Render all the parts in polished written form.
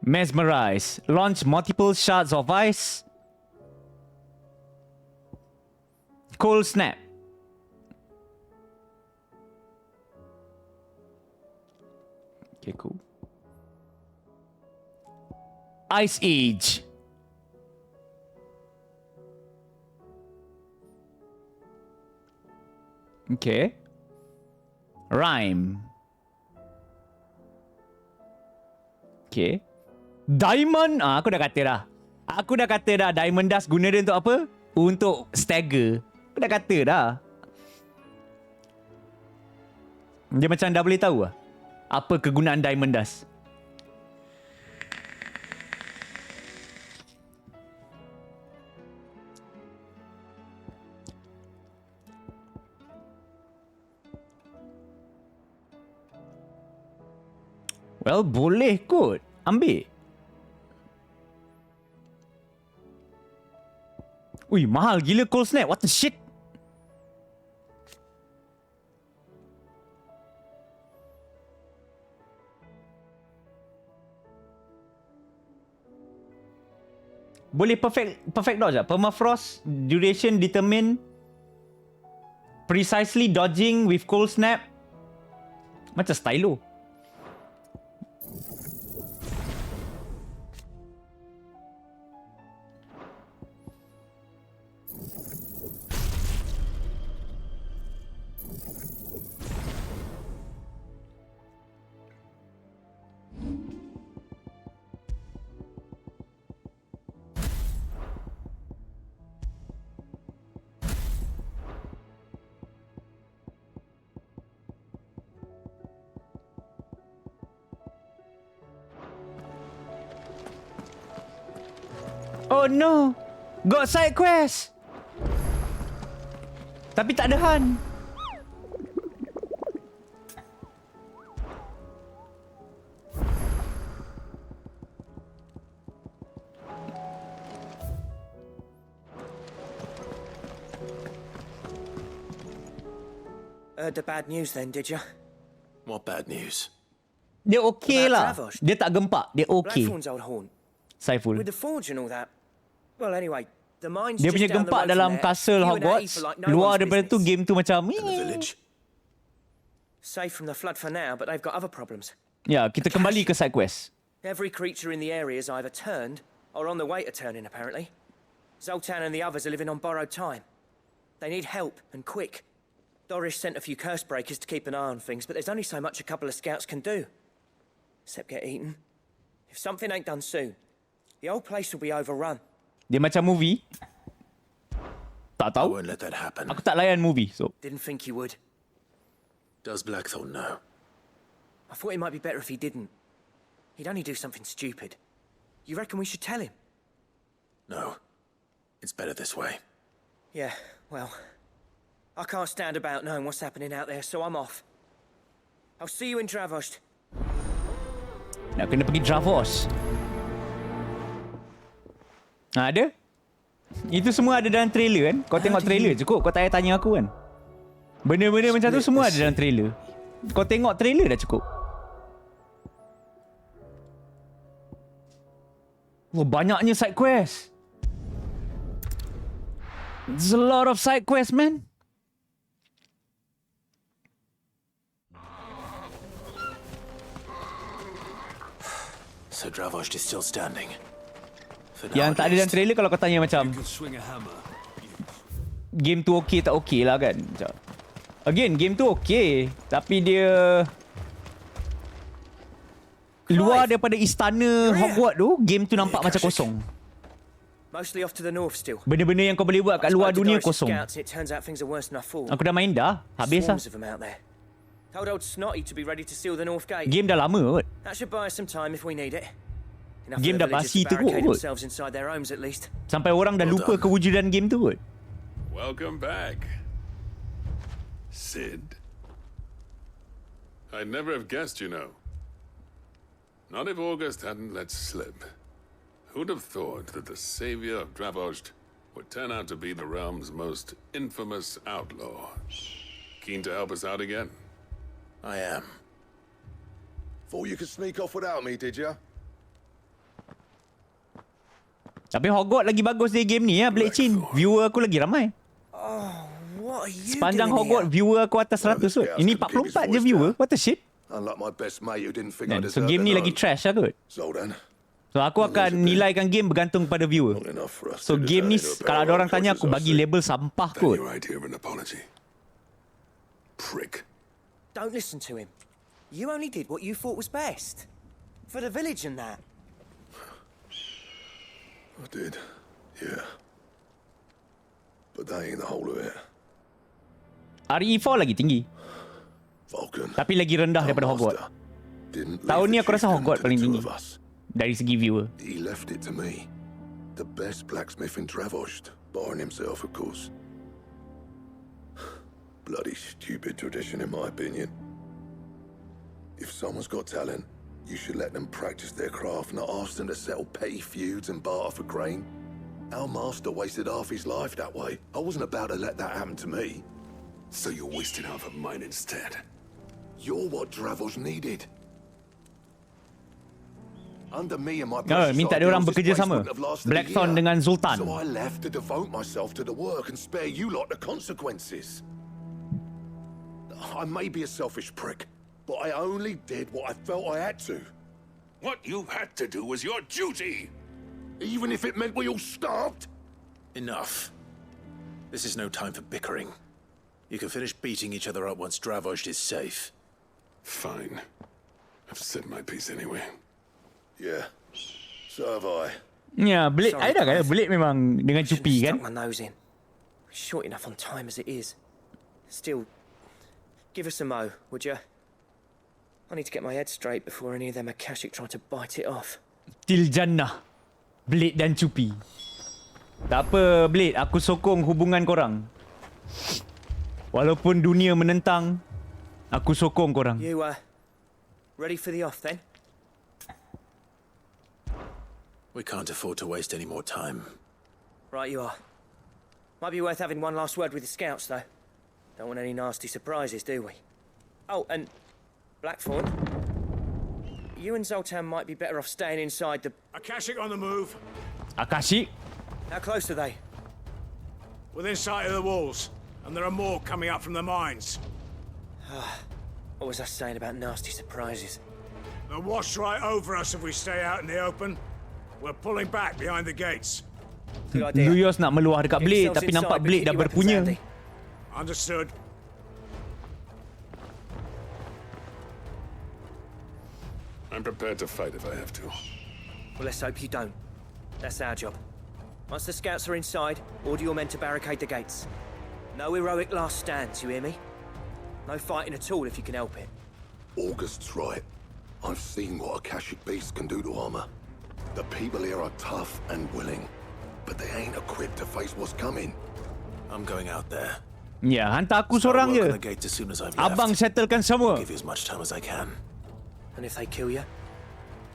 Mesmerize. Launch multiple shards of ice. Cold snap. Okay, cool. Ice Age. Okay. Rhyme. Okay. Diamond. Aku dah kata dah. Aku dah kata dah. Diamond Dust guna dia untuk apa? Untuk stagger. Aku dah kata dah. Dia macam dah boleh tahu lah. Apa kegunaan Diamond Dust. Well, boleh kot. Ambil. Ui, mahal gila cold snap. What the shit? Boleh perfect dodge tak? Permafrost, duration determine, precisely dodging with cold snap. Macam stylo. Oh no! Got side quest! Tapi tak ada Han. Heard the bad news then, did you? What bad news? Dia okey lah. Dravosh. Dia tak gempak. Dia okey. Blackthorn's old haunt. Saiful. With the forge and all that. Well, anyway, the mine's Dia just punya down the gempak road from dalam there. castle You and Hattie Hogwarts. for like no Luar one's daripada tu business. game tu macam In the village? Safe from the flood for now, but they've got other problems. Ya, kita kembali ke side quest. Every creature in the area is either turned or on the way to turning, apparently. Zoltan and the others are living on borrowed time. They need help, and quick. Doris sent a few curse breakers to keep an eye on things, but there's only so much a couple of scouts can do. Except get eaten. If something ain't done soon, the whole place will be overrun. Dia macam movie. Tak I tahu. won't let that happen. Aku tak layan movie, so. Didn't think you would. Does Blackthorn know? I thought it might be better if he didn't. He'd only do something stupid. You reckon we should tell him? No. It's better this way. Yeah, well, I can't stand about knowing what's happening out there, so I'm off. I'll see you in Dravost. Nak kena pergi Dravost. Ada? Itu semua ada dalam trailer kan? Kau tengok trailer cukup. Kau tak payah tanya aku kan? Benda-benda macam tu semua ada dalam trailer. Kau tengok trailer dah cukup. Oh, banyaknya side quest. There's a lot of side quest, man. So Dravost is still standing. For now, Yang at tak ada dalam least. trailer kalau kau tanya macam You can swing a hammer. game tu okey tak okey lah kan. Macam, again, game tu okey. Tapi dia luar daripada istana Hogwarts tu, game tu nampak macam kosong. Mostly off to the north still. Benda-benda yang kau boleh buat kat luar Spoke to dunia Doris' kosong. Scouts, and it turns out things are worse than I thought. Aku dah main dah. Habis lah. Swarms of them out there. Told old Snotty to be ready to seal the north gate. Game dah lama kot. That should buy us some time if we need it. Enough Game for the dah villagers basi to teruk barricade kot. themselves inside their homes at least. Sampai orang dah Well lupa done. kewujudan game tu kot. Welcome back, Sid. I'd never have guessed, you know. Not if August hadn't let slip. Who'd have thought that the savior of Dravost would turn out to be the realm's most infamous outlaw? Keen to help us out again? I am. Thought you could sneak off without me, did you? Tapi Hogwarts lagi bagus dari game ni ya, Blade Chin. Viewer aku lagi ramai. What are you Sepanjang doing Hogwarts here? viewer aku atas 100 kot. Ini 44 je viewer. What the shit? Unlike my best mate who didn't think I So deserved game to ni know. lagi trash lah kot. Zoltan, So aku akan nilaikan game bergantung pada viewer. not enough for us So to game ni determine kalau ada orang our tanya aku choices, bagi I see. label sampah Then kot. your idea of an apology. Prick. Don't listen to him. You only did what you thought was best. For the village and that. I did, yeah. But that ain't the whole of it. RE4 lagi tinggi. Vulcan, Tapi lagi rendah our daripada master, Hogwarts. didn't Tahun leave ni the aku rasa chieftain Hogwarts to the paling two tinggi. of us. Dari segi viewer. He left it to me. The best blacksmith in Dravost, barring himself, of course. Bloody stupid tradition, in my opinion. If someone's got talent, you should let them practice their craft, not ask them to settle petty feuds and barter for grain. Our master wasted half his life that way. I wasn't about to let that happen to me. So you wasted half of mine instead. You're what Dravost needed. Under me and my precious minta dia orang ideals, this bekerja place sama. wouldn't have lasted a Blackthorn year. dengan Sultan. So I left to devote myself to the work and spare you lot the consequences. I may be a selfish prick, but I only did what I felt I had to. What you had to do was your duty. Even if it meant we all starved. Enough. This is no time for bickering. You can finish beating each other up once Dravost is safe. Fine. I've said my piece anyway. Yeah, so have I. Ya, Blade. Sorry, Ada kan? guys. Blade memang dengan Shouldn't cupi have kan? stuck my nose in. Short enough on time as it is. Still, give us a mo, would you? I need to get my head straight before any of them Akashic try to bite it off. Til Jannah. Blade dan cupi. Tak apa, Blade. Aku sokong hubungan korang. Walaupun dunia menentang, aku sokong korang. You, ready for the off then? We can't afford to waste any more time. Right you are. Might be worth having one last word with the scouts, though. Don't want any nasty surprises, do we? Oh, and Blackthorn, you and Zoltan might be better off staying inside the... Akashic on the move. Akashi. How close are they? Within sight of the walls. And there are more coming up from the mines. What was I saying about nasty surprises? They'll wash right over us if we stay out in the open. We're pulling back behind the gates. Good idea. Luyos nak meluah dekat Get Blade, yourselves tapi inside, nampak but Blade keep dah your weapons berpunya. handy. Understood. I'm prepared to fight if I have to. Well, let's hope you don't. That's our job. Once the scouts are inside, order your men to barricade the gates. No heroic last stands, you hear me? No fighting at all if you can help it. August's right. I've seen what Akashic beasts can do to armor. The people here are tough and willing, but they ain't equipped to face what's coming. I'm going out there. Ya, hantar aku I'll seorang work on je. the gates as soon as I've left. Abang settlekan semua. Give you as much time as I can. And if they kill you?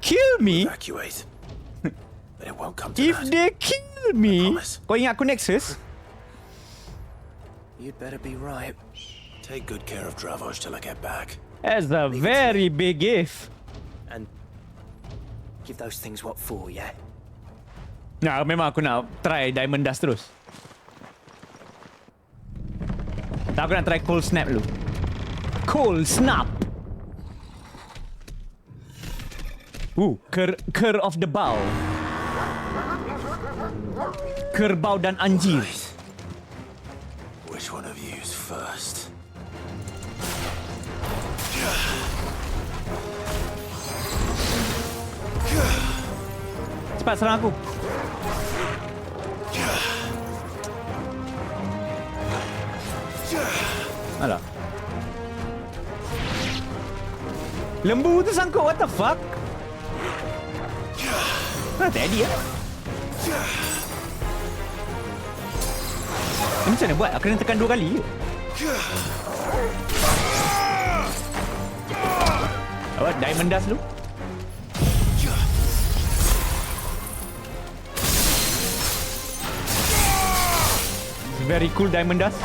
Kill me? Evacuate. But it won't come to If that. they kill me. promise. Kau ingat aku Nexus? You'd better be right. Take good care of Dravosh till I get back. That's a very big if. And give those things what for, yeah? Nah, memang aku nak try Diamond Dust terus. Tak, aku nak try Cold Snap dulu. Cold Snap. Cur of the Bow. Kerbau dan anjir. Which one of you's first? Cepat serang aku. Alah. Lembu tu sangkut, what the fuck? Tadi ya. Ini macam mana buat? Aku kena tekan 2 kali je. Apa? Diamond Dust dulu. Very cool Diamond Dust.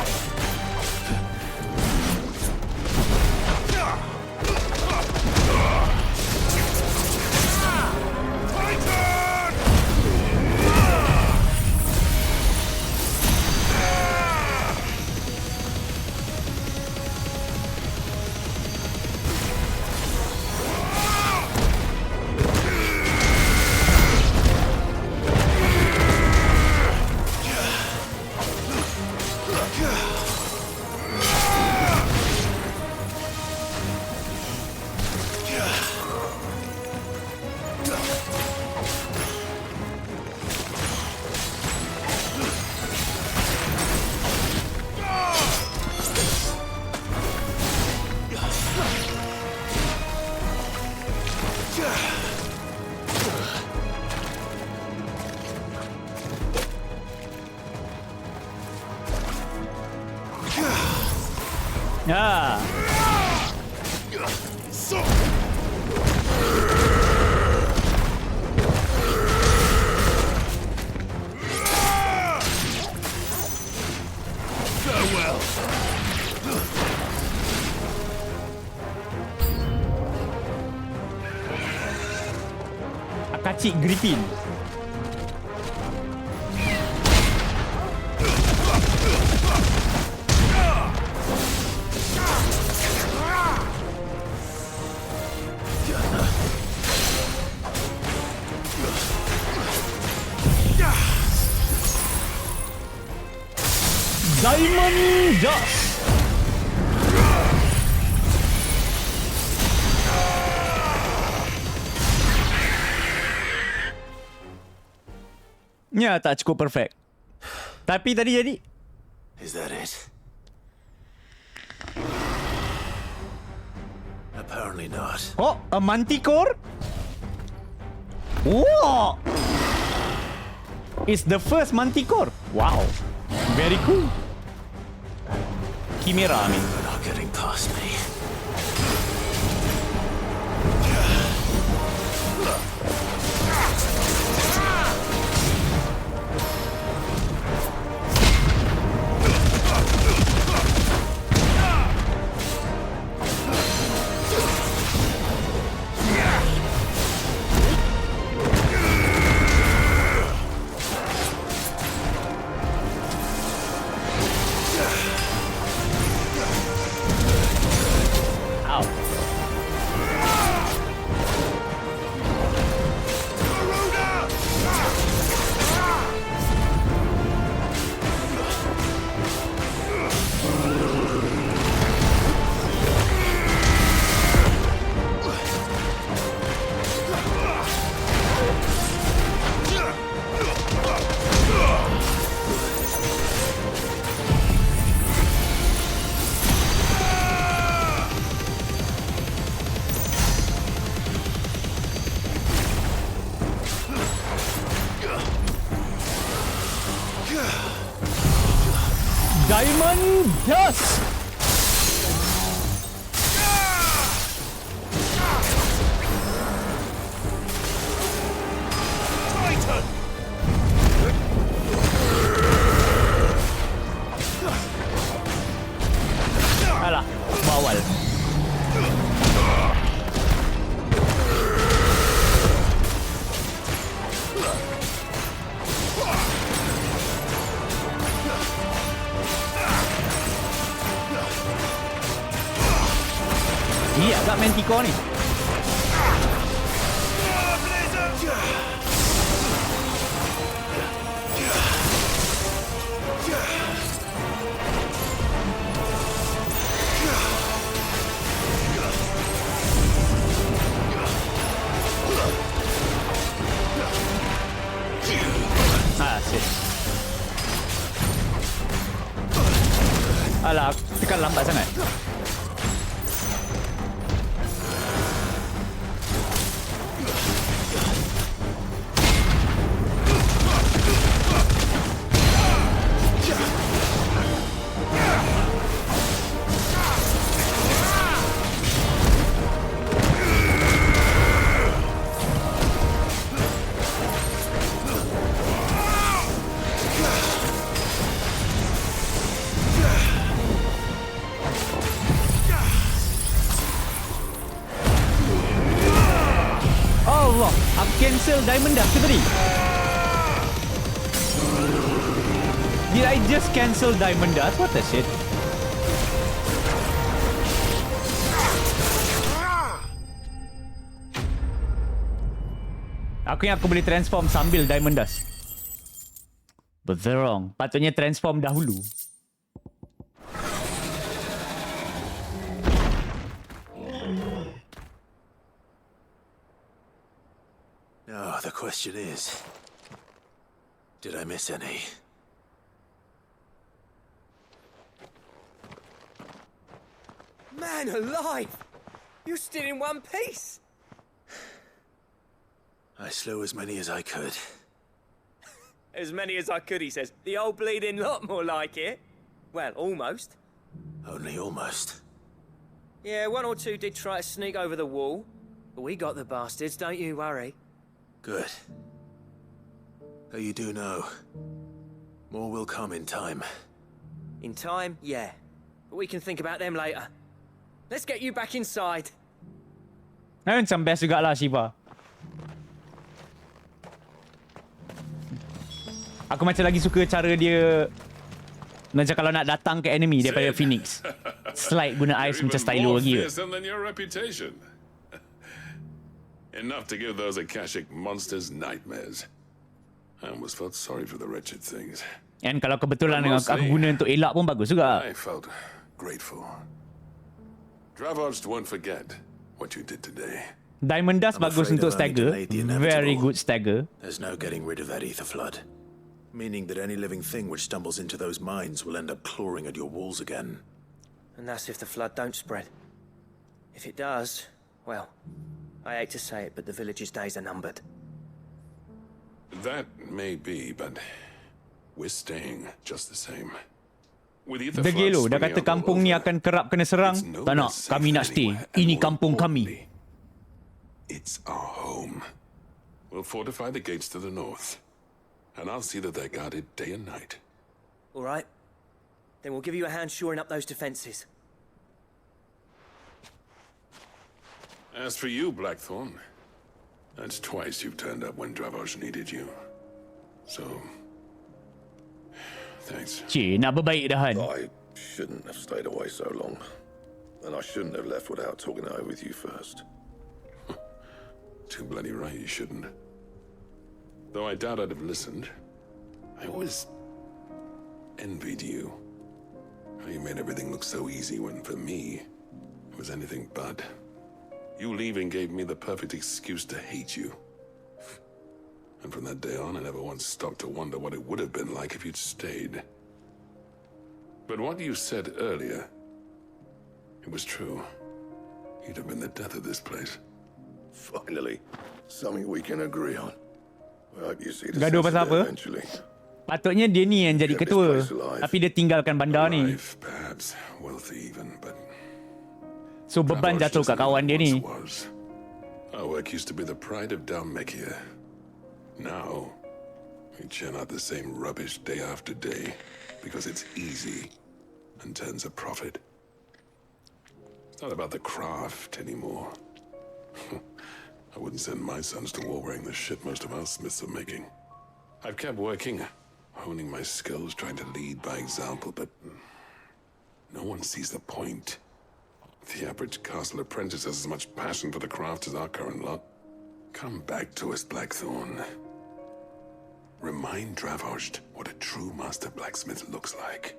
Ah. Farewell. Kacik Griffin. Diamond Dust. Ya, tak cukup perfect. Tapi tadi jadi. Is that it? Apparently not. Oh, a manticore? Wow. It's the first manticore. Wow. Very cool. Chimera, I mean. They're not getting past me. Ow. Diamond Dust. Alah, bawal. Iya, agak Manticore ni. Ah, shit. Alah, tekan lambat sangat. Allah, aku cancel Diamond Dust ke tadi? Did I just cancel Diamond Dust? What the shit? Aku yang aku boleh transform sambil Diamond Dust. But they're wrong. Patutnya transform dahulu. Now, the question is, did I miss any? Man alive! You're still in one piece! slew as many as I could. As many as I could, he says. The old bleeding lot, more like it. Well, almost. Only almost. Yeah, one or two did try to sneak over the wall. But we got the bastards, don't you worry. Good. Though you do know, more will come in time. In time, yeah. But we can think about them later. Let's get you back inside. Macam best jugalah Shiva. Aku macam lagi suka cara dia macam kalau nak datang ke enemy daripada Phoenix. Slide guna ice You're macam even stylo more lagi. fearsome than your reputation. Enough to give those Akashic monsters nightmares. I almost felt sorry for the wretched things. And kalau kebetulan aku guna untuk elak pun bagus juga. I felt grateful. Dravoged won't forget what you did today. Diamond Dust I'm bagus afraid untuk I've only stagger. delayed the inevitable. Very good stagger. There's no getting rid of that ether flood. Meaning that any living thing which stumbles into those mines will end up clawing at your walls again. And that's if the flood don't spread. If it does, well, I hate to say it, but the village's days are numbered. That may be, but we're staying just the same. With ether Degelo flood dah kata springing up kampung all ni over, akan kerap kena serang. it's no Tak nak, less kami safe nak stay. anywhere, and Ini more kampung kami. importantly, it's our home. We'll fortify the gates to the north, and I'll see that they're guarded day and night. All right? Then we'll give you a hand shoring up those defences. As for you, Blackthorn, that's twice you've turned up when Dravos needed you. So, thanks. Cik, nak berbaik dah Han. I shouldn't have stayed away so long. And I shouldn't have left without talking it over with you first. Too bloody right you shouldn't. Though I doubt I'd have listened. I always envied you. How you made everything look so easy when, for me, it was anything but. You leaving gave me the perfect excuse to hate you. And from that day on, I never once stopped to wonder what it would have been like if you'd stayed. But what you said earlier, it was true. You'd have been the death of this place. Finally, something we can agree on. I hope you see the Gaduh sense pasal of it apa? eventually. Patutnya dia ni yang jadi Keep this ketua. place alive. Tapi dia tinggalkan bandar ni. Alive, perhaps wealthy even, but So beban Dravos jatuh kat isn't kawan dia what it ni. once was. Our work used to be the pride of Dalmekia. Now, we churn out the same rubbish day after day because it's easy and turns a profit. It's not about the craft anymore. I wouldn't send my sons to war wearing the shit most of our smiths are making. I've kept working, honing my skills, trying to lead by example, but no one sees the point. The average castle apprentice has as much passion for the craft as our current lot. Come back to us, Blackthorn. Remind Dravoged what a true master blacksmith looks like.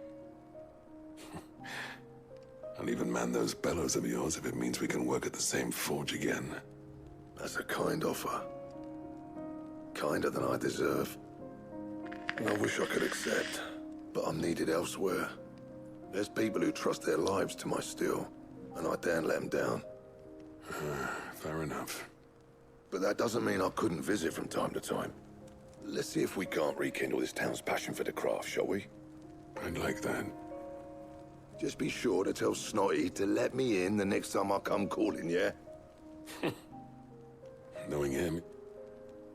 I'll even man those bellows of yours if it means we can work at the same forge again. That's a kind offer. Kinder than I deserve. And I wish I could accept, but I'm needed elsewhere. There's people who trust their lives to my steel, and I daren't let them down. Fair enough. But that doesn't mean I couldn't visit from time to time. Let's see if we can't rekindle this town's passion for the craft, shall we? I'd like that. Just be sure to tell Snotty to let me in the next time I come calling, yeah? Knowing him,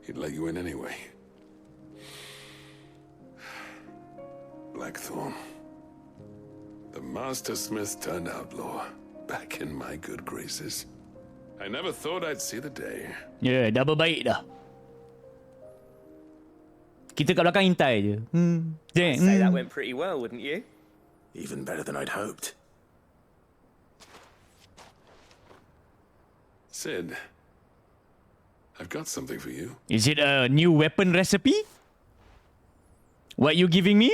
he'd let you in anyway. Blackthorn. The Master Smith turned outlaw, back in my good graces. I never thought I'd see the day. Ya, dah berbaik dah. Kita kat belakang intai je. I'd say that went pretty well, wouldn't you? Even better than I'd hoped. Sid, I've got something for you. Is it a new weapon recipe? What you giving me?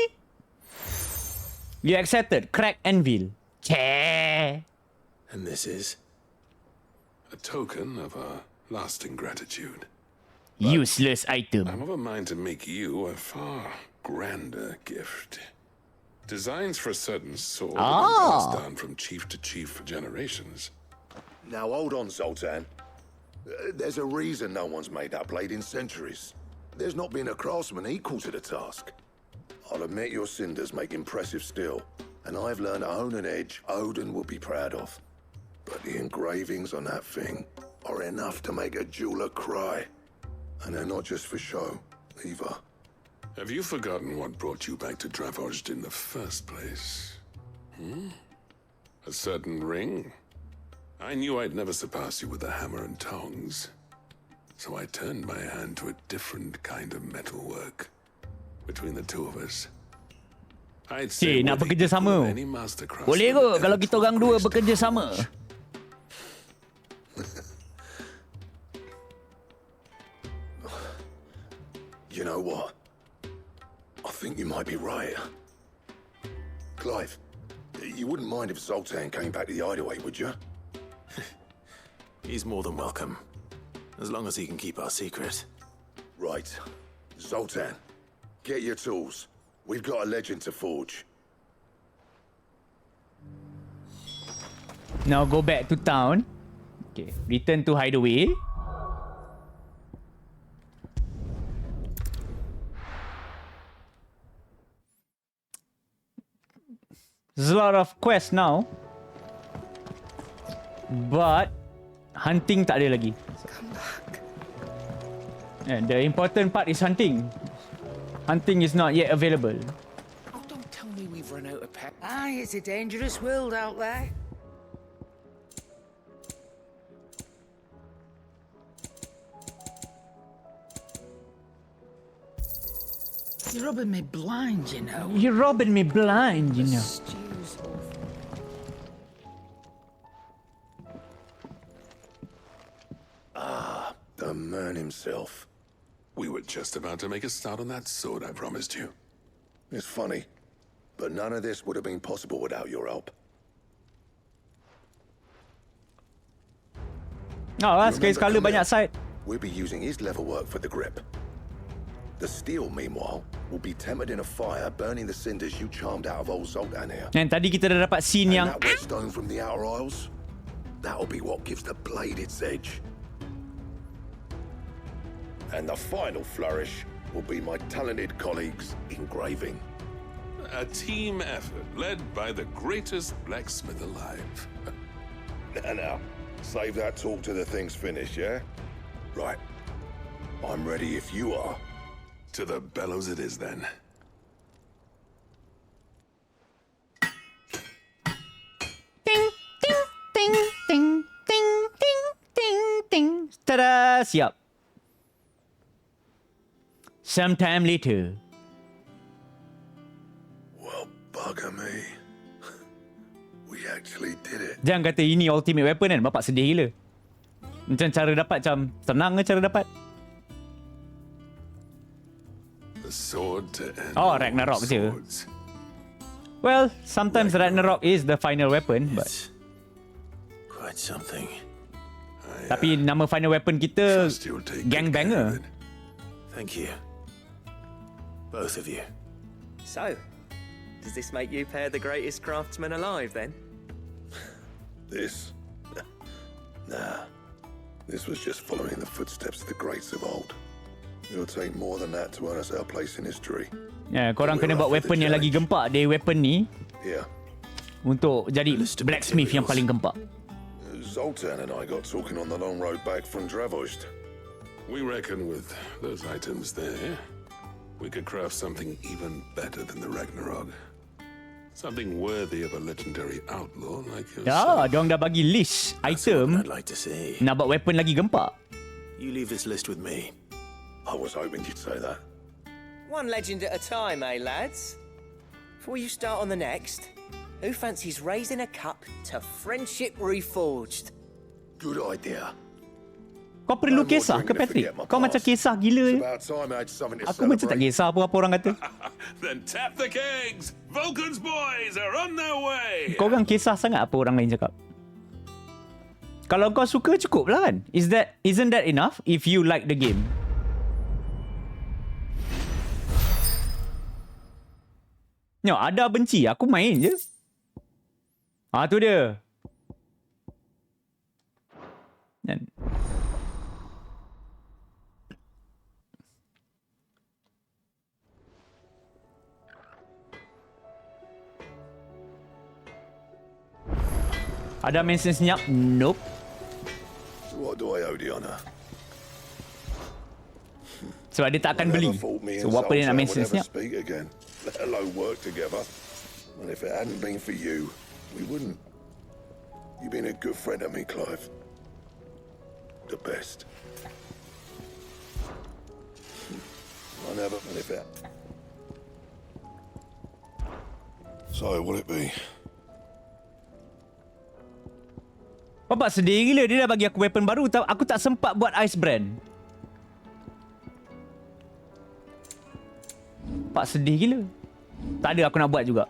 You accepted. Crack anvil. Cheh. And this is? A token of our lasting gratitude. Useless item. I'm of a mind to make you a far grander gift. Designs for a certain sword have been passed down from chief to chief for generations. Now hold on, Zoltan. There's a reason no one's made that blade in centuries. There's not been a craftsman equal to the task. I'll admit your cinders make impressive steel, and I've learned to own an edge Odin will be proud of. But the engravings on that thing are enough to make a jeweler cry. And they're not just for show, either. Have you forgotten what brought you back to Dravozd in the first place? A certain ring? I knew I'd never surpass you with a hammer and tongs. So I turned my hand to a different kind of metalwork. Between the two of us, I'd say nak bekerja sama. any master craftsman Boleh ke ever kalau kita taught orang dua me to bekerja sama? forge. You know what? I think you might be right. Clive, you wouldn't mind if Zoltan came back to the hideaway, would you? He's more than welcome. As long as he can keep our secret. Right. Zoltan, get your tools. We've got a legend to forge. Now go back to town. Okay, return to hideaway. There's a lot of quests now. But hunting tak ada lagi. Come back. And the important part is hunting. Hunting is not yet available. Oh, don't tell me we've run out of pep. Aye, it's a dangerous world out there. You're rubbing me blind, you know. You're robbing me blind, you know. Stew's awful. The man himself. We were just about to make a start on that sword I promised you. It's funny, but none of this would have been possible without your help. Oh, lah, Remember sekali-sekala Camille? banyak side. We'll be using his level work for the grip. The steel, meanwhile, will be tempered in a fire, burning the cinders you charmed out of old Zoltan here. Dan tadi kita dah dapat scene And yang that whetstone from the Outer Isles, that'll be what gives the blade its edge. And the final flourish will be my talented colleagues engraving. A team effort led by the greatest blacksmith alive. Now, save that talk to the thing's finished, yeah? Right. I'm ready if you are. To the bellows it is then. ting ting ting ting ting ting ting ting. Tada, siap. Sometime later. Well, bugger me. We actually did it. Jangan kata ini ultimate weapon kan. Bapak sedih gila. Macam cara dapat macam senang ke cara dapat? The sword to end Oh, all Ragnarok je. swords. Well, sometimes Ragnarok is the final weapon, but It's quite something. tapi nama final weapon kita Trust you'll take good care Gangbanger. of it. Thank you. Both of you. So, does this make you pair the greatest craftsman alive then? This? Nah. This was just following the footsteps of the greats of old. It'll take more than that to earn us our place in history. Ya, korang kena buat weapon yang lagi gempak dari weapon ni Here, untuk jadi blacksmith yang paling gempak. Zoltan and I got talking on the long road back from Dravozd. We reckon with those items there, we could craft something even better than the Ragnarok. Something worthy of a legendary outlaw like Ya, yourself. diorang dah bagi list That's what item I'd like to see. nak buat weapon lagi gempak. You leave this list with me. I was hoping you'd say that. One legend at a time, eh, lads? Before you start on the next, who fancies raising a cup to friendship reforged? Good idea. Kau perlu No more kisah ke drinking to Patrick? forget my Kau macam past. kisah gila. It's about time I had something to Aku macam tak celebrate. kisah apa orang kata. Then tap the kegs! Vulcan's boys are on their way! Korang kisah sangat apa orang lain cakap. Kalau kau suka cukup lah kan? Isn't that enough if you like the game? Yo, ada benci, aku main je. Tu dia. Dan Ada maintenance senyap? Nope. So what do I owe the honour? Sebab dia tak akan beli. So apa dia nak maintenance senyap? Speak again, let alone work together. And if it hadn't been for you, we wouldn't. You've been a good friend to me, Clive. The best. I never. And if it. So, will it be? Bapak sedih gila, dia dah bagi aku weapon baru. Aku tak sempat buat ice brand. Bapak sedih gila. Tak ada aku nak buat juga.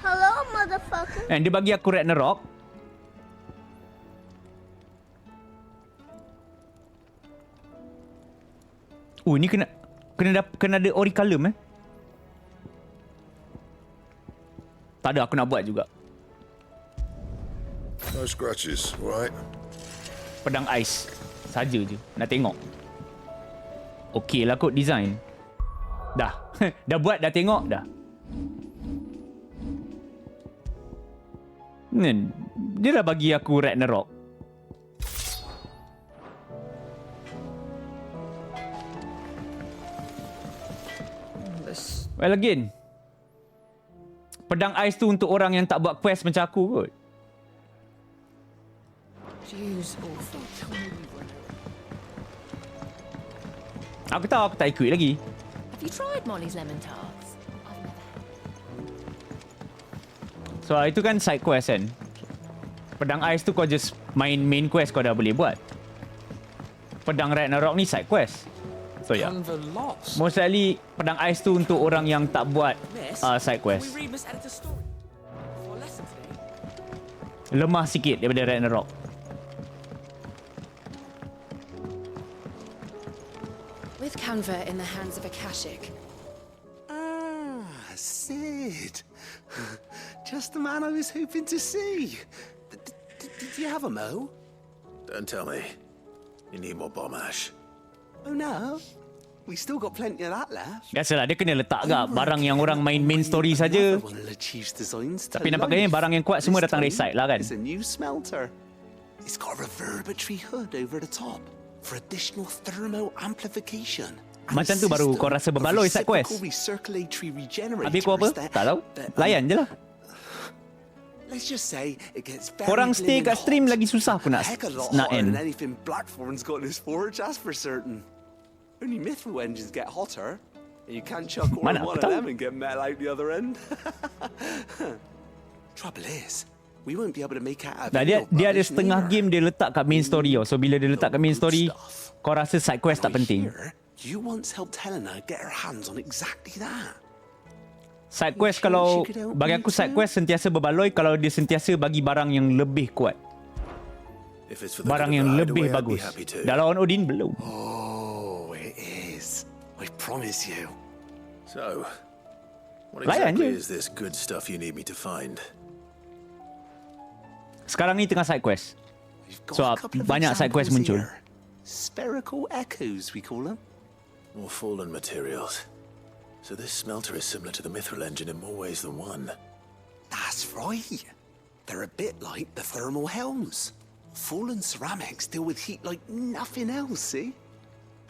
Hello, motherfucker. And dia bagi aku Ragnarok. Oh, ni kena ada ori column Tak ada, aku nak buat juga. No scratches, right? Pedang ais. Saja je. Nak tengok. Okey lah kot design. Dah. Dah buat, dah tengok, dah. Dia dah bagi aku Ragnarok. Well again, pedang ais tu untuk orang yang tak buat quest macam aku kot. Aku tahu aku tak ikut lagi. Have you tried Molly's lemon tarts? So itu kan side quest kan. Pedang ais tu kau just main quest kau dah boleh buat. Pedang Ragnarok ni side quest. So yeah, most likely pedang ais tu untuk orang yang tak buat side quest. Lemah sikit daripada Ragnarok. With Canva in the hands of Akashic. Ah, Sid. Just the man I was hoping to see. Did you have a mo? Don't tell me. You need more bomb ash. Oh no. We still got plenty of that left. Biasalah dia kena letak agak barang yang orang main main story saja. Tapi nampaknya barang yang kuat semua datang dari side lah kan. It's a new smelter. It's got a reverberatory hood over the top for additional thermo amplification. Macam tu baru kau rasa berbaloi side quest. Habis kau apa? Tak tahu. Layan je lah. Let's just say it gets very Korang stay kat stream lagi susah aku nak end. Anything Blackthorn's got in his forge, that's for certain. Only mithril engines get hotter, and you can't chuck one of them and get metal out the other end. Trouble is, we won't be able to make out. Dia ada setengah game dia letak kat main story. So bila dia letak kat main story, kau rasa side quest tak penting. You once helped Helena get her hands on exactly that. Side quest kalau bagi aku side quest sentiasa berbaloi kalau dia sentiasa bagi barang yang lebih kuat. Barang yang lebih bagus. Dah lawan Odin belum? Oh, it is. I promise you. So, what exactly is this good stuff you need me to find? Sekarang ni tengah side quest. So banyak side quest muncul. Spherical echoes, we call them. More fallen materials. So this smelter is similar to the mithril engine in more ways than one. That's right. They're a bit like the thermal helms. Fallen ceramics deal with heat like nothing else, see?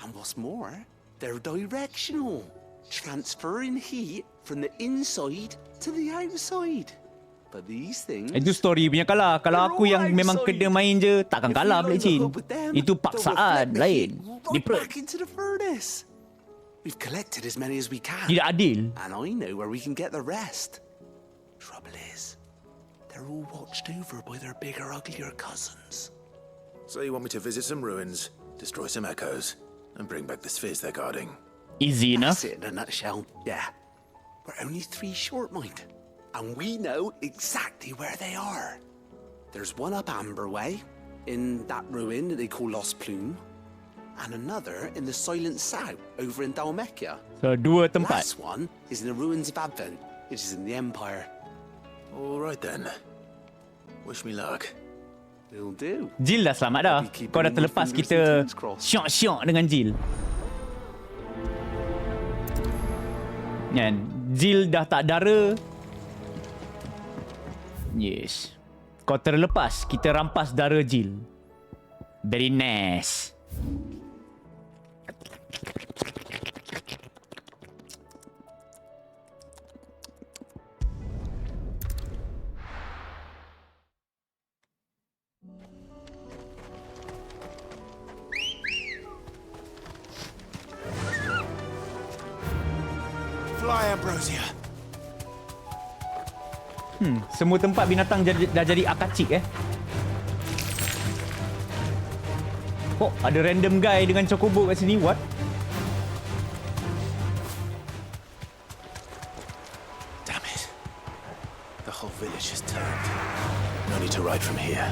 And what's more, they're directional, transferring heat from the inside to the outside. But these things... Itu story punya kalah. Kalau aku yang memang kena main je, takkan kalah Black Chin. Itu paksaan lain. Back into the furnace. We've collected as many as we can. Tidak adil. And I know where we can get the rest. Trouble is, they're all watched over by their bigger, uglier cousins. So you want me to visit some ruins, destroy some echoes, and bring back the spheres they're guarding? Easy enough. That's it in a nutshell, yeah. We're only 3 short, mind. And we know exactly where they are. There's one up Amber Way, in that ruin that they call Lost Plume. And another in the Silent South, over in Dalmekia. So, 2 tempat. Last one is in the ruins of Advent, which is in the Empire. All right then. Wish me luck. Will do. Jill dah selamat dah. Kau dah terlepas kita syok-syok dengan Jill. Kan? Jill dah tak dara. Yes. Kau terlepas. Kita rampas dara Jill. Very nice. Fly, Ambrosia. Semua tempat binatang dah jadi akacik Kok ada random guy dengan chocobo kat sini? What? Damn it. The whole village has turned. No need to ride from here.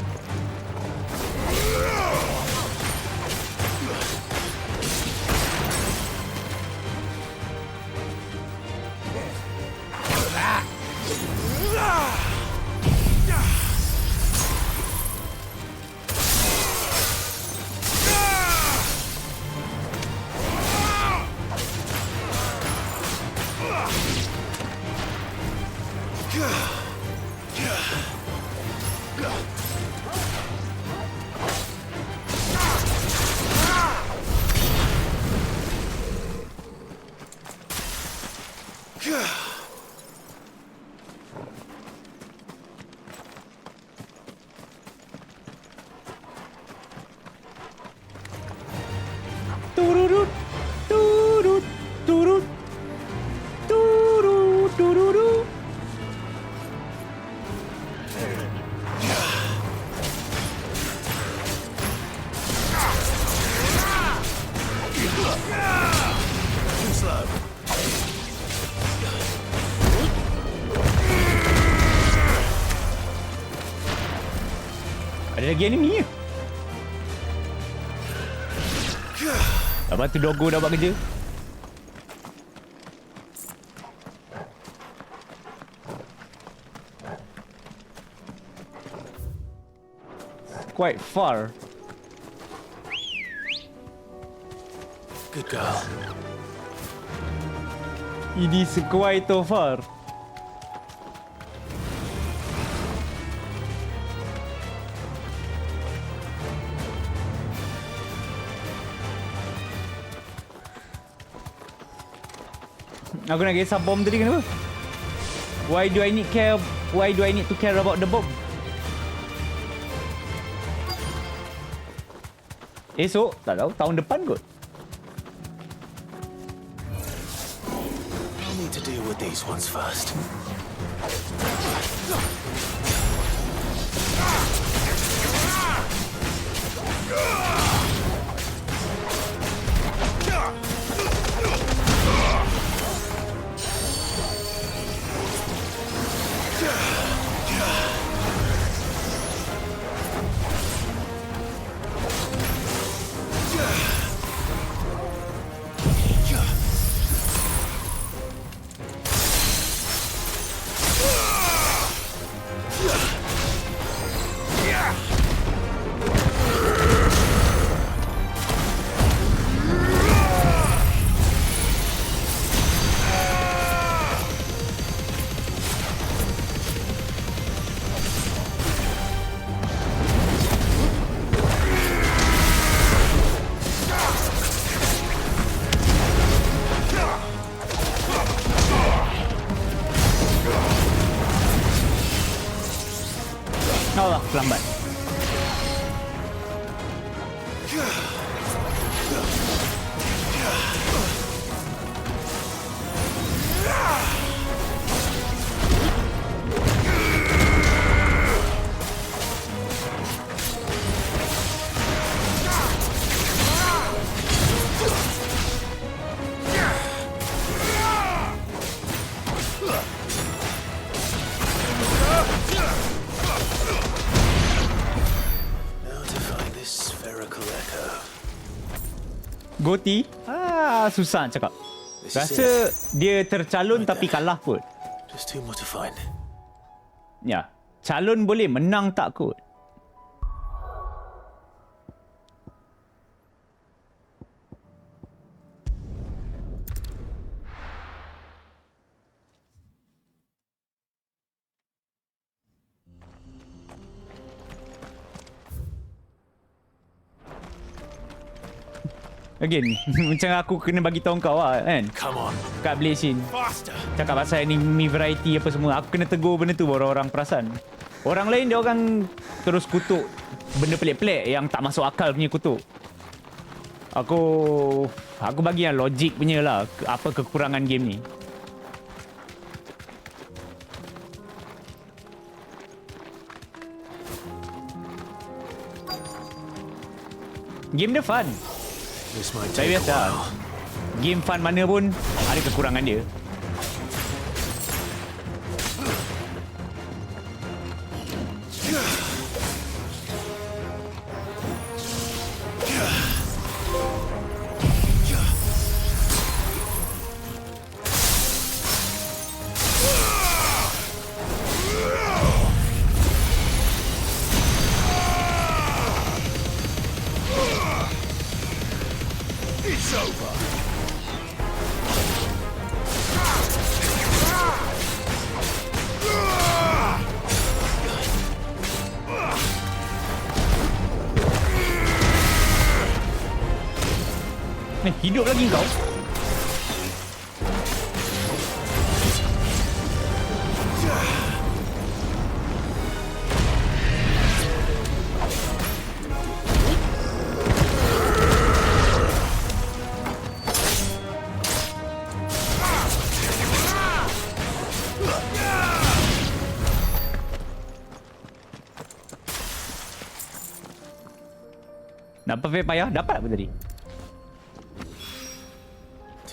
Tururut, turut, turut, turut, tururut. Too slow. Ada lagi enemy ke? Lepas tu doggo dah buat kerja. Quite far. Good girl. It is quite far. Aku nak kisah bom tadi kenapa? Why do I need to care about the bomb? Esok? Tak tahu. Tahun depan kot. I'll need to deal with these ones first. Allah, lambat. Goti? Susah nak cakap. Rasa dia tercalon tapi kalah kot. Just two more to find. Ya, calon boleh menang tak kot. Again, macam aku kena bagi tahu kau lah kan. Come on. Kat Blade Scene. Cakap pasal enemy variety apa semua. Aku kena tegur benda tu baru orang perasan. Orang lain dia orang terus kutuk benda pelik-pelik yang tak masuk akal punya kutuk. Aku bagi yang logik punya lah apa kekurangan game ni. Game dia fun. Saya biasa. Game fun mana pun ada kekurangan dia. Hidup lagi kau? Nak perfect payah? Dapat apa tadi?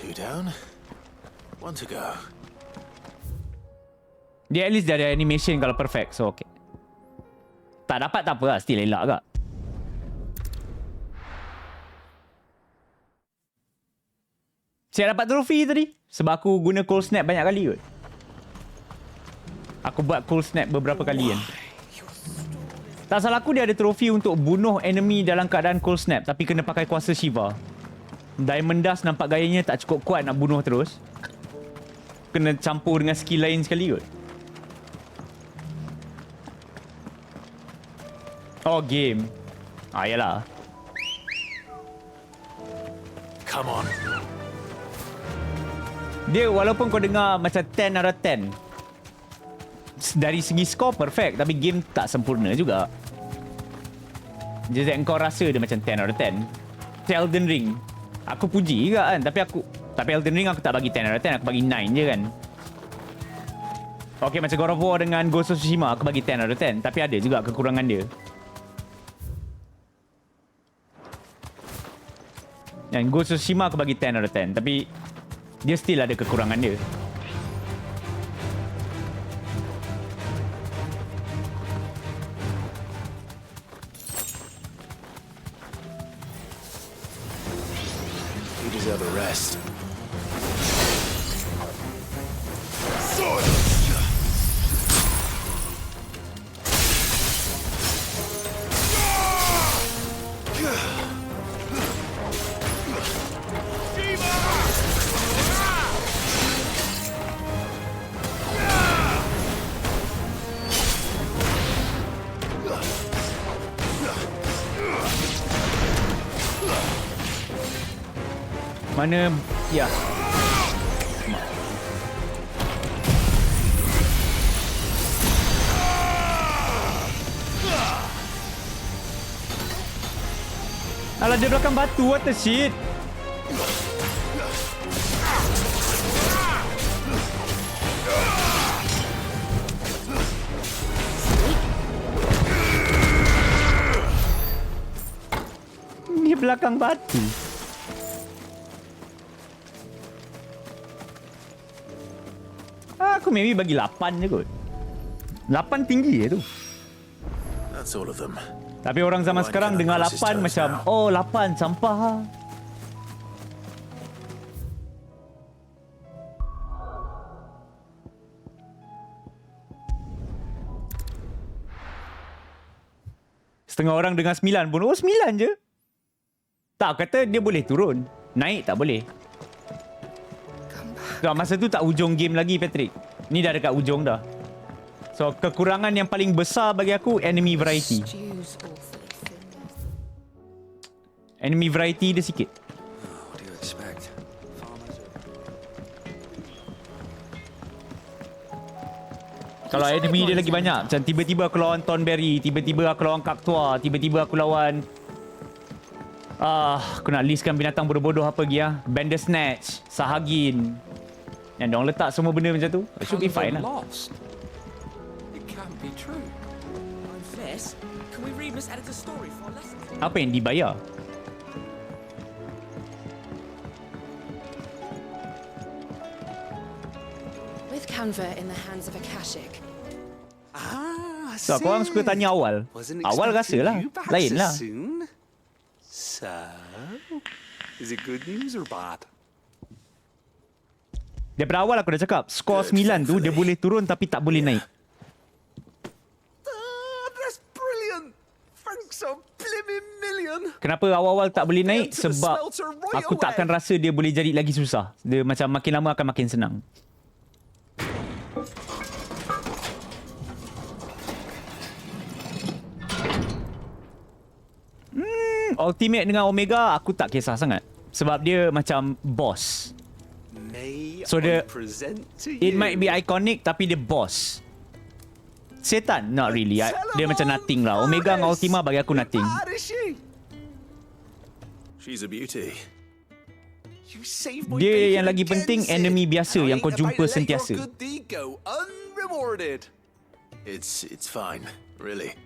2 down. 1 to go. Dia at least dia ada animation kalau perfect. So okay. Tak dapat tak apa lah. Still elak kak. Saya dapat trofi tadi. Sebab aku guna cold snap banyak kali kot. Aku buat cold snap beberapa kali kan. Tak salah aku dia ada trofi untuk bunuh enemy dalam keadaan cold snap. Tapi kena pakai kuasa Shiva. Diamond Dust nampak gayanya tak cukup kuat nak bunuh terus. Kena campur dengan skill lain sekali kot. Oh, game. Yalah. Come on. Dia walaupun kau dengar macam 10 out of 10. Dari segi skor perfect. Tapi game tak sempurna juga. Just that kau rasa dia macam 10 out of 10. Elden Ring. Aku puji juga kan. Tapi Elden Ring aku tak bagi 10 out of 10. Aku bagi 9 je kan. Okay, macam God of War dengan Ghost of Tsushima aku bagi 10 out of 10. Tapi ada juga kekurangan dia. Dan Ghost of Tsushima aku bagi 10 out of 10. Tapi dia still ada kekurangan dia. You deserve a rest. Mana ya. Alah, dia belakang batu. What the shit? Dia belakang batu. Aku maybe bagi 8 je kot. 8 tinggi je tu. That's all of them. Tapi orang zaman sekarang dengar 8 macam, oh 8 sampah. Setengah orang dengar 9 pun, oh 9 je. Tak, kata dia boleh turun. Naik tak boleh. Masa tu tak ujung game lagi, Patrick. Ni dah dekat ujung dah. So, kekurangan yang paling besar bagi aku, enemy variety. Enemy variety dia sikit. Kalau enemy dia lagi banyak, macam tiba-tiba aku lawan Thornberry, tiba-tiba aku lawan Cactua, tiba-tiba aku lawan aku nak listkan binatang bodoh-bodoh apa lagi ah. Bandersnatch, Sahagin. Yang diorang letak semua benda macam tu, it should be fine lah. It can't be true. Confess? Can we read Miss Editor's story for a lesson? Apa yang dibayar? With Canva in the hands of Akashic. Ah, So korang suka tanya awal. Wasn't Awal expecting rasa lah, you back lain so lah. soon. So, is it good news or bad? Daripada awal aku dah cakap, skor 9 tu dia boleh turun tapi tak boleh naik. That's brilliant. Thanks a blimmin' million. Kenapa awal-awal tak boleh naik? Sebab aku takkan rasa dia boleh jadi lagi susah. Dia macam makin lama akan makin senang. Ultimate dengan Omega aku tak kisah sangat. Sebab dia macam boss. So dia, it might be iconic tapi dia boss. Setan? Not really. Dia macam nothing lah. Omega dengan Ultima bagi aku nothing. She's a beauty. Dia yang lagi penting enemy biasa yang kau jumpa sentiasa. It's fine, really.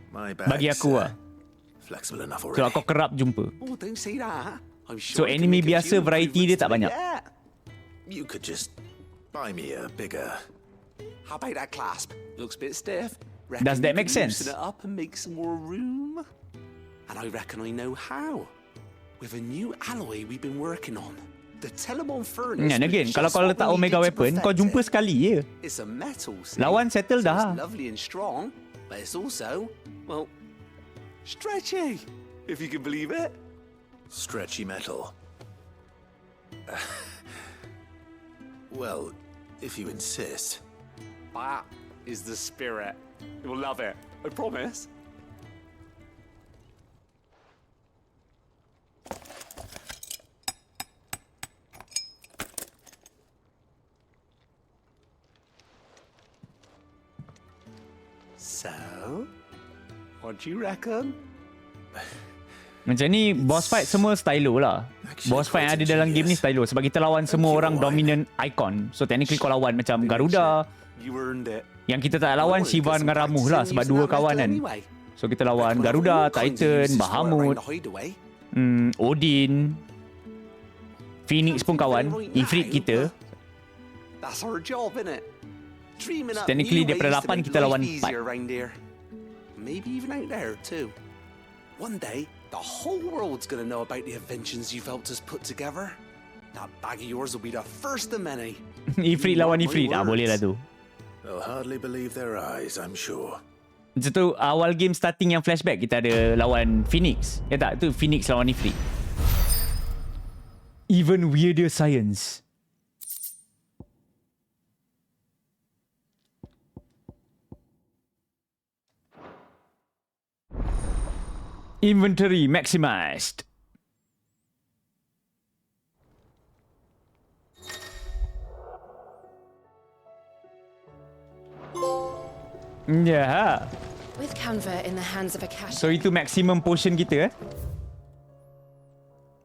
My Bagi aku lah. flexible enough already. Kalau kau kerap jumpa. Oh, don't say that. I'm So sure I can enemy make a biasa few variety dia improvements tak to banyak. it, yeah. You could just buy me a bigger. How about that clasp? Looks a bit stiff. Does that we make could sense? loosen it up and make some more room. And I reckon I know how. With a new alloy we've been working on. The Telemon furnace. And again, was kalau just kau what letak we Omega needed to weapon, kau perfect jumpa it. sekali je. It's a metal, see? Lawan settle So dah. it's lovely and strong, but it's also, well, stretchy, if you can believe it. Stretchy metal. Well, if you insist. That is the spirit. You'll love it. I promise. So, what do you reckon? Macam ni, boss fight semua stylo lah. Boss fight yang ada dalam game ni stylo. Sebab kita lawan semua orang dominant icon. So technically kau lawan macam Garuda. You earned it. Yang kita tak lawan Shiva dengan Ramuh lah. Sebab dua kawan kan. So kita lawan Garuda, Titan, Bahamut, Odin, Phoenix pun kawan. Ifrit kita. That's our job, innit? Dreaming up Technically, new daripada ways to 8 make kita lawan life 4. easier around here. Maybe even out there too. One day, the whole world's gonna know about the inventions you've helped us put together. That bag of yours will be the first of many. Ifrit lawan Ifrit. Boleh lah tu. They'll hardly believe their eyes, I'm sure. Macam tu, awal game starting yang flashback, kita ada lawan Phoenix. Ya tak? Tu Phoenix lawan Ifrit. Even weirder science. Inventory maximized. Yeah. With Canva in the hands of Akashic. So itu maximum potion kita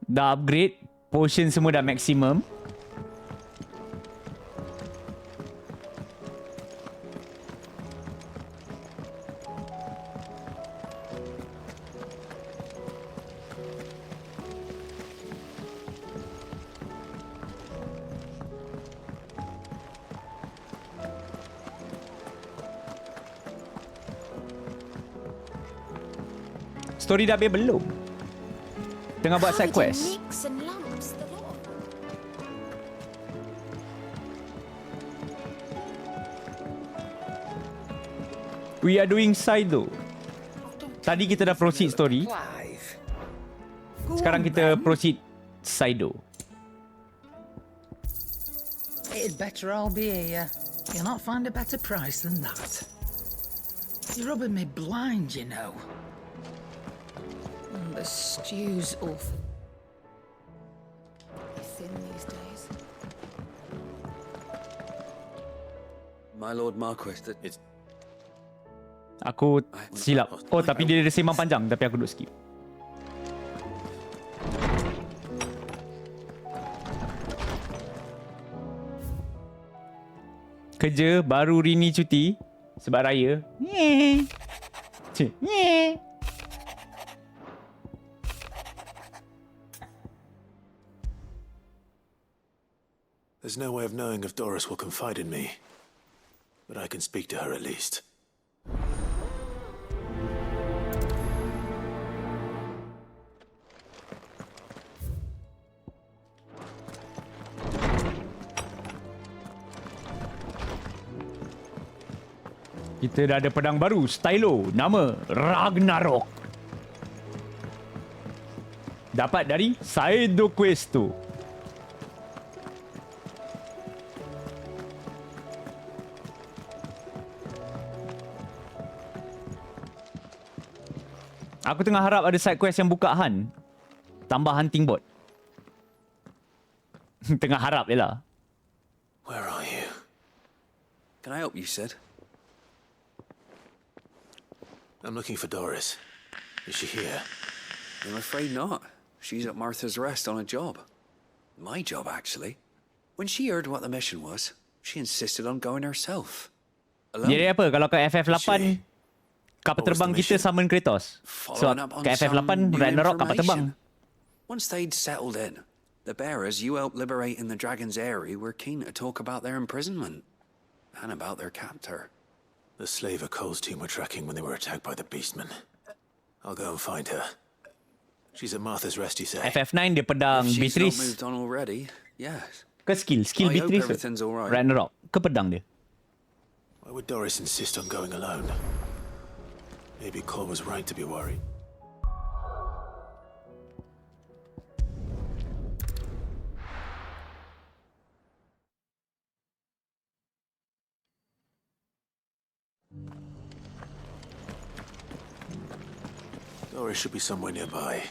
Dah upgrade. Potion semua dah maximum. Story dah habis belum? Tengah buat side quest. We are doing side though. Tadi kita dah proceed story. Sekarang kita proceed side though. It'd better all be here. You'll not find a better price than that. You're rubbing me blind, you know. The stew's awful. Thin these days. My Lord Marquis, that It's Aku silap. Oh, tapi dia ada sembang panjang tapi aku duk skip. Kerja baru Rini cuti sebab raya. There's no way of knowing if Doris will confide in me, but I can speak to her at least. Kita dah ada pedang baru, stylo, nama Ragnarok. Dapat dari Saedo Questo. Aku tengah harap ada side quest yang buka Han. Tambah hunting bot. Tengah harap je lah. Where are you? can I help you, Sid? I'm looking for Doris. Is she here? I'm afraid not. She's at Martha's Rest on a job. My job, actually. When she heard what the mission was, she insisted on going herself. Alone. Jadi apa kalau ke FF8 kapal terbang kita summon Kratos. So ke FF8 Ragnarok kapal terbang. Once they'd settled in, the bearers you helped liberate in the Dragon's Eyrie were keen to talk about their imprisonment and about their captor. The slaver Cole's team were tracking when they were attacked by the Beastmen. I'll go and find her. She's at Martha's Rest, you say? FF9 dia pedang If she's not Beatrice. moved on already, yes. Ke skill I hope Beatrice. everything's all right. Ragnarok ke pedang dia. Why would Doris insist on going alone? Maybe Cole was right to be worried. Doris should be somewhere nearby.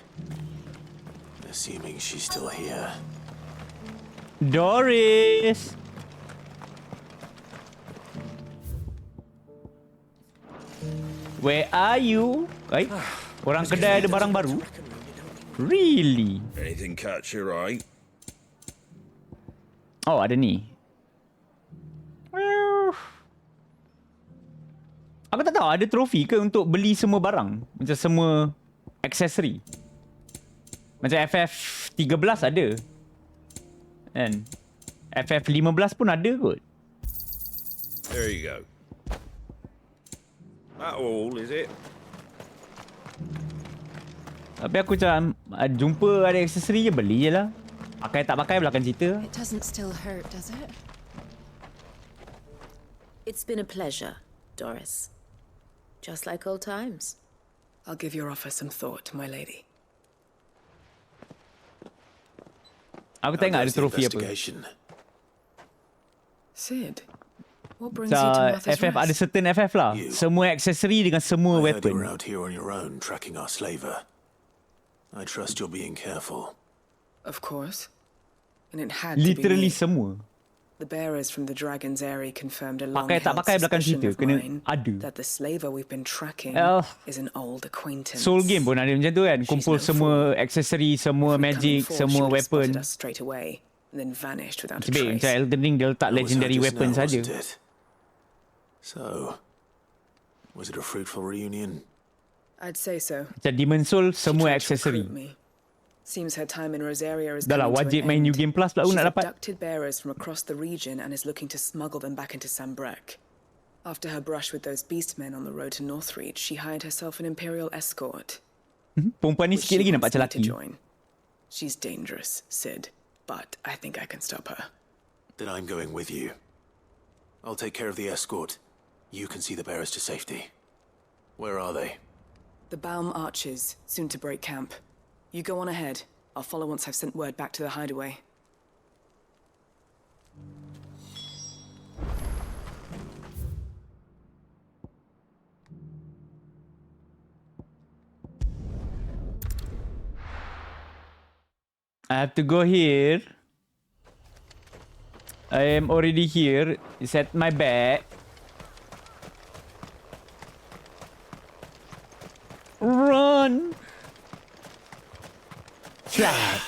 Assuming she's still here. Doris. Where are you? Eh? Orang kedai ada barang baru? Really? Anything catch your eye? Oh, ada ni. Aku tak tahu ada trofi ke untuk beli semua barang. Macam semua aksesori. Macam FF13 ada. Kan? FF15 pun ada kot. There you go. That all, is it? Tapi aku macam jumpa ada aksesori je beli je lah. Pakai tak pakai belakang cerita. It doesn't still hurt, does it? It's been a pleasure, Doris. Just like old times. I'll give your offer some thought, my lady. Aku tengok ada trofi apa. Sid, what brings So, you to Martha's FF ada Rest? certain FF lah. Semua aksesori dengan semua I heard you weapon. were out here on your own, tracking our slaver. I trust you're being careful. Of course. And it had to Literally be me. semua. The bearers from the Dragon's Eyrie confirmed a long Pakai tak pakai belakang cerita. Kena ada. that the slaver we've been tracking is an old acquaintance. Soul game pun ada macam tu kan. Kumpul semua aksesori, semua magic, semua weapon. Us straight away, and then vanished without a Sebab trace. macam Elden Ring dia letak That was legendary her just weapon now, saja. wasn't it? So, was it a fruitful reunion? I'd say so. Macam Demon Soul She semua tried to aksesori. recruit me. Seems her time in Rosaria is Dah lah coming to wajib an main end. New Game Plus pula She's nak dapat. abducted bearers from across the region and is looking to smuggle them back into Sambrek. After her brush with those beastmen on the road to Northreach, she hired herself an imperial escort. Perempuan ni which sikit she lagi nampak wants me macam to lelaki. join. She's dangerous, Sid, but I think I can stop her. Then I'm going with you. I'll take care of the escort. You can see the bearers to safety. Where are they? The Baum Archers, soon to break camp. You go on ahead. I'll follow once I've sent word back to the hideaway. I have to go here. I am already here. It's at my back. Run! Slide.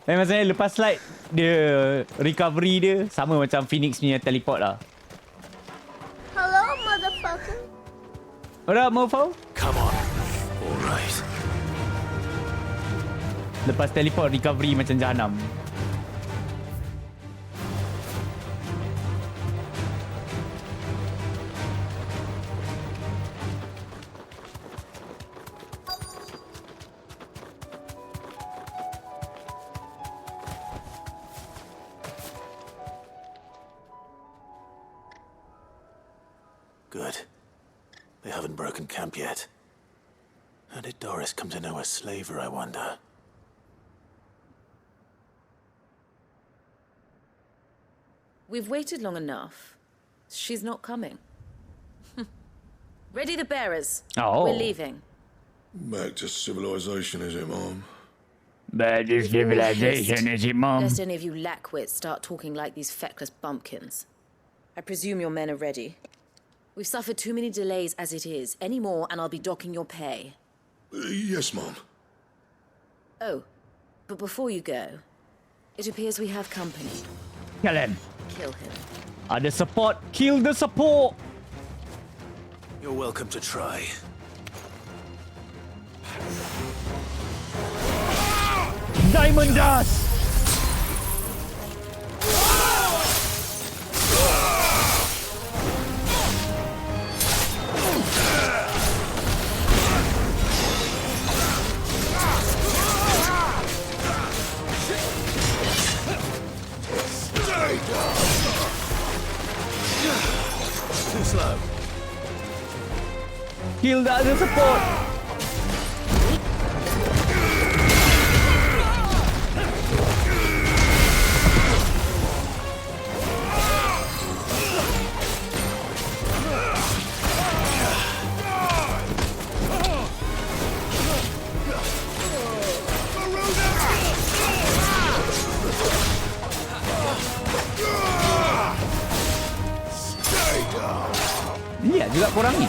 Dan maksudnya lepas slide, dia recovery dia sama macam Phoenix punya teleport lah. Hello, motherfucker. What up, mofo? Come on. All right. Lepas teleport, recovery macam jahanam. Good. They haven't broken camp yet. How did Doris come to know a slaver, I wonder? We've waited long enough. She's not coming. Ready the bearers. Oh. We're leaving. Back to civilization, is it, Mom? Bad is civilization, is it, Mom? Lest any of you lackwits start talking like these feckless bumpkins. I presume your men are ready. We've suffered too many delays as it is. Any more and I'll be docking your pay. Yes, Mom. Oh, but before you go, it appears we have company. Kill him. Kill him. Ada support. Kill the support. You're welcome to try. Diamond dust. Too slow. Kill the other support. Lihat juga korang ni.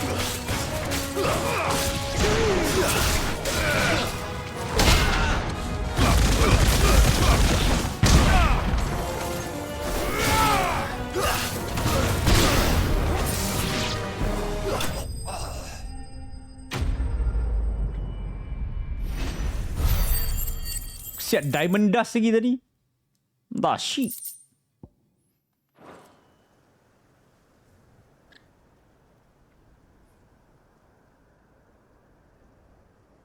Siap diamond dust lagi tadi. Dah shit.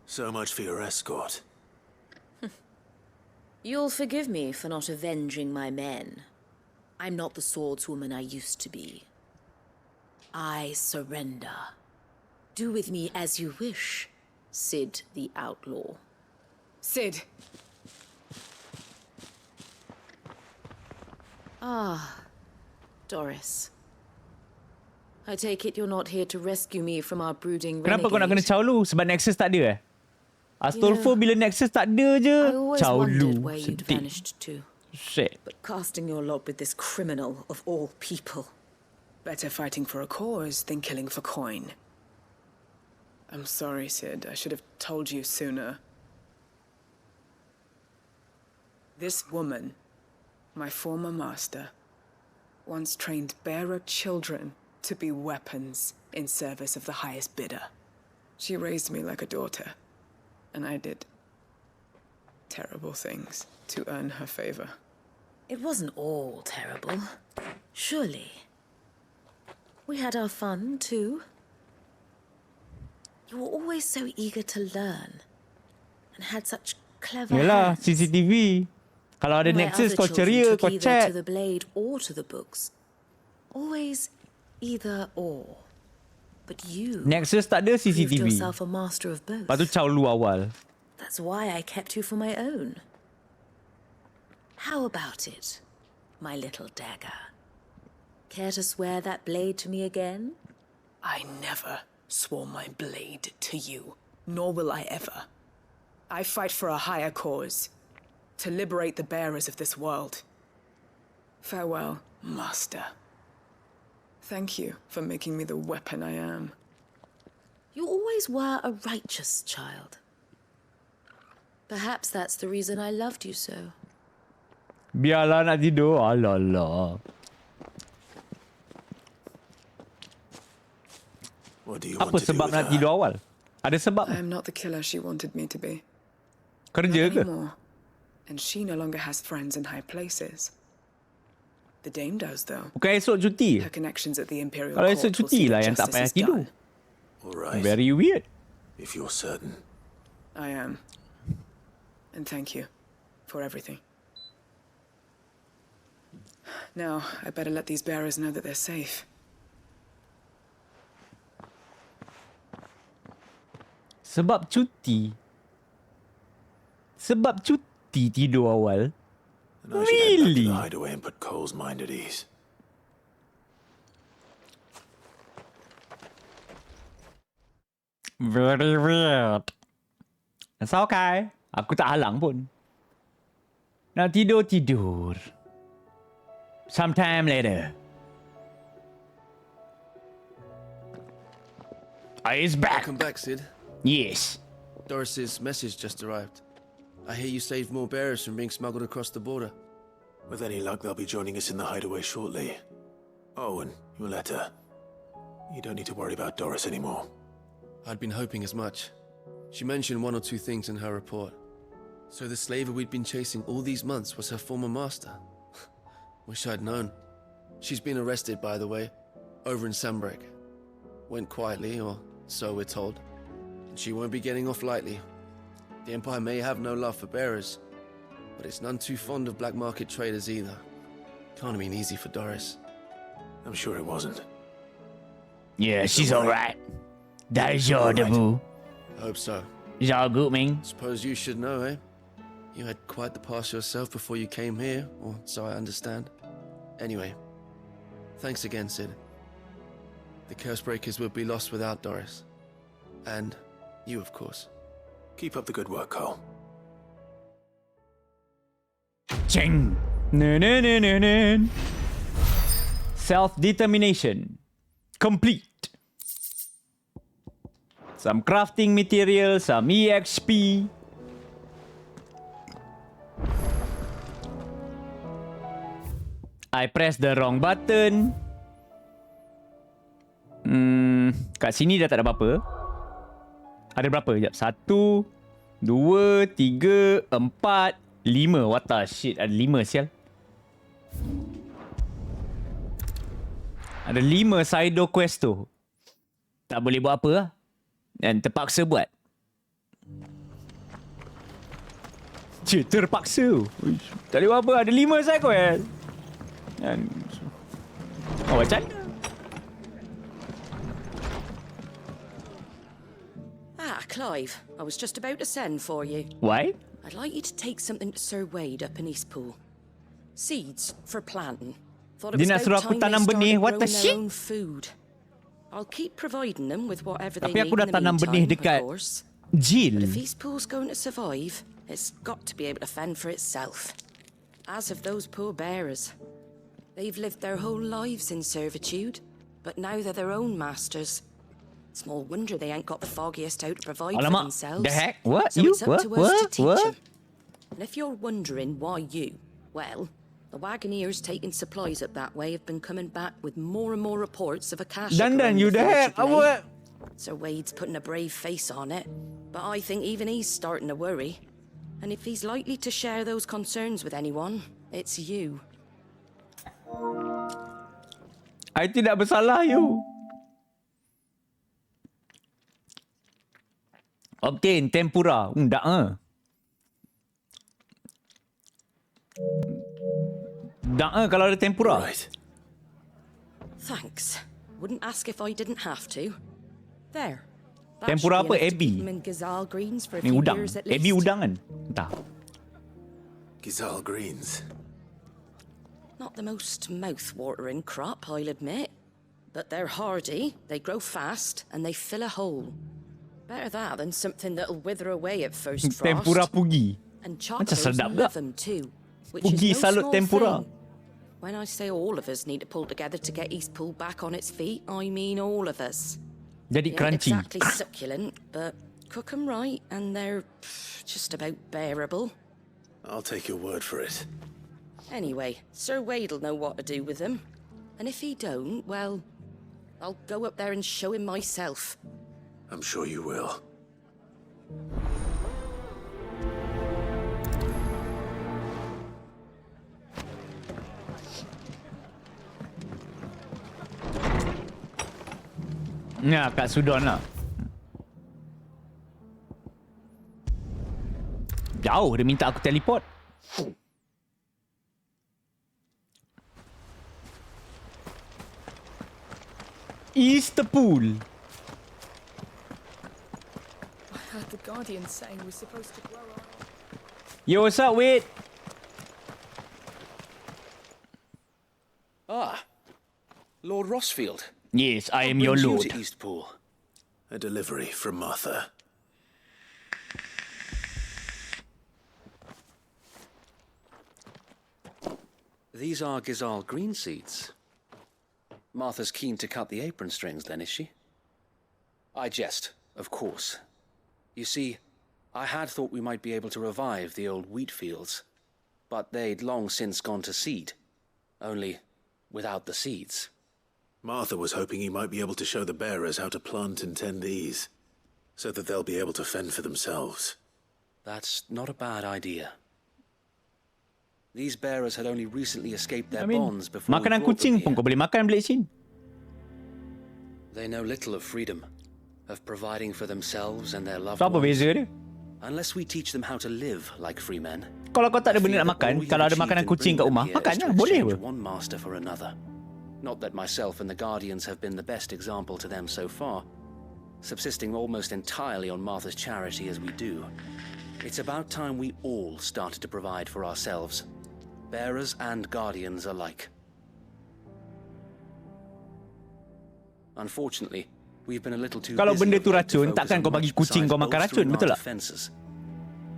So much for your escort. You'll forgive me for not avenging my men. I'm not the swordswoman I used to be. I surrender. Do with me as you wish, Sid the Outlaw. Sid. Ah, Doris. I take it you're not here to rescue me from our brooding renegade. Kenapa kau nak kena caw lu? Sebab Nexus tak ada eh? Astolfo bila Nexus tak ada je, I always caw wondered lu. where you'd Sedih. vanished to. Shit. But casting your lot with this criminal of all people. Better fighting for a cause than killing for coin. I'm sorry, Sid. I should have told you sooner. This woman, my former master, once trained bearer children to be weapons in service of the highest bidder. She raised me like a daughter, and I did terrible things to earn her favor. It wasn't all terrible, surely. We had our fun, too. You were always so eager to learn, and had such clever Yalah, hands. CCTV. Kalau ada Where Nexus, other kau children ceria, took kau either chat. to the blade or to the books. Always either or. But you Nexus tak ada proved CCTV. yourself a master of both. Lepas tu caw lu awal. That's why I kept you for my own. How about it, my little dagger? Care to swear that blade to me again? I never swore my blade to you, nor will I ever. I fight for a higher cause, to liberate the bearers of this world. Farewell, Master. Thank you for making me the weapon I am. You always were a righteous child. Perhaps that's the reason I loved you so. Biarlah nak tidur. Alah. What do you Apa want to do sebab with nak her? tidur awal? Ada sebab? I am not the killer she wanted me to be. Kerja Not ke? anymore. And she no longer has friends in high places. The dame does, though. Bukan esok cuti? Her connections at the Imperial Kalau Court esok will cuti see lah that yang tak justice payah is tidur. done. All right. Very weird. If you're certain. I am. And thank you for everything. Now, I better let these bearers know that they're safe. Sebab cuti. Sebab cuti tidur awal. And I should head back to Really? the hideaway and put Cole's mind at ease. Very weird. It's okay. Aku tak halang pun. Nak tidur. Sometime later. He's back. Welcome back, Sid. Yes. Doris's message just arrived. I hear you saved more bearers from being smuggled across the border. With any luck, they'll be joining us in the hideaway shortly. Oh, and your letter. You don't need to worry about Doris anymore. I'd been hoping as much. She mentioned one or two things in her report. So the slaver we'd been chasing all these months was her former master. Wish I'd known. She's been arrested, by the way, over in Sandbreak. Went quietly, or so we're told. And she won't be getting off lightly. The Empire may have no love for bearers, but it's none too fond of black market traders either. Can't have been easy for Doris. I'm sure it wasn't. Yeah, she's alright. That is your debut. I hope so. Is all good, man? Suppose you should know, eh? You had quite the past yourself before you came here, or so I understand. Anyway, thanks again, Sid. The Cursebreakers would be lost without Doris. And you, of course. Keep up the good work, Cole. Ching. Self-determination. Complete. Some crafting material, some EXP. I pressed the wrong button. Kat sini dah tak ada apa-apa. Ada berapa? Sekejap. 1, 2, 3, 4, 5. What the shit? Ada 5 sial. Ada 5 side quest tu. Tak boleh buat apa lah. Dan terpaksa buat. Cik, terpaksa. Uish, tak boleh buat apa. Ada 5 side quest. Dan... Oh, macam mana? Ah, Clive. I was just about to send for you. Why? I'd like you to take something to Sir Wade up in Eastpool. Seeds for planting. Thought it Dia was nak suruh about aku time tanam they benih. started What the growing their shit? own food. I'll keep providing them with whatever they Tapi aku need dah in the tanam benih meantime, dekat of course. Jill. But if Eastpool's going to survive, it's got to be able to fend for itself. As of those poor bearers. They've lived their whole lives in servitude, but now they're their own masters. Small wonder they ain't got the foggiest how to provide for Alamak, themselves. the heck? What? So You? it's up to us to teach What? 'em. And if you're wondering why you, well, the wagoneers taking supplies up that way have been coming back with more and more reports of a cash. Dandan, you the heck? What? Sir Wade's putting a brave face on it, but I think even he's starting to worry. And if he's likely to share those concerns with anyone, it's you. I tidak bersalah, you. Obtain tempura. Tak kalau ada tempura. Right. Thanks. Wouldn't ask if I didn't have to. There. That Tempura should apa? be enough to Ebi? keep 'em in gazelle greens for a Ni few udang. years at Ebi least. udang kan? Entah. Gazelle greens. Not the most mouth-watering crop, I'll admit. But they're hardy, they grow fast, and they fill a hole. Better that than something that'll wither away at first frost. Tempura pugi. And Macam chocos sedap love tak? them too, which Pugi is no salut small tempura. thing. When I say all of us need to pull together to get Eastpool back on its feet, I mean all of us. Jadi They ain't crunchy. exactly succulent, but cook 'em right and they're just about bearable. I'll take your word for it. Anyway, Sir Wade'll know what to do with them. And if he don't, well, I'll go up there and show him myself. I'm sure you will. Ya, kat Sudan lah. Jauh dia minta aku teleport. Istanbul. I heard the Guardian saying we're supposed to grow our... Yo, what's up, Wade? Ah, Lord Rossfield. Yes, I am What your brings you lord. to Eastpool? A delivery from Martha. These are Gizal green seeds. Martha's keen to cut the apron strings, then, is she? I jest, of course. You see, I had thought we might be able to revive the old wheat fields, but they'd long since gone to seed, only without the seeds. Martha was hoping you might be able to show the bearers how to plant and tend these, so that they'll be able to fend for themselves. That's not a bad idea. These bearers had only recently escaped their I mean, bonds before we makanan brought them kucing pun here. kau boleh makan balik sini. They know little of freedom, of providing for themselves and their loved So apa ones. beza dia? Unless we teach them how to live like free men. Kalau kau tak ada benda nak makan, kalau ada makanan kucing kat rumah, makan lah, boleh apa? One master for another. Not that myself and the Guardians have been the best example to them so far, subsisting almost entirely on Martha's charity as we do. It's about time we all started to provide for ourselves, bearers and Guardians alike. Unfortunately, we've been a little too Kalau busy benda tu of late to racun, focus takkan on kau bagi much kucing kau besides makan racun, bolstering betul our tak? defenses.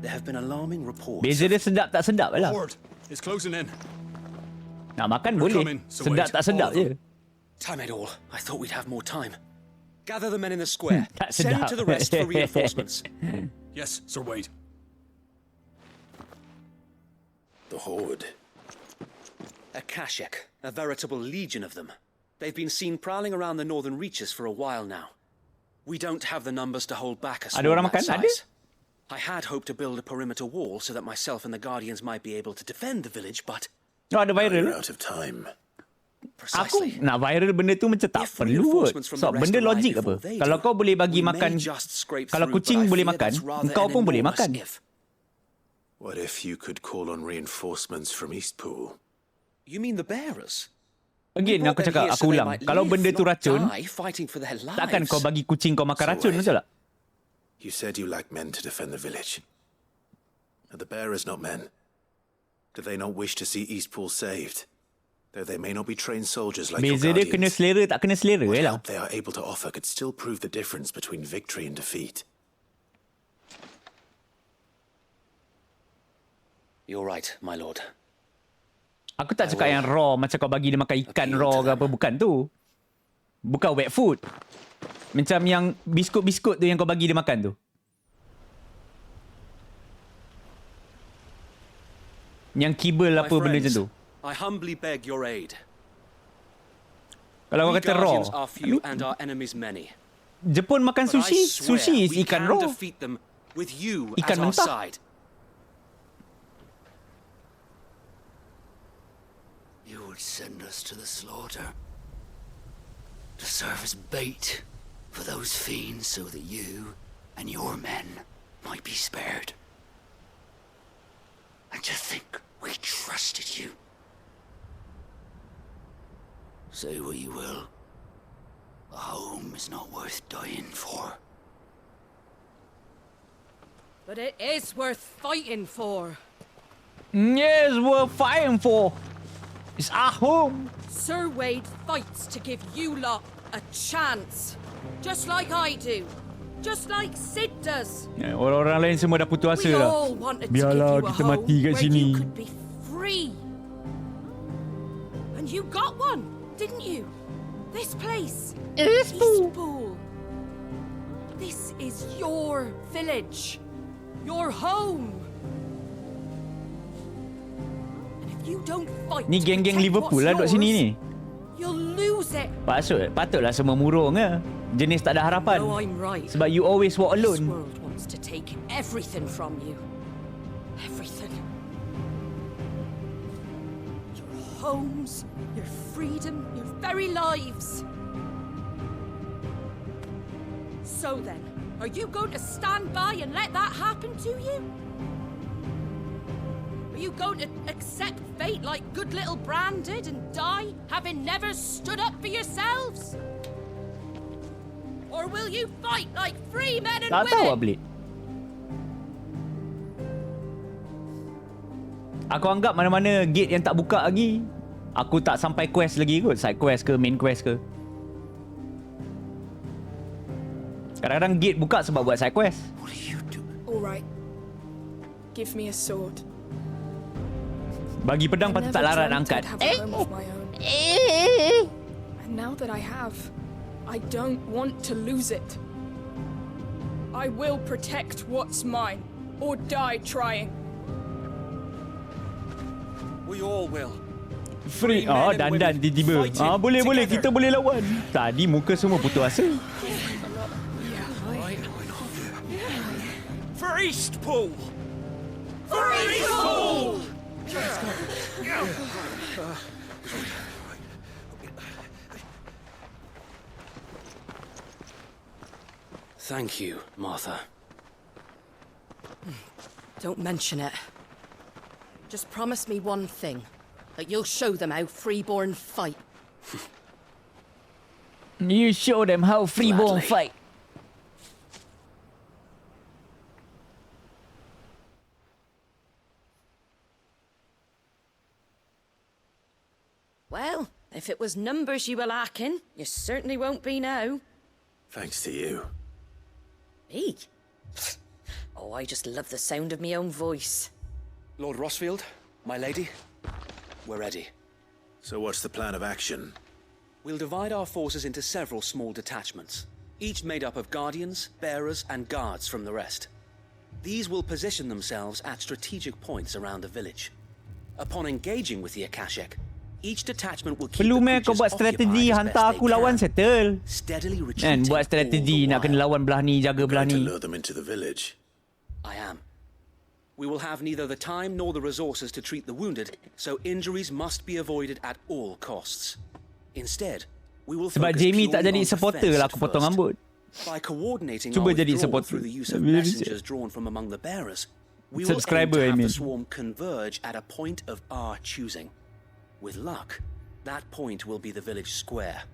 There have been alarming reports. Beza dia sedap tak sedap lah. Horde is closing in. Nak makan We're boleh. coming, so Sedap wait. tak sedap All of je. Damn it all. I thought we'd have more time. Gather the men in the square. Tak Send sedap. to the rest for reinforcements. Yes, Sir Wade. The Horde. A Kashek, a veritable legion of them. They've been seen prowling around the northern reaches for a while now. We don't have the numbers to hold back a Ada swarm orang that makan? Ada? size. I had hoped to build a perimeter wall so that myself and the Guardians might be able to defend the village, but... Oh, ada You're viral. out of time. Aku Precisely. nak viral benda tu macam tak If perlu kot. reinforcements from So, the rest benda arrive logik before apa? they Kalau do, kau boleh bagi we may makan, just scrape kalau through, kucing but I boleh fear makan, that's rather kau an pun boleh enormous makan. if. What if you could call on reinforcements from Eastpool? You mean the bearers? Again, We aku brought them cakap, here aku so they ulang. might Kalau live, benda tu not racun, die fighting for their lives. takkan kau bagi kucing kau makan So racun, wait. betul tak? You said you lack men to defend the village. Are the bearers not men? Do they not wish to see Eastpool saved? Though they may not be trained soldiers like your Beza dia kena Guardians, selera tak kena selera what lah. help they are able to offer could still prove the difference between victory and defeat. You're right, my lord. Aku tak cakap yang raw macam kau bagi dia makan ikan raw ke apa. Bukan tu. Bukan wet food. Macam yang biskut-biskut tu yang kau bagi dia makan tu. Yang kibble My apa benda macam friends, tu. I humbly beg your aid. Kalau kau We kata raw. Guardians are few and our enemies many. Jepun makan But I sushi. swear Sushi is we ikan can raw. defeat them with you Ikan at our mentah. side. You would send us to the slaughter. To serve as bait for those fiends so that you and your men might be spared. And to think we trusted you. Say what you will. A home is not worth dying for. But it is worth fighting for. Yes, we're fighting for. It's our home. Sir Wade fights to give you lot a chance. Just like I do. Just like Sid does. Ya, orang-orang lain semua dah putus asa We dah. all wanted to Biarlah give you a kita home mati kat where sini. you could be free. And you got one, didn't you? This place. Eastpool. This is your village. Your home. And if you don't fight Ni to geng-geng protect Liverpool what's lah duduk sini yours, ni. you'll lose it. Patutlah semua murung ke. Jenis tak ada harapan. No, I'm right. Sebab you always walk This alone. world wants to take everything from you. Everything. Your homes, your freedom, your very lives. So then, are you going to stand by and let that happen to you? Are you going to accept fate like good little Bran did and die, having never stood up for yourselves? Or will you fight like free men and Tak tahu women? Ablit. Aku anggap mana-mana gate yang tak buka lagi, aku tak sampai quest lagi kot. Side quest ke, main quest ke. Kadang-kadang gate buka sebab buat side quest. All right. Give me a sword. Bagi pedang patut tak larat angkat. And now that I have, I don't want to lose it. I will protect what's mine, or die trying. We all will. Free. Dandan tiba-tiba. Boleh. Kita boleh lawan. Tadi muka semua putus asa. For Eastpool! For Eastpool! Thank you, Martha. Don't mention it. Just promise me one thing. That you'll show them how freeborn fight. You show them how freeborn fight. Well, if it was numbers you were lacking, you certainly won't be now. Thanks to you. Me? Oh, I just love the sound of my own voice. Lord Rossfield, my lady, we're ready. So what's the plan of action? We'll divide our forces into several small detachments, each made up of guardians, bearers, and guards from the rest. These will position themselves at strategic points around the village. Upon engaging with the Akashic, each detachment will keep Perlu the kau creatures buat strategi occupied as best hantar they aku lawan can, settle. steadily Kan retreating buat strategi all the nak kena while. lawan belah ni, jaga belah Trying to ni. lure them into the village. I am. We will have neither the time nor the resources to treat the wounded, so injuries must be avoided at all costs. Instead, we will Sebab focus Jamie tak purely jadi on supporter defense lah at aku potong first. rambut. By coordinating Cuba our jadi withdrawal supporter. through the use of Tapi dia messengers drawn from among the bearers, we will aim Subscriber, to I have mean. the swarm converge at a point of our choosing. With luck, that point will be the village square,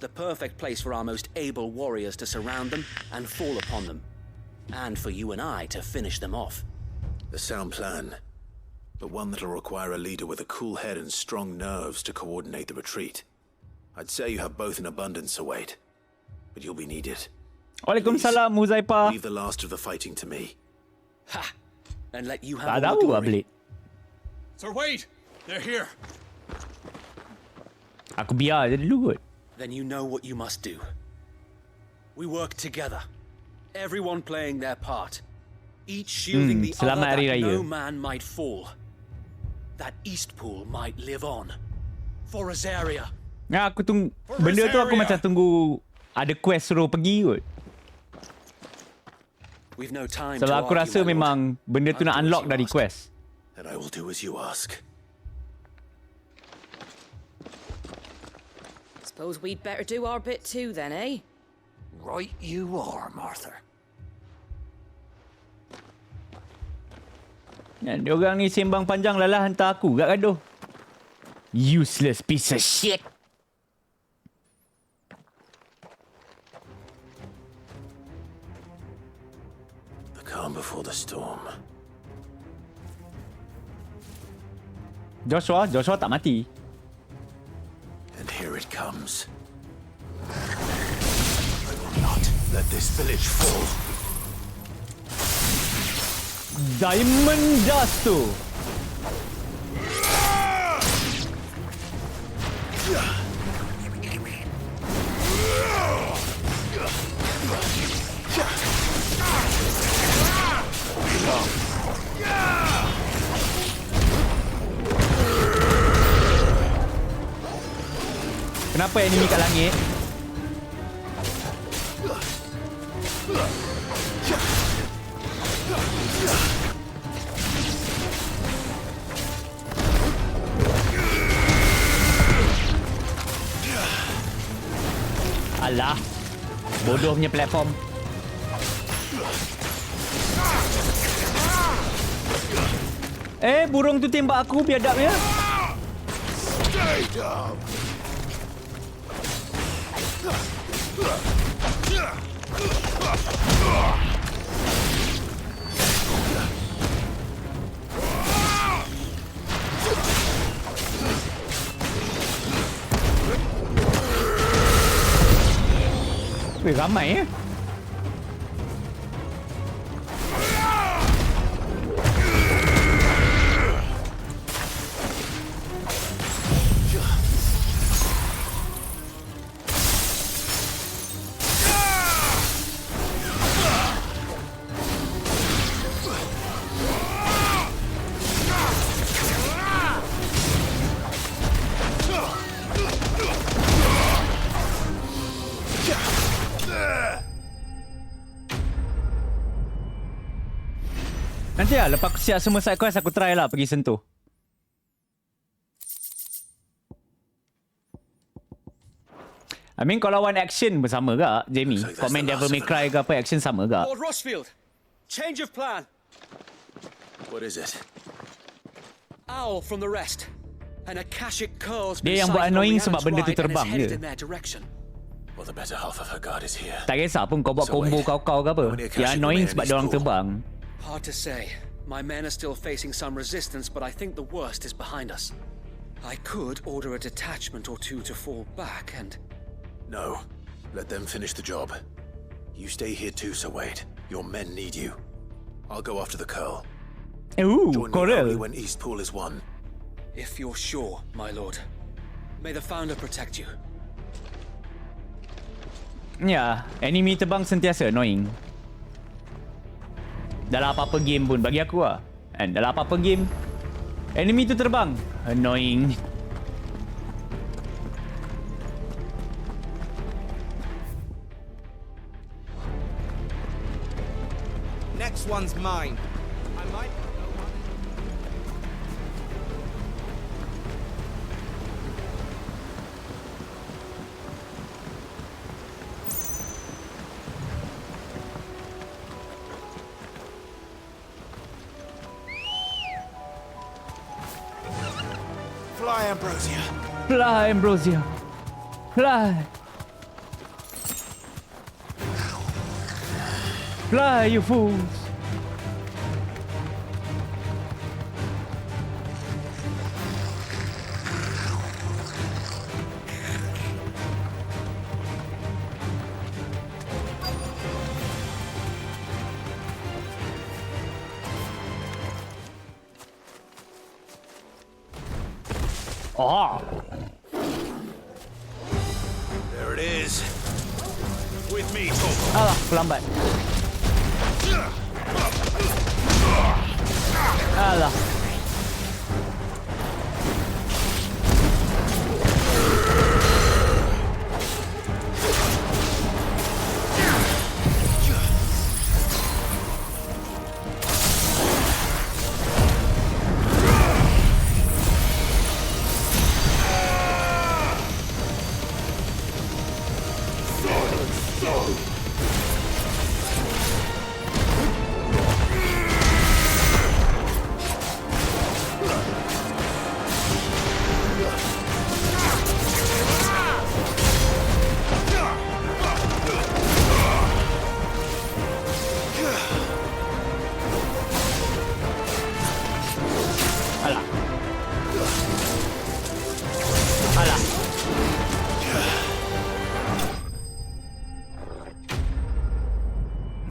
the perfect place for our most able warriors to surround them and fall upon them, and for you and I to finish them off. A sound plan, but one that'll require a leader with a cool head and strong nerves to coordinate the retreat. I'd say you have both in abundance, await, but you'll be needed. Waalaikumsalam Huzaifah. Leave the last of the fighting to me. Ha! And let you Tak have all the tahu glory. Ablit. Sir Wade, they're here. Aku biar je dulu kot. Then you know what you must do. We work together, everyone playing their part, each shielding the other selamat Hari that Raya. no man might fall, that Eastpool might live on. For Azaria. Aku tunggu benda tu aku macam tunggu ada quest suruh pergi kot. We've no time Sebab to aku argue, rasa my lord. memang benda tu nak unlock dari quest. And I will do as you ask. Suppose we'd better do our bit too then, eh? Right you are, Martha. Kan diorang ni sembang panjang lalah hantar aku kat gaduh. Useless piece of shit. The calm before the storm. Joshua tak mati. And here it comes. I will not let this village fall. Diamond Dust tu. Kenapa enemy kat langit? Alah. Bodohnya platform. Burung tu tembak aku biadabnya. Stay down. Weh, ramai ya. Nanti lah, lepas aku siap semua side quest, aku try lah pergi sentuh. I mean, kalau one action pun sama ke, Jamie? Kau main Devil May Cry ke apa, action sama ke? Lord Rushfield, change of plan. What is it? Owl from the rest. An Akashic curls Dia yang buat annoying sebab benda tu terbang je. Well, the better half of her guard is here. Tak kisah pun kau buat combo kau-kau ke apa. Yang annoying sebab dia orang terbang. Hard to say. My men are still facing some resistance, but I think the worst is behind us. I could order a detachment or two to fall back and... No. Let them finish the job. You stay here too, Sir Wade. Your men need you. I'll go after the Curl. Ooh, Join me only when Eastpool is won. If you're sure, my lord. May the Founder protect you. Ya, enemy terbang sentiasa annoying. Dalam apa-apa game pun bagi aku lah. And dalam apa-apa game, enemy tu terbang. Annoying. Next one's mine. I might... Fly, Ambrosia. Fly, Ambrosia. Fly. Fly, you fools. Oh. There it is. With me, Topo. Alah, lambat. Alah.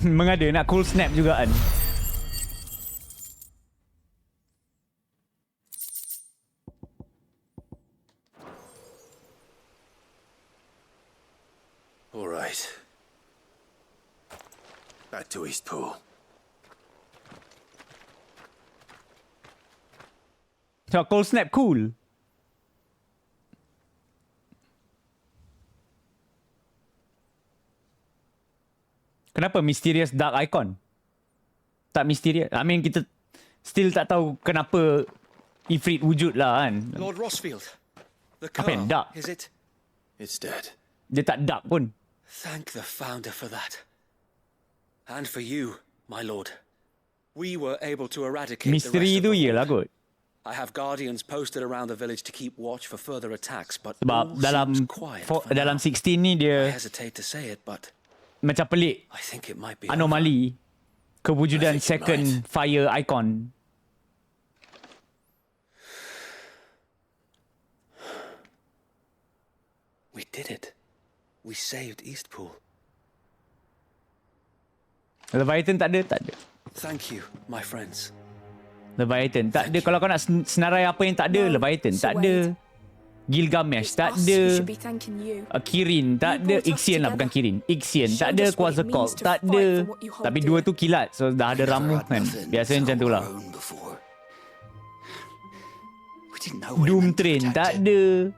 Mengada nak cool snap juga kan. All right. Back to Eastpool. So cool snap cool. Kenapa mysterious dark icon? Tak mysterious. I mean, kita still tak tahu kenapa Ifrit wujud lah kan. Lord Rossfield, the Apa yang car, dark? is it? It's dead. Dia tak dark pun. Thank the Founder for that. And for you, my lord. We were able to eradicate Misteri tu ialah kot. I have guardians posted around the village to keep watch for further attacks, but Sebab all dalam seems quiet for dalam now. 16 ni I dia hesitate to say it, but macam pelik. I think it might be Anomali. Kewujudan second fire icon. We did it. We saved Eastpool. Leviathan tak ada. Thank you, my friends. Leviathan tak ada. Kalau kau nak senarai apa yang tak ada, Leviathan tak ada. Gilgamesh tak ada. Kirin tak ada. Ixion lah, bukan Kirin. Ixion tak ada. Quetzalcoatl tak ada. Tapi dua tu kilat, so dah ada ramuh kan. Biasanya macam tu lah. Doom Train tak ada.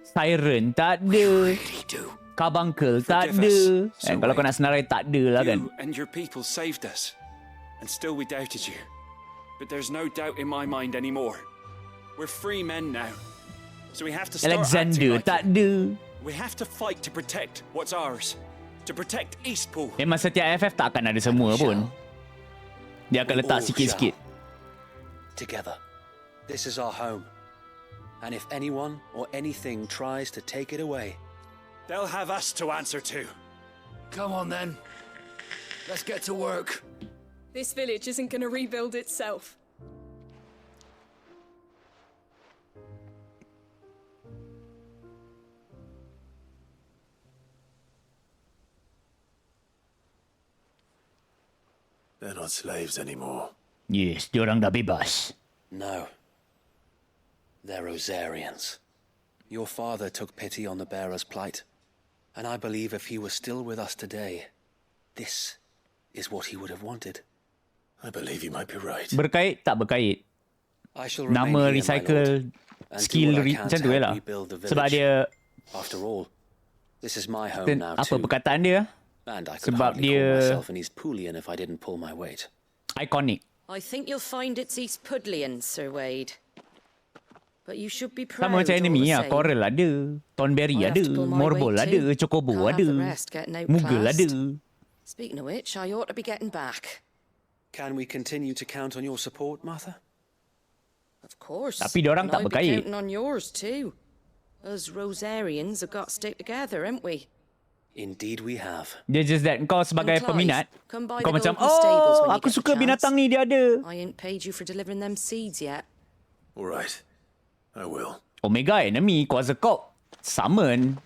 Siren tak ada. Carbuncle tak ada. Kalau kau nak senarai tak ada lah kan. You and your people saved us, and still we doubted you. But there's no doubt in my mind anymore. We're free men now, so we have to start Alexander acting like tak it. ada. We have to fight to protect what's ours, to protect Eastpool. Memang setiap FF tak akan ada semua pun. Dia akan letak sikit-sikit. Together. This is our home. And if anyone or anything tries to take it away, they'll have us to answer to. Come on then. Let's get to work. This village isn't going to rebuild itself. They're not slaves anymore. Yes, diorang dah bebas. no. They're Rosarians. Your father took pity on the bearer's plight, and I believe if he was still with us today, this is what he would have wanted. I believe you might be right. Berkait tak berkait. I shall remain Nama here, my recycle lord, and skill do what I can macam to tu help lah. rebuild the Sebab village. dia After all, this is my home ten, now apa too. perkataan dia? And I could Sebab hardly call dia myself an Eastpoolian if I didn't pull my weight. iconic. I think you'll find it's East Pudlian, Sir Wade. But you should be proud. Sama macam enemy lah. Coral ada. Thornberry I have ada. to pull my Morbol weight ada. too. Chocobo Can't have ada. the rest getting Moogle outclassed. ada. Speaking of which, I ought to be getting back. Can we continue to count on your support, Martha? Of course. Tapi diorang And tak I'll be berkait. counting on yours too. Us Rosarians have got to stick together, haven't we? Indeed we have. Dia just that kau sebagai And Clive, peminat, come by kau the macam, Golden Stables when oh, you aku get the suka chance. binatang ni, dia ada. I ain't paid you for delivering them seeds yet. All right. I will. Omega enemy, Quetzalcoatl, summon.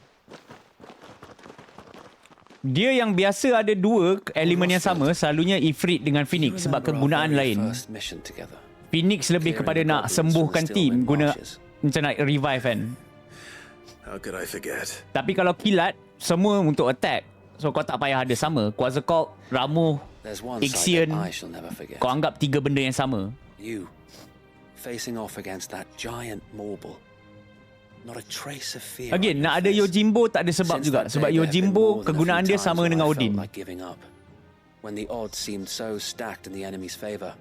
Dia yang biasa ada dua elemen yang sama, selalunya Ifrit dengan Phoenix sebab kegunaan lain. First mission together. Phoenix lebih kepada nak sembuhkan team, guna macam nak revive kan. How could I forget? Tapi kalau kilat, semua untuk attack. So kau tak payah ada sama. Quetzalcoatl, Ramuh, There's one Ixion, sight that I shall never forget. kau anggap tiga benda yang sama. You, facing off against that giant marble. Not a trace of fear. Again, nak ada Yojimbo tak ada sebab juga. Sebab Yojimbo, kegunaan dia sama dengan Odin. Like giving up. When the odds seemed so stacked in the enemy's favor.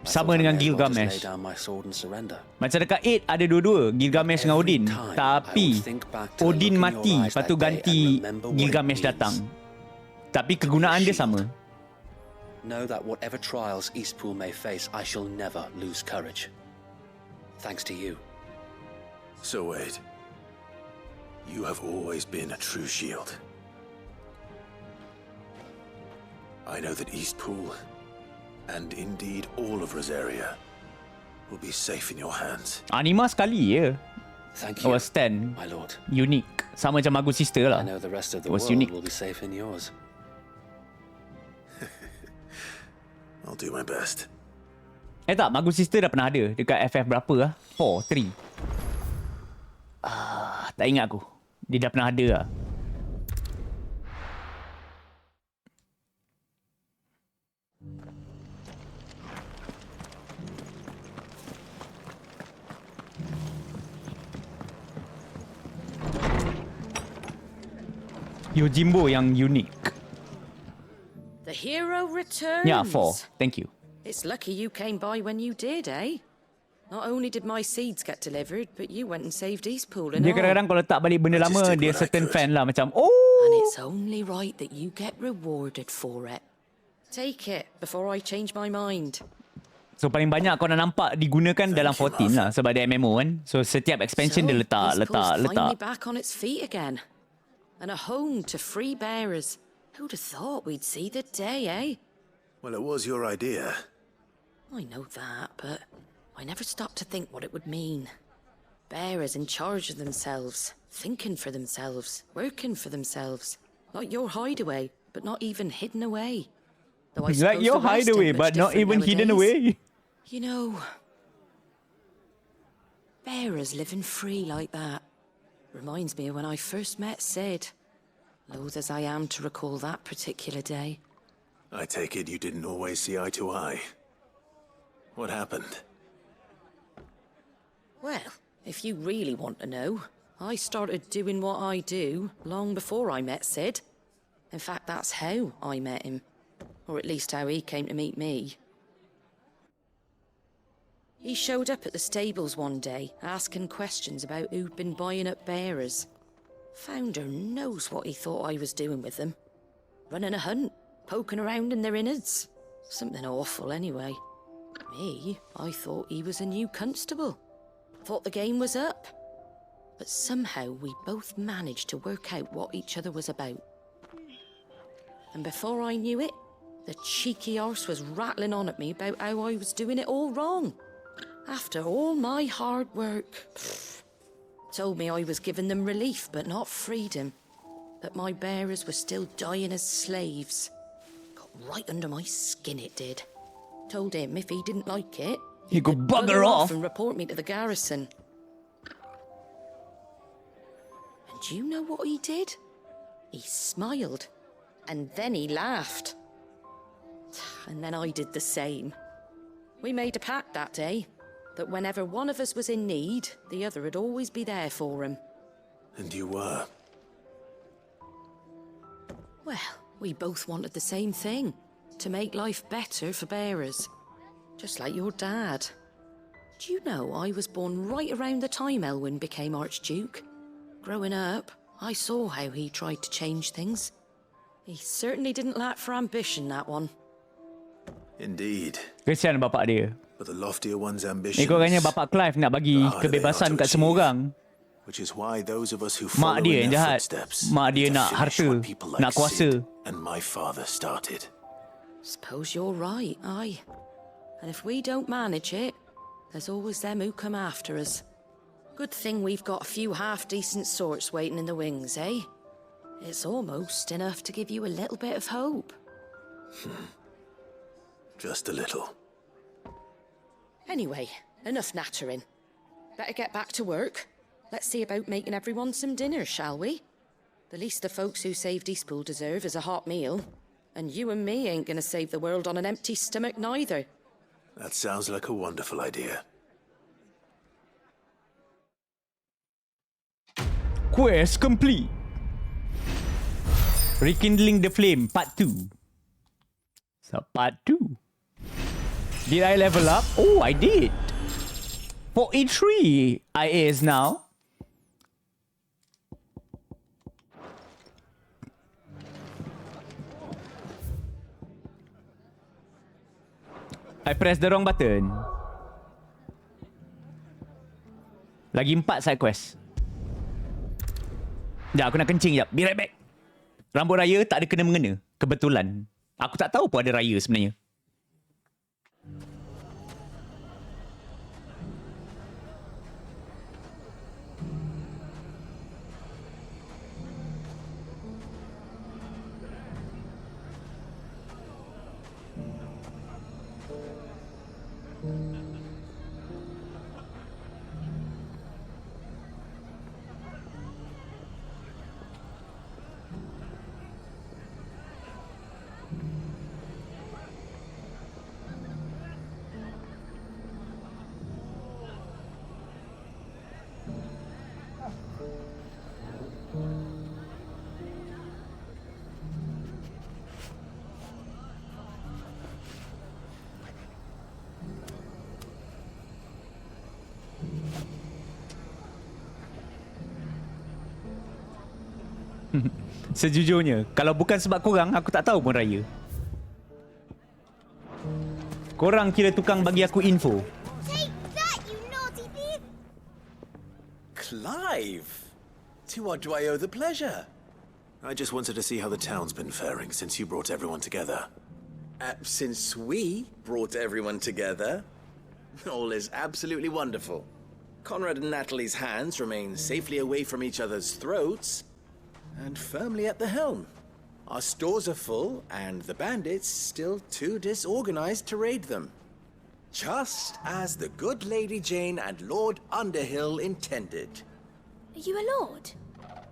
Sama dengan Gilgamesh. Macam dekat 8 ada dua-dua, Gilgamesh dengan Odin. Tapi Odin mati, lepas tu ganti Gilgamesh datang. Tapi kegunaan dia sama. Know that whatever trials Eastpool may face, I shall never lose courage. Thanks to you. So Wade, you have always been a true shield. I know that Eastpool, and indeed all of Rosaria, will be safe in your hands. Anima sekali je. Thank you, Our stand, my lord. unique. Sama macam Magus Sister lah. I know the rest of the Was world unique. will be safe in yours. I'll do my best. Tak, Magus Sister dah pernah ada dekat FF berapa lah? 4, 3. Tak ingat aku. Dia dah pernah ada lah. Yojimbo yang unik. hero returns. Yeah, 4. Thank you. It's lucky you came by when you did, eh? Not only did my seeds get delivered, but you went and saved Eastpool and Dia all. kadang-kadang kalau tak balik benda lama, dia certain fan lah macam, oh. And it's only right that you get rewarded for it. Take it before I change my mind. So paling banyak kau nak nampak digunakan dalam 14 lah sebab dia MMO kan. So setiap expansion dia letak. Finally back on its feet again. And a home to free bearers. Who'd have thought we'd see the day, eh? Well, it was your idea. I know that, but I never stopped to think what it would mean. Bearers in charge of themselves, thinking for themselves, working for themselves. Like your hideaway, but not even hidden away. Though I like your hideaway, but not even hidden away. You know, bearers living free like that reminds me of when I first met Sid. Loath as I am to recall that particular day. I take it you didn't always see eye to eye. What happened? Well, if you really want to know, I started doing what I do long before I met Sid. In fact, that's how I met him. Or at least how he came to meet me. He showed up at the stables one day, asking questions about who'd been buying up bearers. Founder knows what he thought I was doing with them. Running a hunt, poking around in their innards. Something awful anyway. Me, I thought he was a new constable. Thought the game was up. But somehow we both managed to work out what each other was about. And before I knew it, the cheeky arse was rattling on at me about how I was doing it all wrong. After all my hard work. Told me I was giving them relief, but not freedom. That my bearers were still dying as slaves. Got right under my skin, it did. Told him if he didn't like it, he could bugger off and report me to the garrison. And do you know what he did? He smiled. And then he laughed. And then I did the same. We made a pact that day, that whenever one of us was in need, the other would always be there for him. And you were? Well, we both wanted the same thing. To make life better for bearers. Just like your dad. Do you know I was born right around the time Elwyn became Archduke? Growing up, I saw how he tried to change things. He certainly didn't lack for ambition, that one. Indeed. Kesian bapak dia. But the loftier one's ambitions. Ikutnya bapak Clive nak bagi kebebasan kat semua orang. Which is why those of us who follow follow in yang their jahat. footsteps Mak dia nak harta, nak kuasa. and my father started. Suppose you're right, aye. And if we don't manage it, there's always them who come after us. Good thing we've got a few half-decent sorts waiting in the wings, eh? It's almost enough to give you a little bit of hope. Just a little. Anyway, enough nattering. Better get back to work. Let's see about making everyone some dinner, shall we? The least the folks who saved Eastpool deserve is a hot meal. And you and me ain't gonna save the world on an empty stomach neither. That sounds like a wonderful idea. Quest complete. Rekindling the Flame, Part 2. So, Part 2. Did I level up? Oh, I did. 43 IAs now. I pressed the wrong button. Lagi 4 side quest. Sekejap, aku nak kencing sekejap. Be right back. Rambut raya tak ada kena-mengena. Kebetulan. Aku tak tahu pun ada raya sebenarnya. Sejujurnya, kalau bukan sebab korang, aku tak tahu pun raya. Korang kira tukang bagi aku info. Take that, you naughty thief! Clive! To what do I owe the pleasure? I just wanted to see how the town's been faring since you brought everyone together. Since we brought everyone together, all is absolutely wonderful. Conrad and Natalie's hands remain safely away from each other's throats and firmly at the helm. Our stores are full, and the bandits still too disorganized to raid them. Just as the good Lady Jane and Lord Underhill intended. Are you a lord?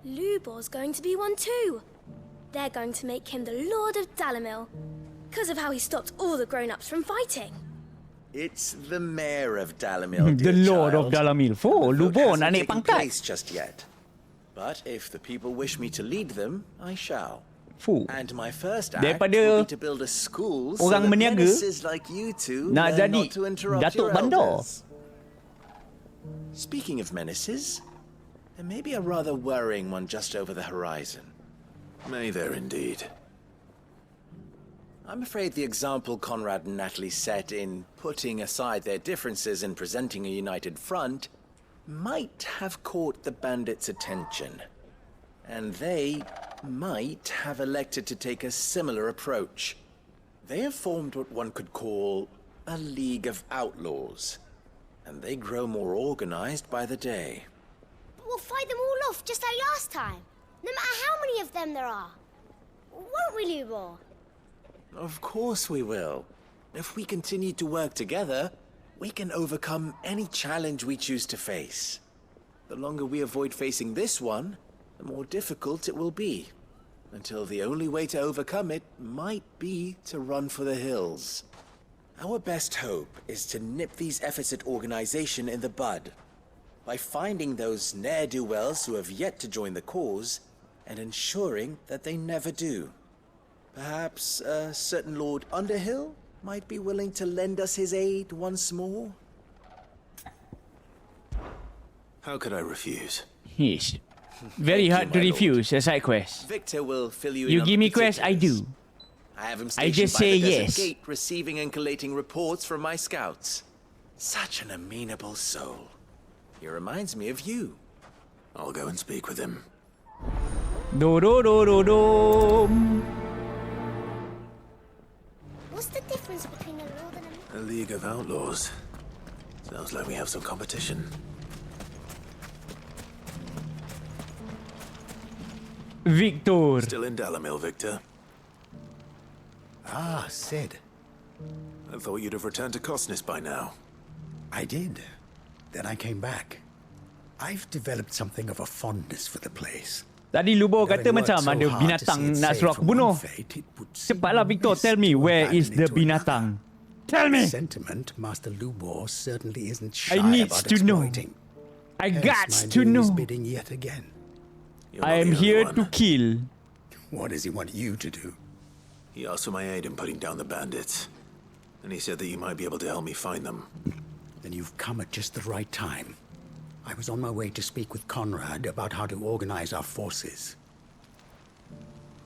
Lubor's going to be one too. They're going to make him the Lord of Dalamil, because of how he stopped all the grown-ups from fighting. It's the Mayor of Dalamil, The dear Lord of child. Dalamil. The vote Lubor hasn't nak naik taken pangkat. place just yet. But if the people wish me to lead them, I shall. Fuh. And my first act Daripada will be to build a school so orang that meniaga menaces like you two nak learn jadi not to interrupt Datuk your Bandar. elders. Speaking of menaces, there may be a rather worrying one just over the horizon. May there indeed. I'm afraid the example Conrad and Natalie set in putting aside their differences and presenting a united front might have caught the bandits' attention. And they might have elected to take a similar approach. They have formed what one could call a League of Outlaws, and they grow more organized by the day. But we'll fight them all off just like last time, no matter how many of them there are. Won't we, Lubor? Of course we will. If we continue to work together, we can overcome any challenge we choose to face. The longer we avoid facing this one, the more difficult it will be. Until the only way to overcome it might be to run for the hills. Our best hope is to nip these efforts at organization in the bud. By finding those ne'er-do-wells who have yet to join the cause, and ensuring that they never do. Perhaps a certain Lord Underhill might be willing to lend us his aid once more? How could I refuse? Yes. Very hard to my refuse a side quest. Victor will fill you in You on give the me quest, I do. I have him I stationed just by say the desert yes. gate, receiving and collating reports from my scouts. Such an amenable soul. He reminds me of you. I'll go and speak with him. Do do do do do. What's the difference between a lord and a... A League of Outlaws. Sounds like we have some competition. Victor. Still in Dalamil, Victor? Ah, Sid. I thought you'd have returned to Cosnis by now. I did. Then I came back. I've developed something of a fondness for the place. Tadi Lubor kata Having worked macam so ada hard to binatang see it nak saved suruh aku from bunuh. one fate, it would seem Cepatlah Victor, best tell me to where abandon is it the to binatang. Tell me. Sentiment Master Lubor certainly isn't shy I needs about to know. exploiting. I Hence gots my to doing his know. bidding yet again. I am here to kill. What does he want you to do? He asked for my aid in putting down the bandits. And he said that you might be able to help me find them. Then you've come at just the right time. I was on my way to speak with Conrad about how to organize our forces.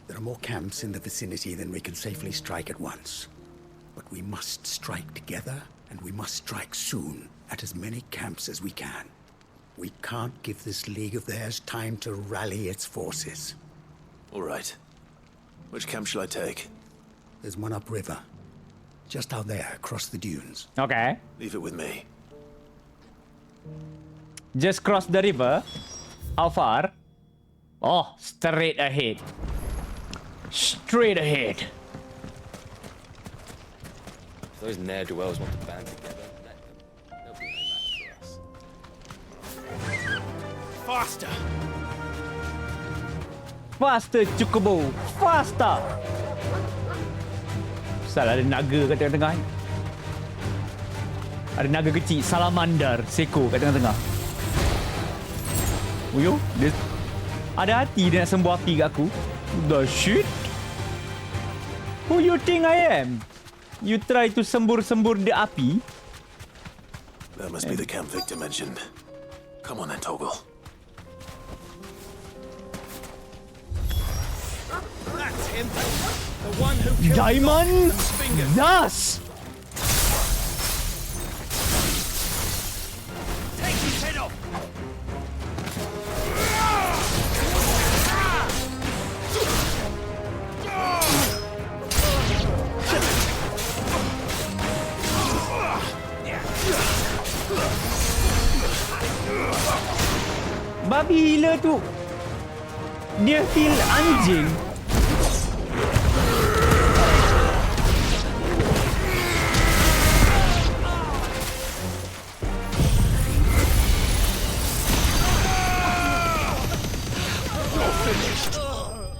There are more camps in the vicinity than we can safely strike at once. But we must strike together, and we must strike soon at as many camps as we can. We can't give this league of theirs time to rally its forces. All right. Which camp shall I take? There's one upriver. Just out there, across the dunes. Okay. Leave it with me. Just cross the river. How far? Oh, straight ahead. Straight ahead. If those ne'er-do-wells want to band together, let them. They'll be no match for us. Faster! Faster, Cukubo. Faster. Salah ada naga kat tengah-tengah. Ada naga kecil, salamander, seko kat tengah-tengah. Uyo, dia ada hati dia nak sembuh api kat aku. The shit? Who you think I am? You try to sembur-sembur the api? That must be the camp Victor mentioned. Come on then, Toggle. him. The one who killed Diamond Goth's fingers. Dust! Take his head off. Babi gila tu. Dia feel anjing.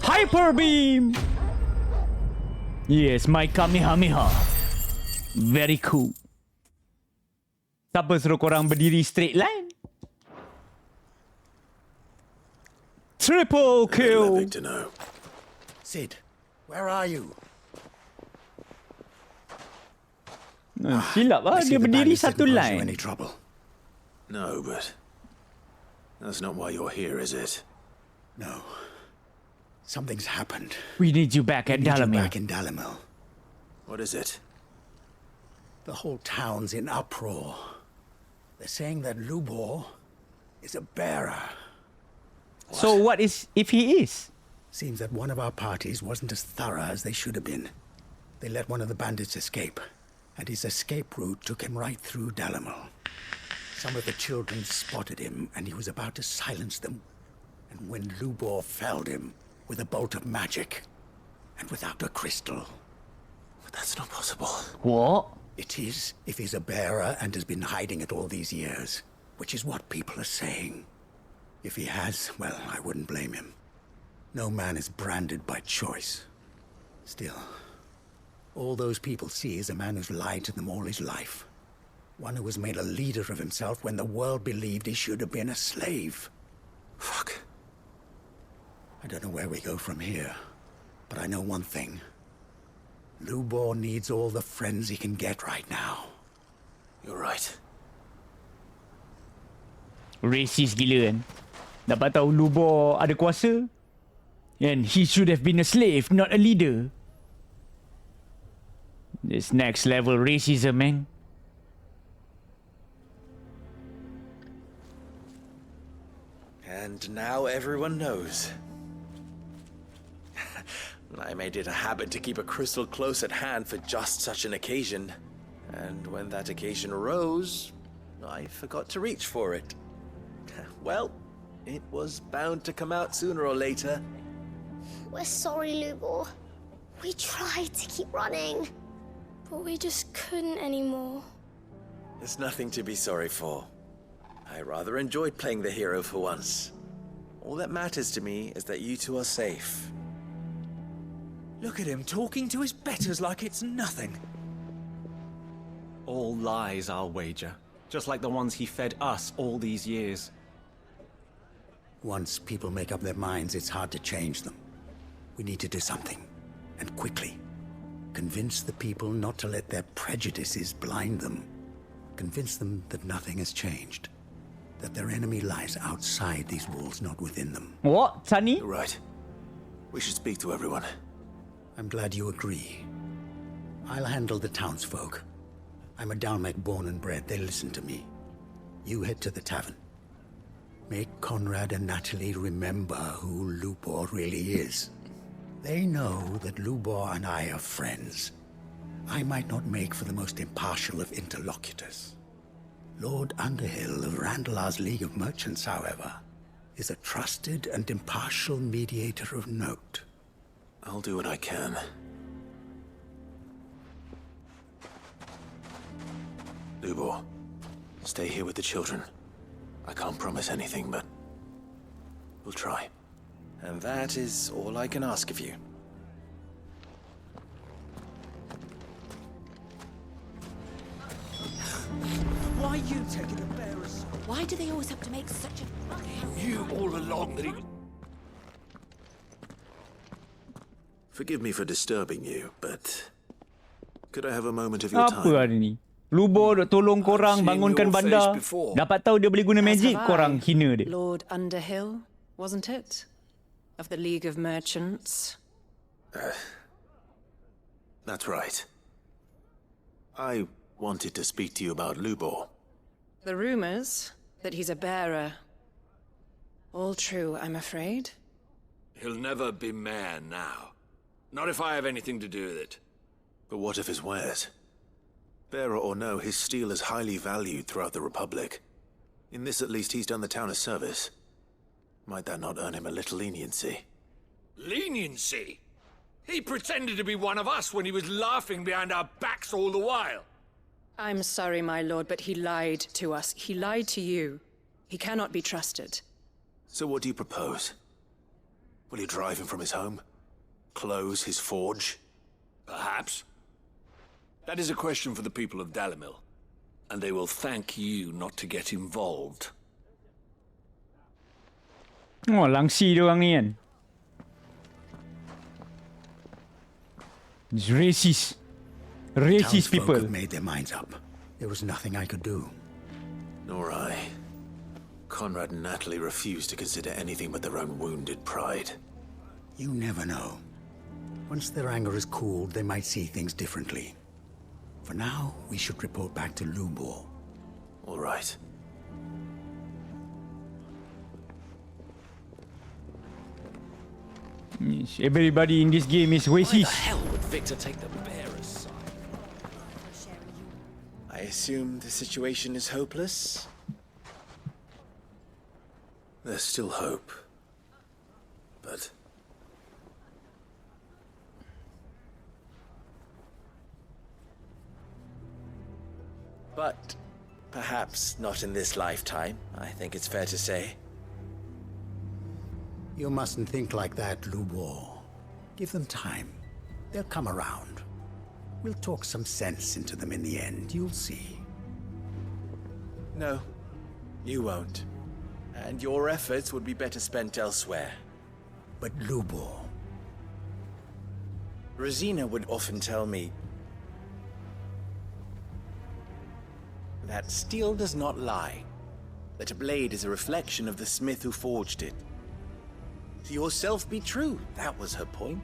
Hyper beam. Yes, my Kamehameha. Very cool. Siapa suruh korang berdiri straight line? Triple kill. To know. Sid, where are you? Silap lah, dia berdiri satu line. Any trouble? No, but that's not why you're here, is it? No. Something's happened. We need you back at Dalamil. Back in Dalamil. What is it? The whole town's in uproar. They're saying that Lubor is a bearer. What? So what is if he is? Seems that one of our parties wasn't as thorough as they should have been. They let one of the bandits escape, and his escape route took him right through Dalamil. Some of the children spotted him, and he was about to silence them. And when Lubor felled him with a bolt of magic, and without a crystal. But that's not possible. What? It is, if he's a bearer and has been hiding it all these years, which is what people are saying. If he has, well, I wouldn't blame him. No man is branded by choice. Still, all those people see is a man who's lied to them all his life. One who has made a leader of himself when the world believed he should have been a slave. Fuck. I don't know where we go from here, but I know one thing. Lubor needs all the friends he can get right now. You're right. Racist gila kan. Dapat tahu Lubor ada kuasa. And he should have been a slave, not a leader. This next level racism, man. And now everyone knows. I made it a habit to keep a crystal close at hand for just such an occasion. And when that occasion arose, I forgot to reach for it. Well, it was bound to come out sooner or later. We're sorry, Lubor. We tried to keep running, but we just couldn't anymore. There's nothing to be sorry for. I rather enjoyed playing the hero for once. All that matters to me is that you two are safe. Look at him talking to his betters like it's nothing. All lies, I'll wager. Just like the ones he fed us all these years. Once people make up their minds, it's hard to change them. We need to do something, and quickly. Convince the people not to let their prejudices blind them. Convince them that nothing has changed. That their enemy lies outside these walls, not within them. What, Sunny? You're right. We should speak to everyone. I'm glad you agree. I'll handle the townsfolk. I'm a Dalmek born and bred. They listen to me. You head to the tavern. Make Conrad and Natalie remember who Lubor really is. They know that Lubor and I are friends. I might not make for the most impartial of interlocutors. Lord Underhill of Randalar's League of Merchants, however, is a trusted and impartial mediator of note. I'll do what I can. Lubor, stay here with the children. I can't promise anything, but we'll try. And that is all I can ask of you. Why are you taking the bearers? Why do they always have to make such a... You all along that he... Forgive me for disturbing you, but could I have a moment of your Apa time? hari ni? Lubor duk tolong korang bangunkan bandar. Dapat tahu dia boleh guna magic, korang hina dia. Lord Underhill, wasn't it? Of the League of Merchants. That's right. I wanted to speak to you about Lubor. The rumors that he's a bearer. All true, I'm afraid. He'll never be mayor now. Not if I have anything to do with it. But what of his wares? Bearer or no, his steel is highly valued throughout the Republic. In this at least he's done the town a service. Might that not earn him a little leniency? Leniency? He pretended to be one of us when he was laughing behind our backs all the while. I'm sorry, my lord, but he lied to us. He lied to you. He cannot be trusted. So what do you propose? Will you drive him from his home? Close his forge? Perhaps. That is a question for the people of Dalimil, and they will thank you not to get involved. Oh, langsi dia orang ni kan. It's racist. Racist Townsfolk people. have made their minds up. There was nothing I could do. Nor I. Conrad and Natalie refused to consider anything but their own wounded pride. You never know. Once their anger is cooled, they might see things differently. For now, we should report back to Lubor. All right. Everybody in this game is Why the racist. hell would Victor take the bearer's side? I assume the situation is hopeless? There's still hope. But... But perhaps not in this lifetime, I think it's fair to say. You mustn't think like that, Lubor. Give them time. They'll come around. We'll talk some sense into them in the end, you'll see. No, you won't. And your efforts would be better spent elsewhere. But Lubor... Rosina would often tell me that steel does not lie, that a blade is a reflection of the smith who forged it. To yourself be true, that was her point.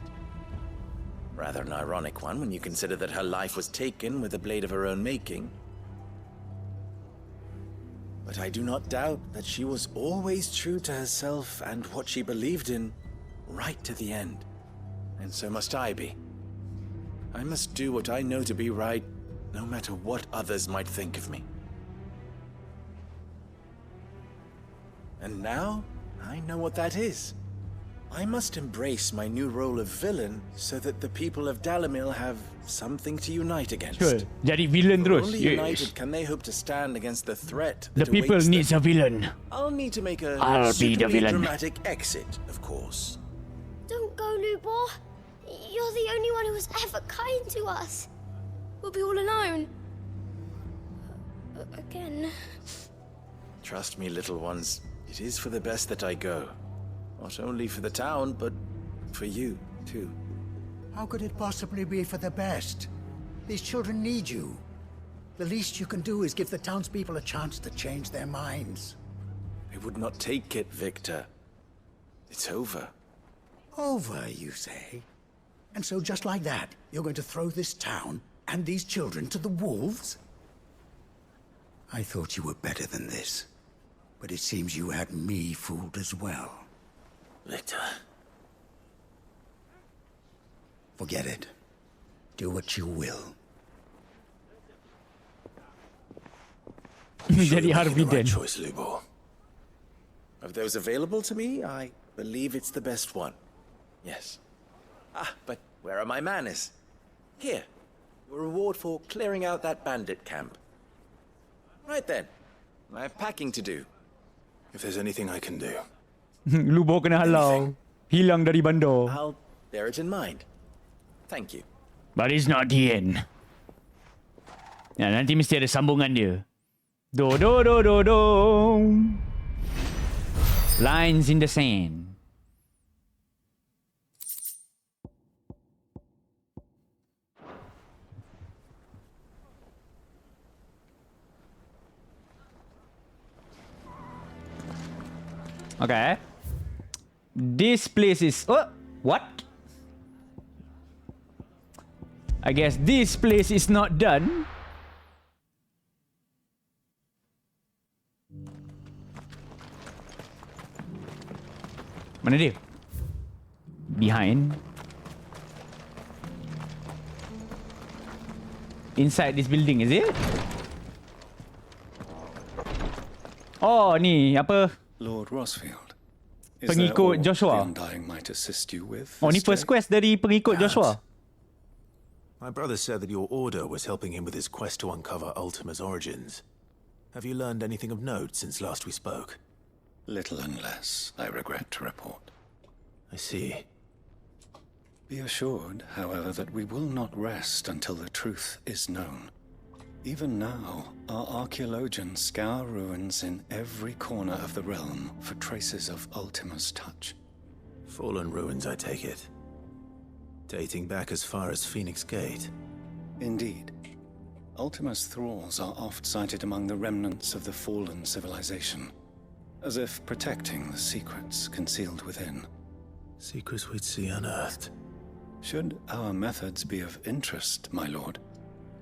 Rather an ironic one when you consider that her life was taken with a blade of her own making. But I do not doubt that she was always true to herself and what she believed in, right to the end. And so must I be. I must do what I know to be right, no matter what others might think of me. And now, I know what that is. I must embrace my new role of villain so that the people of Dalimil have something to unite against. Sure. Jadi villain For terus. only Yes. united can they hope to stand against the threat The that people awaits needs them. a villain. I'll need to make a I'll be the suitably villain. dramatic exit, of course. Don't go, Lubor. You're the only one who was ever kind to us. We'll be all alone. Again. Trust me, little ones. It is for the best that I go. Not only for the town, but for you, too. How could it possibly be for the best? These children need you. The least you can do is give the townspeople a chance to change their minds. I would not take it, Victor. It's over. Over, you say? And so just like that, you're going to throw this town and these children to the wolves? I thought you were better than this. But it seems you had me fooled as well. Victor. Forget it. Do what you will. Jadi Harvey right then. choice, Lubor. Of those available to me, I believe it's the best one. Yes. Ah, but where are my manners? Here. A reward for clearing out that bandit camp. Right then. I have packing to do. If there's anything I can do. Lubor kena halau. Hilang dari bandar. I'll bear it in mind. Thank you. But it's not the end. Ya, nanti mesti ada sambungan dia. Do do do do do. Lines in the sand. Okay. This place is... Oh, what? I guess this place is not done. Mana dia? Behind. Inside this building, is it? Oh, ni apa? Lord Rosfield. Is there Pengikut aught Joshua. the Undying might assist you with? Oh, ni this first day? quest dari pengikut Joshua. My brother said that your order was helping him with his quest to uncover Ultima's origins. Have you learned anything of note since last we spoke? Little unless, I regret to report. I see. Be assured, however, that we will not rest until the truth is known. Even now, our archaeologians scour ruins in every corner of the realm for traces of Ultima's touch. Fallen ruins, I take it. Dating back as far as Phoenix Gate. Indeed. Ultima's thralls are oft sighted among the remnants of the fallen civilization, as if protecting the secrets concealed within. Secrets we'd see unearthed. Should our methods be of interest, my lord,